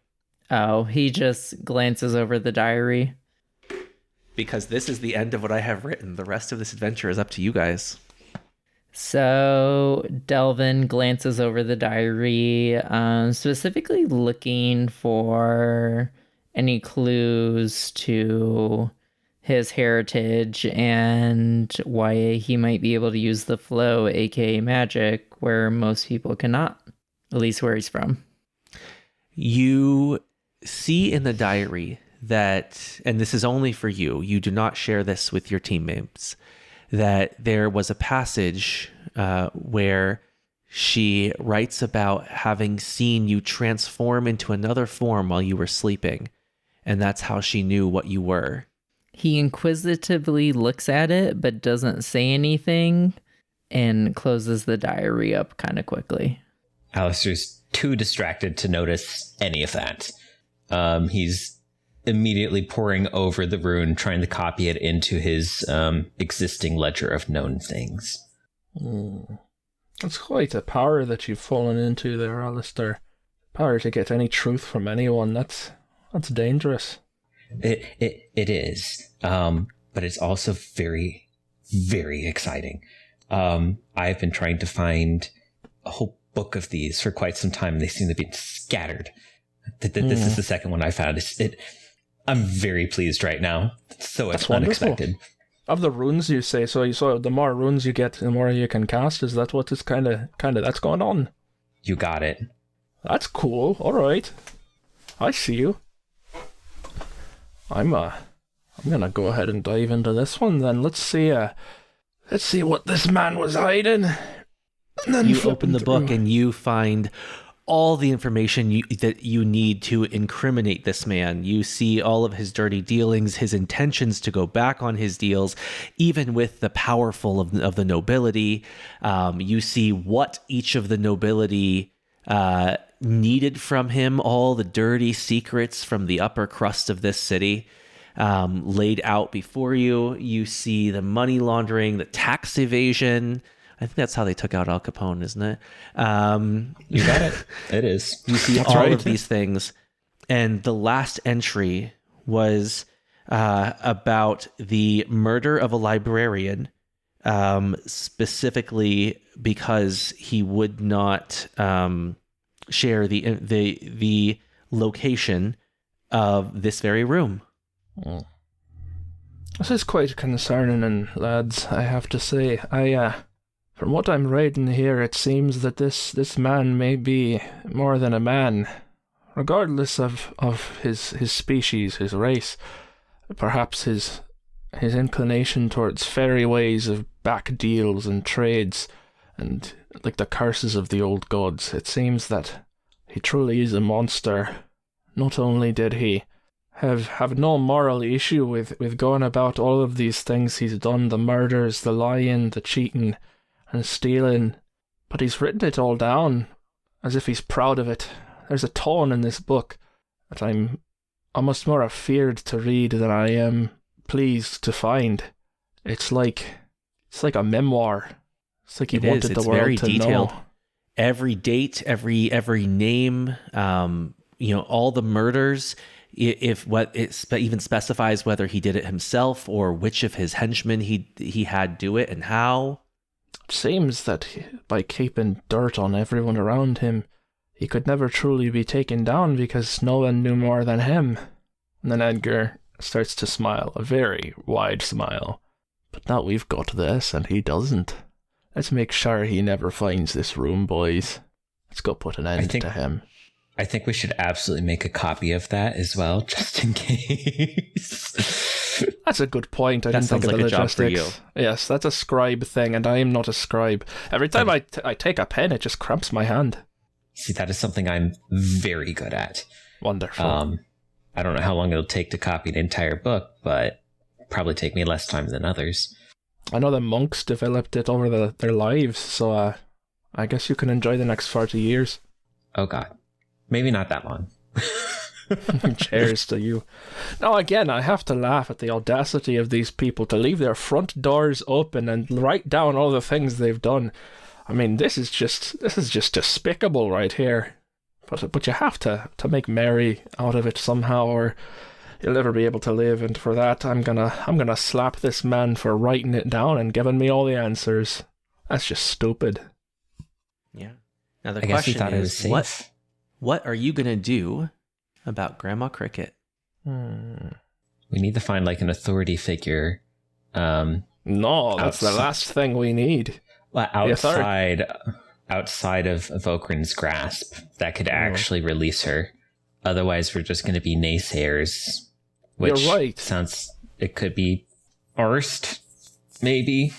Oh, he just glances over the diary. Because this is the end of what I have written. The rest of this adventure is up to you guys. So Delvin glances over the diary, specifically looking for any clues to his heritage and why he might be able to use the flow, aka magic, where most people cannot, at least where he's from. You see in the diary that, and this is only for you, you do not share this with your teammates, that there was a passage where she writes about having seen you transform into another form while you were sleeping, and that's how she knew what you were. He inquisitively looks at it, but doesn't say anything, and closes the diary up kind of quickly. Alastair's too distracted to notice any of that. He's immediately poring over the rune, trying to copy it into his existing ledger of known things. That's quite a power that you've fallen into there, Alastair. Power to get any truth from anyone. That's dangerous. It is, but it's also very, very exciting. I've been trying to find a whole book of these for quite some time. They seem to be scattered. This is the second one I found. I'm very pleased right now. It's so unexpected. Wonderful. Of the runes you say, so the more runes you get, the more you can cast. Is that what is kind of that's going on? You got it. That's cool. All right. I see you. I'm gonna go ahead and dive into this one then. Let's see what this man was hiding. And then you open the book and you find all the information that you need to incriminate this man. You see all of his dirty dealings, his intentions to go back on his deals, even with the powerful of the nobility. You see what each of the nobility needed from him, all the dirty secrets from the upper crust of this city laid out before you. You see the money laundering, the tax evasion. I think that's how they took out Al Capone, isn't it? You got it. It is. You see all of these things. And the last entry was about the murder of a librarian, specifically because he would not share the location of this very room. This is quite concerning, and lads, I have to say, from what I'm reading here, it seems that this man may be more than a man, regardless of his species, his race, perhaps his inclination towards fairy ways of back deals and trades, and like the curses of the old gods. It seems that he truly is a monster. Not only did he have no moral issue with going about all of these things he's done, the murders, the lying, the cheating, and stealing, but he's written it all down as if he's proud of it. There's a tone in this book that I'm almost more afeared to read than I am pleased to find. It's like a memoir. It's like he wanted the world to detailed. know. Every date, every name, all the murders. If what it even specifies whether he did it himself or which of his henchmen he had do it and how. It seems that by keeping dirt on everyone around him, he could never truly be taken down because no one knew more than him. And then Edgar starts to smile, a very wide smile. But now we've got this and he doesn't. Let's make sure he never finds this room, boys. Let's go put an end to him. I think we should absolutely make a copy of that as well, just in case. That's a good point. I didn't think of the logistics. For you. Yes, that's a scribe thing, and I am not a scribe. Every time I take a pen, it just cramps my hand. See, that is something I'm very good at. Wonderful. I don't know how long it'll take to copy an entire book, but probably take me less time than others. I know the monks developed it over their lives, so I guess you can enjoy the next 40 years. Oh, God. Maybe not that long. Cheers to you. Now, again, I have to laugh at the audacity of these people to leave their front doors open and write down all the things they've done. I mean, this is just despicable right here. But you have to make merry out of it somehow, or you'll never be able to live. And for that, I'm gonna slap this man for writing it down and giving me all the answers. That's just stupid. Yeah. Now the question is, what are you gonna do about Grandma Cricket? We need to find like an authority figure. No, that's the last thing we need. Well, outside of Okrin's grasp, that could actually release her. Otherwise, we're just going to be naysayers. Which You're right. Sounds, it could be Arst, maybe.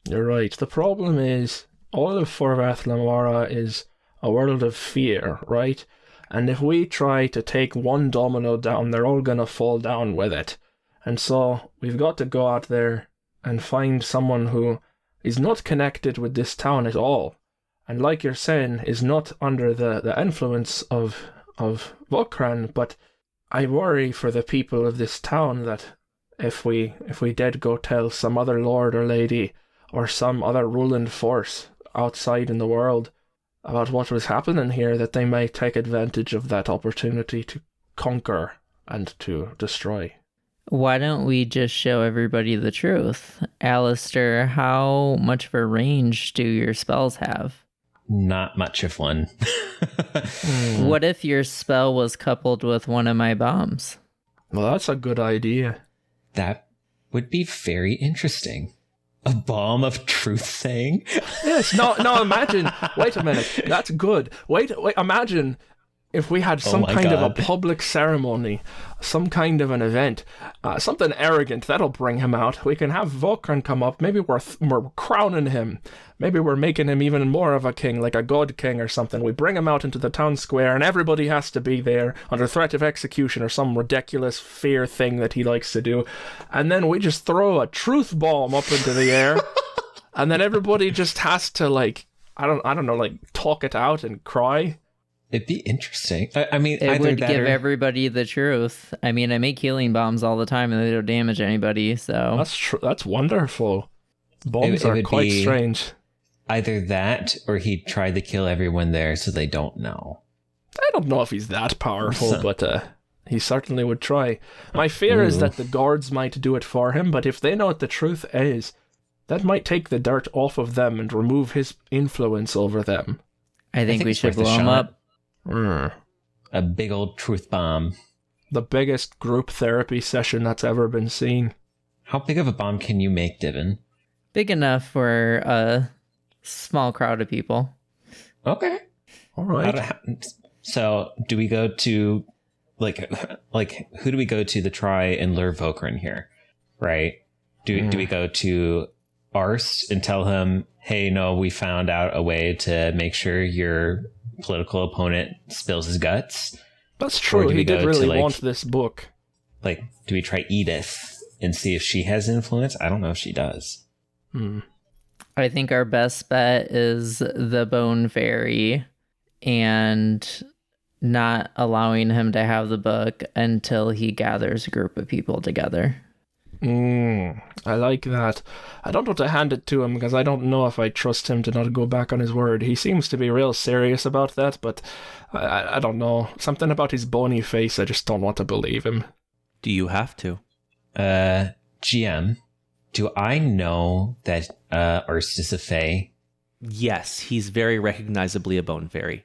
You're right. The problem is, all of Forvath Lamora is a world of fear, right? And if we try to take one domino down, they're all going to fall down with it. And so, we've got to go out there and find someone who is not connected with this town at all. And like you're saying, is not under the influence of Vokran, but I worry for the people of this town that if we did go tell some other lord or lady or some other ruling force outside in the world about what was happening here, that they might take advantage of that opportunity to conquer and to destroy. Why don't we just show everybody the truth? Alastair, how much of a range do your spells have? Not much of one. What if your spell was coupled with one of my bombs? Well, that's a good idea. That would be very interesting. A bomb of truth saying? Yes, no, imagine. Wait a minute. That's good. Wait, imagine if we had some my kind of a God. public ceremony, some kind of an event, something arrogant, that'll bring him out. We can have Vulcan come up. Maybe we're crowning him. Maybe we're making him even more of a king, like a god king or something. We bring him out into the town square and everybody has to be there under threat of execution or some ridiculous fear thing that he likes to do. And then we just throw a truth bomb up into the air and then everybody just has to I don't know, talk it out and cry. It'd be interesting. I mean, It either would that give or everybody the truth. I mean, I make healing bombs all the time and they don't damage anybody, so... That's true. That's wonderful. Bombs It are would quite be- strange. either that or he tried to kill everyone there so they don't know. I don't know if he's that powerful, So- but he certainly would try. My fear is Ooh. that the guards might do it for him, but if they know what the truth is, that might take the dirt off of them and remove his influence over them. I think we it's should worth a blow him shot. up. A big old truth bomb. The biggest group therapy session that's ever been seen. How big of a bomb can you make, Divan? Big enough for a small crowd of people. Okay. All right. So, do we go to like who do we go to try and lure Vokrin here? Right? Do we go to Arst and tell him, "Hey, no, we found out a way to make sure your political opponent spills his guts"? That's Or true. do we He did go really to, want this book. Like, do we try Edith and see if she has influence? I don't know if she does. I think our best bet is the Bone Fairy and not allowing him to have the book until he gathers a group of people together. I like that. I don't want to hand it to him because I don't know if I trust him to not go back on his word. He seems to be real serious about that, but I don't know. Something about his bony face, I just don't want to believe him. Do you have to? GM, do I know that Arst is a Fae? Yes, he's very recognizably a bone fairy.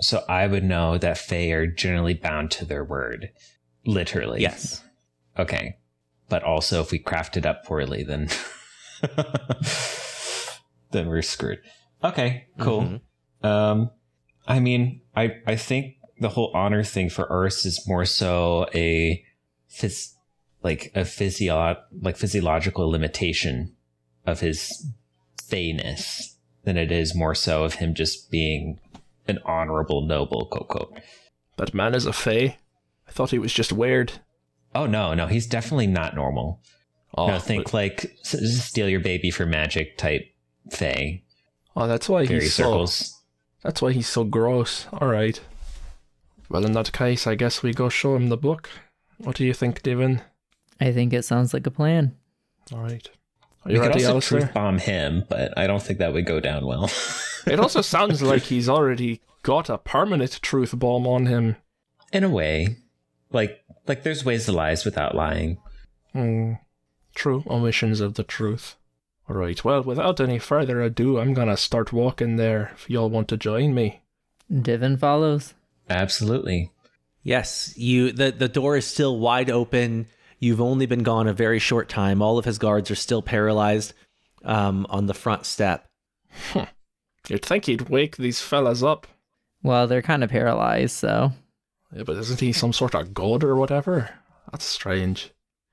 So I would know that Fae are generally bound to their word. Literally. Yes. Okay. But also, if we craft it up poorly, then then we're screwed. Okay, cool. I mean, I think the whole honor thing for Arst is more so a physiological limitation of his Faeness than it is more so of him just being an honorable, noble Coco. That man is a fae? I thought he was just weird. Oh, no, he's definitely not normal. Oh, No, think like steal your baby for magic type Fae. Oh, that's why Fairy he's circles. That's why he's so gross. All right. Well, in that case, I guess we go show him the book. What do you think, Divan? I think it sounds like a plan. All right. Are We you could ready, also Alastair? truth bomb him, but I don't think that would go down well. It also sounds like he's already got a permanent truth bomb on him. In a way. Like there's ways to lie without lying. True. Omissions of the truth. All right. Well, without any further ado, I'm going to start walking there if y'all want to join me. Divan follows. Absolutely. Yes, the door is still wide open. You've only been gone a very short time. All of his guards are still paralyzed on the front step. You'd think he'd wake these fellas up. Well, they're kind of paralyzed, so... Yeah, but isn't he some sort of god or whatever? That's strange.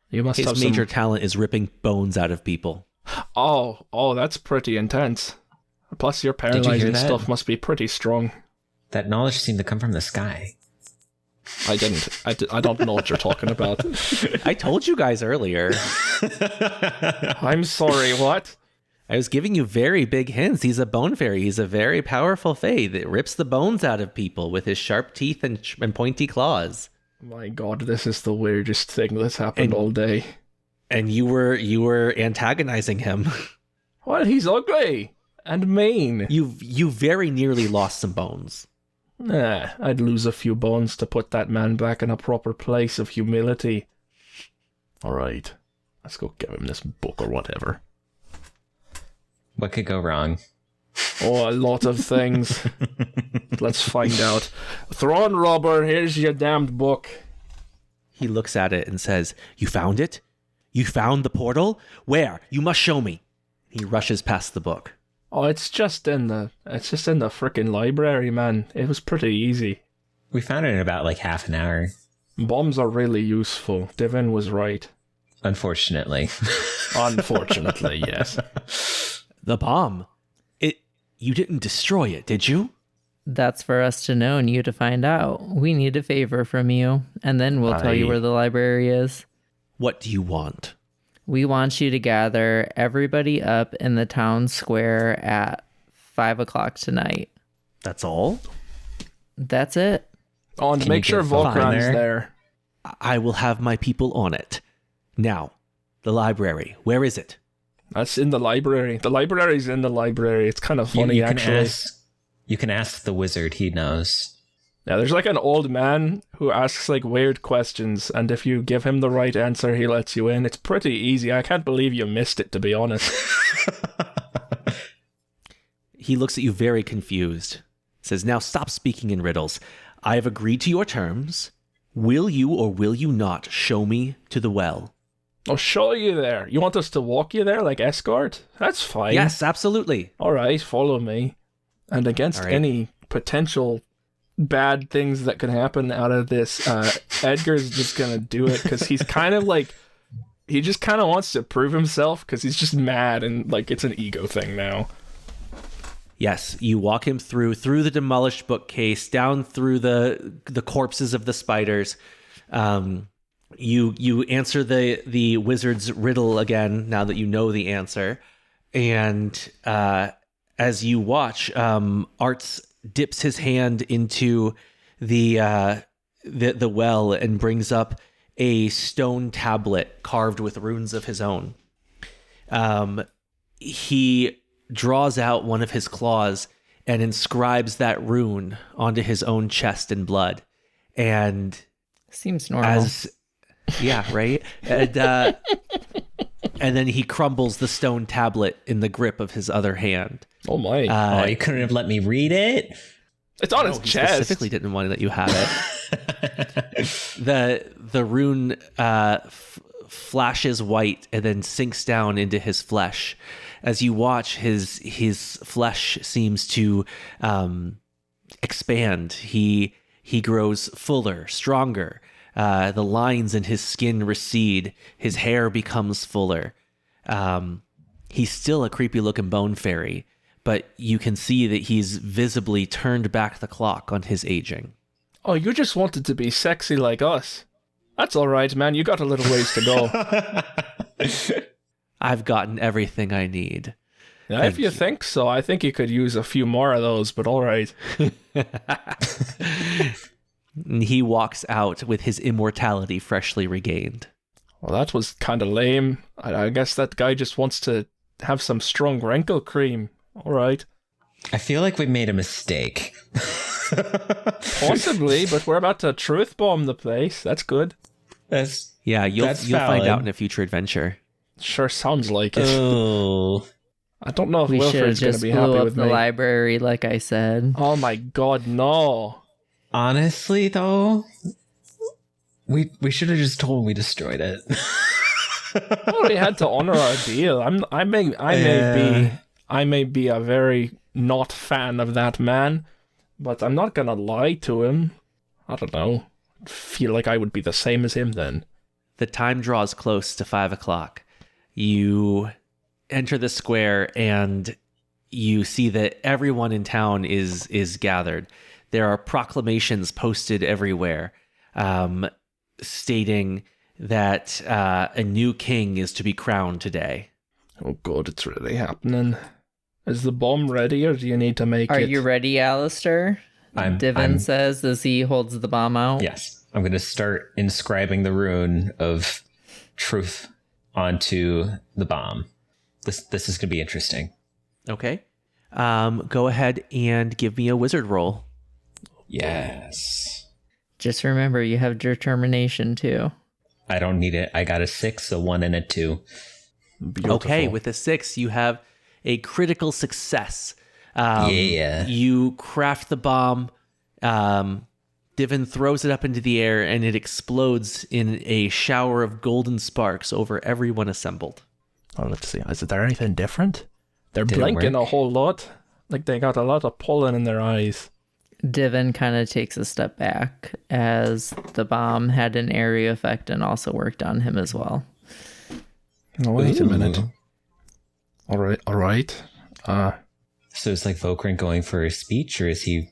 You must have His some... major talent is ripping bones out of people. Oh, that's pretty intense. Plus, your you hear paralyzing that? stuff must be pretty strong. That knowledge seemed to come from the sky. I didn't. I don't know what you're talking about. I told you guys earlier. I'm sorry, what? I was giving you very big hints. He's a bone fairy. He's a very powerful fae that rips the bones out of people with his sharp teeth and pointy claws. My god, this is the weirdest thing that's happened all day. And you were antagonizing him. Well, he's ugly and mean. You very nearly lost some bones. Nah, I'd lose a few bones to put that man back in a proper place of humility. Alright, let's go give him this book or whatever. What could go wrong? Oh, a lot of things. Let's find out. Throne robber, here's your damned book. He looks at it and says, "You found it? You found the portal? Where? You must show me." He rushes past the book. Oh, it's just in the frickin' library, man. It was pretty easy. We found it in about like half an hour. Bombs are really useful. Divan was right. Unfortunately. Unfortunately, yes. The bomb. You didn't destroy it, did you? That's for us to know and you to find out. We need a favor from you, and then we'll tell you where the library is. What do you want? We want you to gather everybody up in the town square at 5 o'clock tonight. That's all? That's it. Oh, and Can make you sure get Volk on Volkran's there? there. I will have my people on it. Now, the library. Where is it? That's in the library. The library's in the library. It's kind of funny, actually. You can ask the wizard. He knows. Yeah, there's like an old man who asks like weird questions, and if you give him the right answer, he lets you in. It's pretty easy. I can't believe you missed it, to be honest. He looks at you very confused. Says, now stop speaking in riddles. I have agreed to your terms. Will you or will you not show me to the well? I'll show you there. You want us to walk you there, like escort? That's fine. Yes, absolutely. All right, follow me. And against All right. any potential bad things that could happen out of this, Edgar's just gonna do it because he's kind of like, he just kind of wants to prove himself because he's just mad and like it's an ego thing now. Yes, you walk him through the demolished bookcase, down through the corpses of the spiders. You answer the wizard's riddle again now that you know the answer, and as you watch, Arts dips his hand into the well and brings up a stone tablet carved with runes of his own. He draws out one of his claws and inscribes that rune onto his own chest in blood. And Seems normal. yeah, right? And then he crumbles the stone tablet in the grip of his other hand. Oh my! Oh, you couldn't have let me read it? It's on his He chest. specifically didn't want to let you have it. The rune flashes white and then sinks down into his flesh. As you watch, his flesh seems to expand. He grows fuller, stronger. The lines in his skin recede. His hair becomes fuller. He's still a creepy-looking bone fairy, but you can see that he's visibly turned back the clock on his aging. Oh, you just wanted to be sexy like us. That's all right, man. You got a little ways to go. I've gotten everything I need. Yeah, if you think so, I think you could use a few more of those, but all right. And he walks out with his immortality freshly regained. Well, that was kind of lame. I guess that guy just wants to have some strong wrinkle cream. All right. I feel like we made a mistake. Possibly, but we're about to truth bomb the place. That's good. Yeah, you'll That's find valid. out in a future adventure. Sure sounds like it. Oh. I don't know if We should have Wilfred's going to just be blew happy up with the me. library, like I said. Oh my god, no. Honestly, though, we should have just told him we destroyed it. Well, we had to honor our deal. I may be a very not fan of that man, but I'm not gonna lie to him. I don't know. Feel like I would be the same as him then. The time draws close to 5 o'clock. You enter the square and you see that everyone in town is gathered. There are proclamations posted everywhere, stating that a new king is to be crowned today. Oh god, it's really happening. Is the bomb ready, or do you need to make Are it? you ready, Alastair? Divan says as he holds the bomb out. Yes. I'm going to start inscribing the rune of truth onto the bomb. This is going to be interesting. Okay. Go ahead and give me a wizard roll. Yes. Just remember, you have determination too. I don't need it. I got a 6, a 1, and a 2. Beautiful. Okay, with a 6, you have a critical success. Yeah. You craft the bomb. Divan throws it up into the air, and it explodes in a shower of golden sparks over everyone assembled. Oh, let's see. Is there anything different? They're Did it blinking work? a whole lot. Like they got a lot of pulling in their eyes. Divan kind of takes a step back as the bomb had an area effect and also worked on him as well. Oh, wait a minute. Ooh. All right. So it's like Volkrin going for a speech, or is he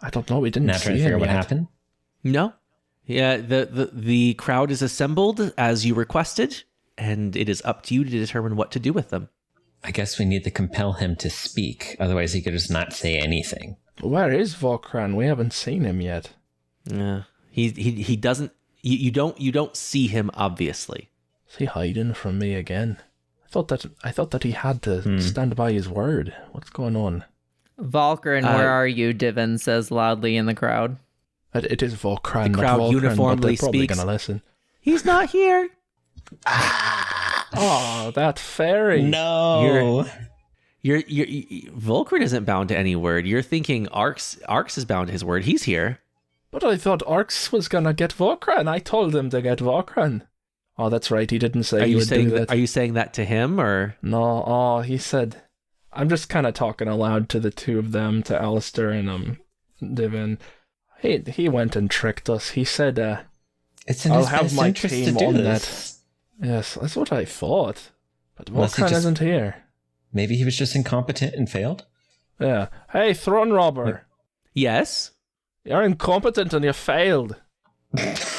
I don't know. We didn't not see trying to figure him out what yet. happened? No. Yeah, the crowd is assembled as you requested, and it is up to you to determine what to do with them. I guess we need to compel him to speak. Otherwise, he could just not say anything. Where is Volkran? We haven't seen him yet. Yeah. He doesn't you don't see him obviously. Is he hiding from me again? I thought that he had to stand by his word. What's going on? Volkrin, where are you? Divan says loudly in the crowd. It is Volkran. The crowd not Volkran, uniformly but they're probably speaks. gonna listen. He's not here. Oh, that fairy. No. You're Volkrin isn't bound to any word. You're thinking Arx is bound to his word. He's here. But I thought Arx was gonna get Volkran. I told him to get Volkran. Oh, that's right. He didn't say Are he you would saying do that. Are you saying that to him or? No, he said... I'm just kind of talking aloud to the two of them, to Alastair and Divan. He went and tricked us. He said, It's in I'll his have best my interest to team do on this. yes, that's what I thought. But Unless he Volkran just- isn't here. Maybe he was just incompetent and failed. Yeah. Hey, throne robber. Yes. You're incompetent and you failed.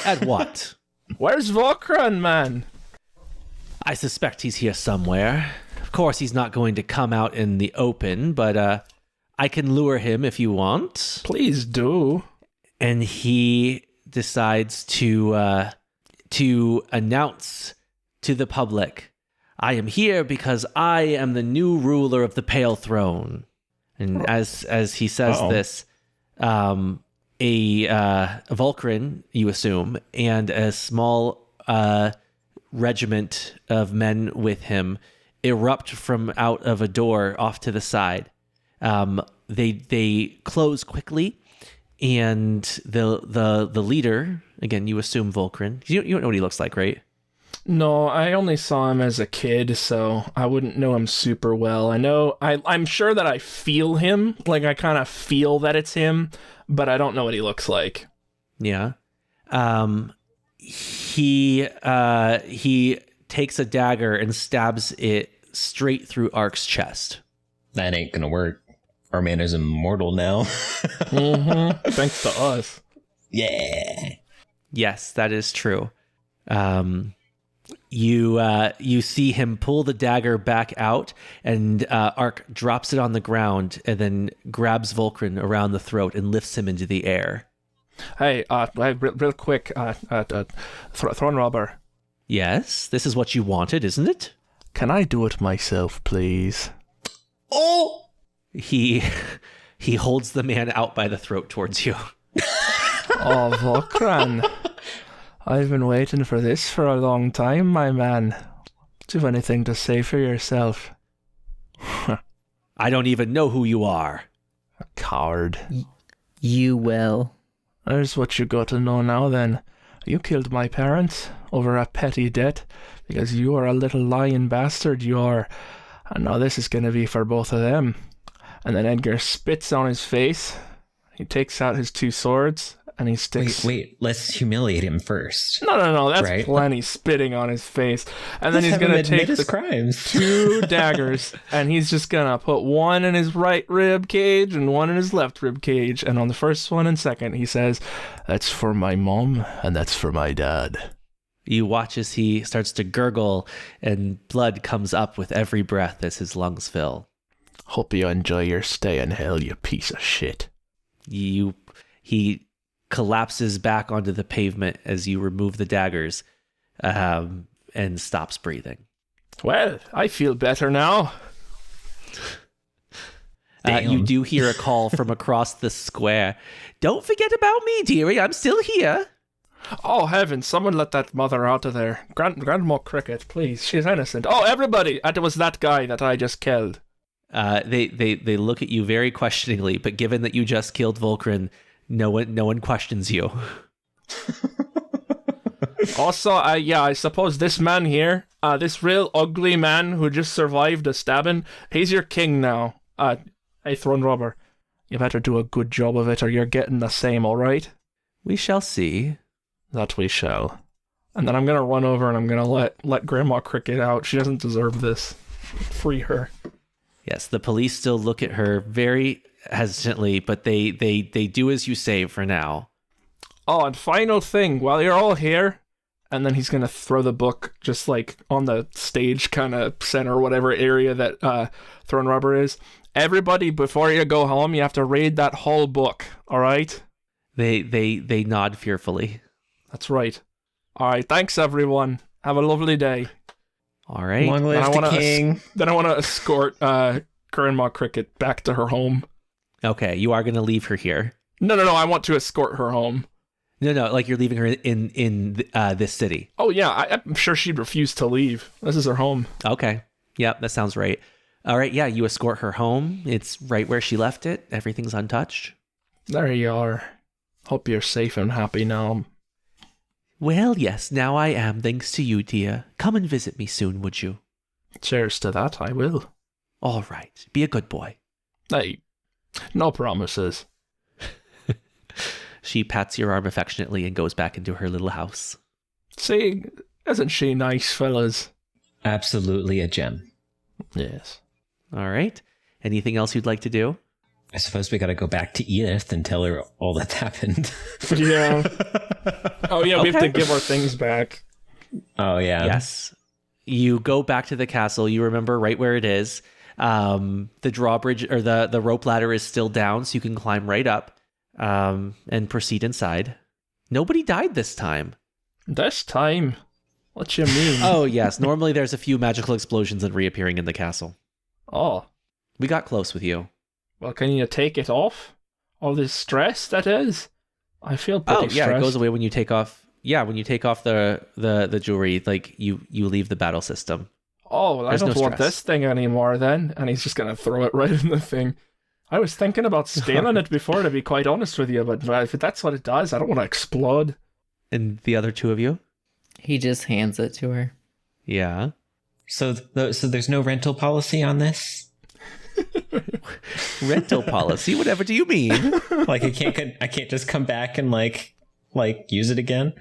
At what? Where's Volkran, man? I suspect he's here somewhere. Of course, he's not going to come out in the open, but I can lure him if you want. Please do. And he decides to announce to the public, "I am here because I am the new ruler of the Pale Throne." And as he says this, a Volkrin, you assume, and a small regiment of men with him erupt from out of a door off to the side. They close quickly, and the leader, again, you assume Volkrin. You don't know what he looks like, right? No, I only saw him as a kid, so I wouldn't know him super well. I'm sure that I feel him, like I kind of feel that it's him, but I don't know what he looks like. Yeah. He takes a dagger and stabs it straight through Ark's chest. That ain't gonna work. Our man is immortal now. Thanks to us. Yeah. Yes, that is true. You see him pull the dagger back out, and Ark drops it on the ground and then grabs Volkrin around the throat and lifts him into the air. Hey, real quick, throne robber. Yes, this is what you wanted, isn't it? Can I do it myself, please? Oh! He holds the man out by the throat towards you. Oh, Volkran. I've been waiting for this for a long time, my man. Do you have anything to say for yourself? I don't even know who you are. A coward. You will. There's what you got to know now, then. You killed my parents over a petty debt because you are a little lying bastard, you are. And now this is going to be for both of them. And then Edgar spits on his face. He takes out his two swords and he sticks... Wait, let's humiliate him first. No, that's Right. plenty spitting on his face. And then Let's he's have going him to take admit his the crimes. two daggers and he's just going to put one in his right rib cage and one in his left rib cage. And on the first one and second, he says, "That's for my mom and that's for my dad." You watch as he starts to gurgle and blood comes up with every breath as his lungs fill. Hope you enjoy your stay in hell, you piece of shit. He collapses back onto the pavement as you remove the daggers, and stops breathing. Well, I feel better now. You do hear a call from across the square. "Don't forget about me, dearie. I'm still here." Oh, heavens, someone let that mother out of there. Grandma Cricket, please. She's innocent. Oh, everybody! It was that guy that I just killed. They look at you very questioningly, but given that you just killed Volkrin, no one questions you. Also, I suppose this man here, this real ugly man who just survived a stabbing, he's your king now. Hey, throne robber, you better do a good job of it or you're getting the same, alright? We shall see. That we shall. And then I'm gonna run over and I'm gonna let Grandma Cricket out. She doesn't deserve this. Free her. Yes, the police still look at her very hesitantly, but they do as you say for now. Oh, and final thing, while you're all here, and then he's gonna throw the book just like on the stage kind of center, whatever area that Throne Robber is. Everybody, before you go home, you have to read that whole book. All right? They nod fearfully. That's right. All right. Thanks, everyone. Have a lovely day. All right. Long live the king. Then I want to escort Grandma Cricket back to her home. Okay, you are going to leave her here. No. I want to escort her home. No, like you're leaving her in this city. Oh, yeah. I'm sure she'd refuse to leave. This is her home. Okay. Yep, that sounds right. All right, yeah, you escort her home. It's right where she left it. Everything's untouched. There you are. Hope you're safe and happy now. Well, yes, now I am, thanks to you, dear. Come and visit me soon, would you? Cheers to that, I will. All right, be a good boy. Hey, no promises. She pats your arm affectionately and goes back into her little house. See, isn't she nice, fellas? Absolutely a gem. Yes. All right. Anything else you'd like to do? I suppose we got to go back to Edith and tell her all that's happened. Yeah. Oh, yeah, we have to Okay. give our things back. Oh, yeah. Yes. You go back to the castle. You remember right where it is. The drawbridge or the rope ladder is still down, so you can climb right up and proceed inside. Nobody died this time. This time? What you mean? Oh, yes. Normally there's a few magical explosions and reappearing in the castle. Oh. We got close with you. Well, can you take it off? All this stress, that is? I feel pretty Yeah, stressed. it goes away when you take off. Yeah, when you take off the jewelry, like you leave the battle system. Oh, well, I There's don't no want stress. this thing anymore then. And he's just going to throw it right in the thing. I was thinking about scaling it before, to be quite honest with you, but if that's what it does, I don't want to explode. And the other two of you? He just hands it to her. Yeah. So there's no rental policy on this? Rental policy? Whatever do you mean? Like I can't just come back and like use it again?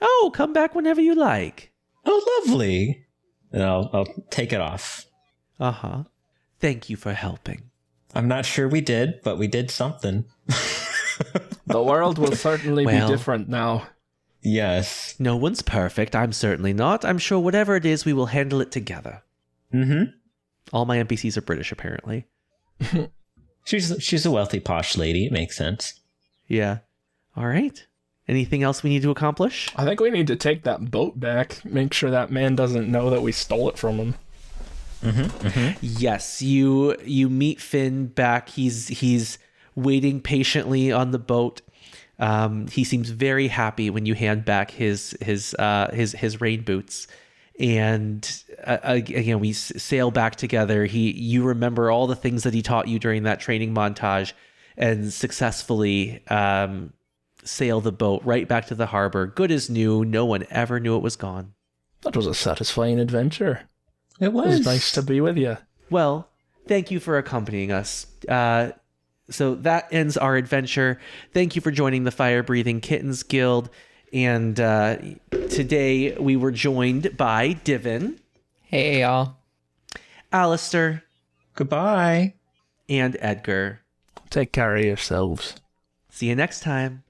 Oh, come back whenever you like. Oh, lovely. And I'll take it off. Uh-huh. Thank you for helping. I'm not sure we did, but we did something. The world will certainly Well- be different now. Yes. No one's perfect. I'm certainly not. I'm sure whatever it is, we will handle it together. Mm-hmm. All my NPCs are British, apparently. She's a wealthy, posh lady. It makes sense. Yeah. All right. Anything else we need to accomplish? I think we need to take that boat back. Make sure that man doesn't know that we stole it from him. Yes. You meet Finn back. He's waiting patiently on the boat. He seems very happy when you hand back his rain boots. And again, we sail back together. You remember all the things that he taught you during that training montage, and successfully sail the boat right back to the harbor, good as new. No one ever knew it was gone. That was a satisfying adventure. It It was nice to be with you. Well, thank you for accompanying us. So that ends our adventure. Thank you for joining the Fire Breathing Kittens Guild. And today we were joined by Divan, Hey, y'all. Alastair, Goodbye. and Edgar. Take care of yourselves. See you next time.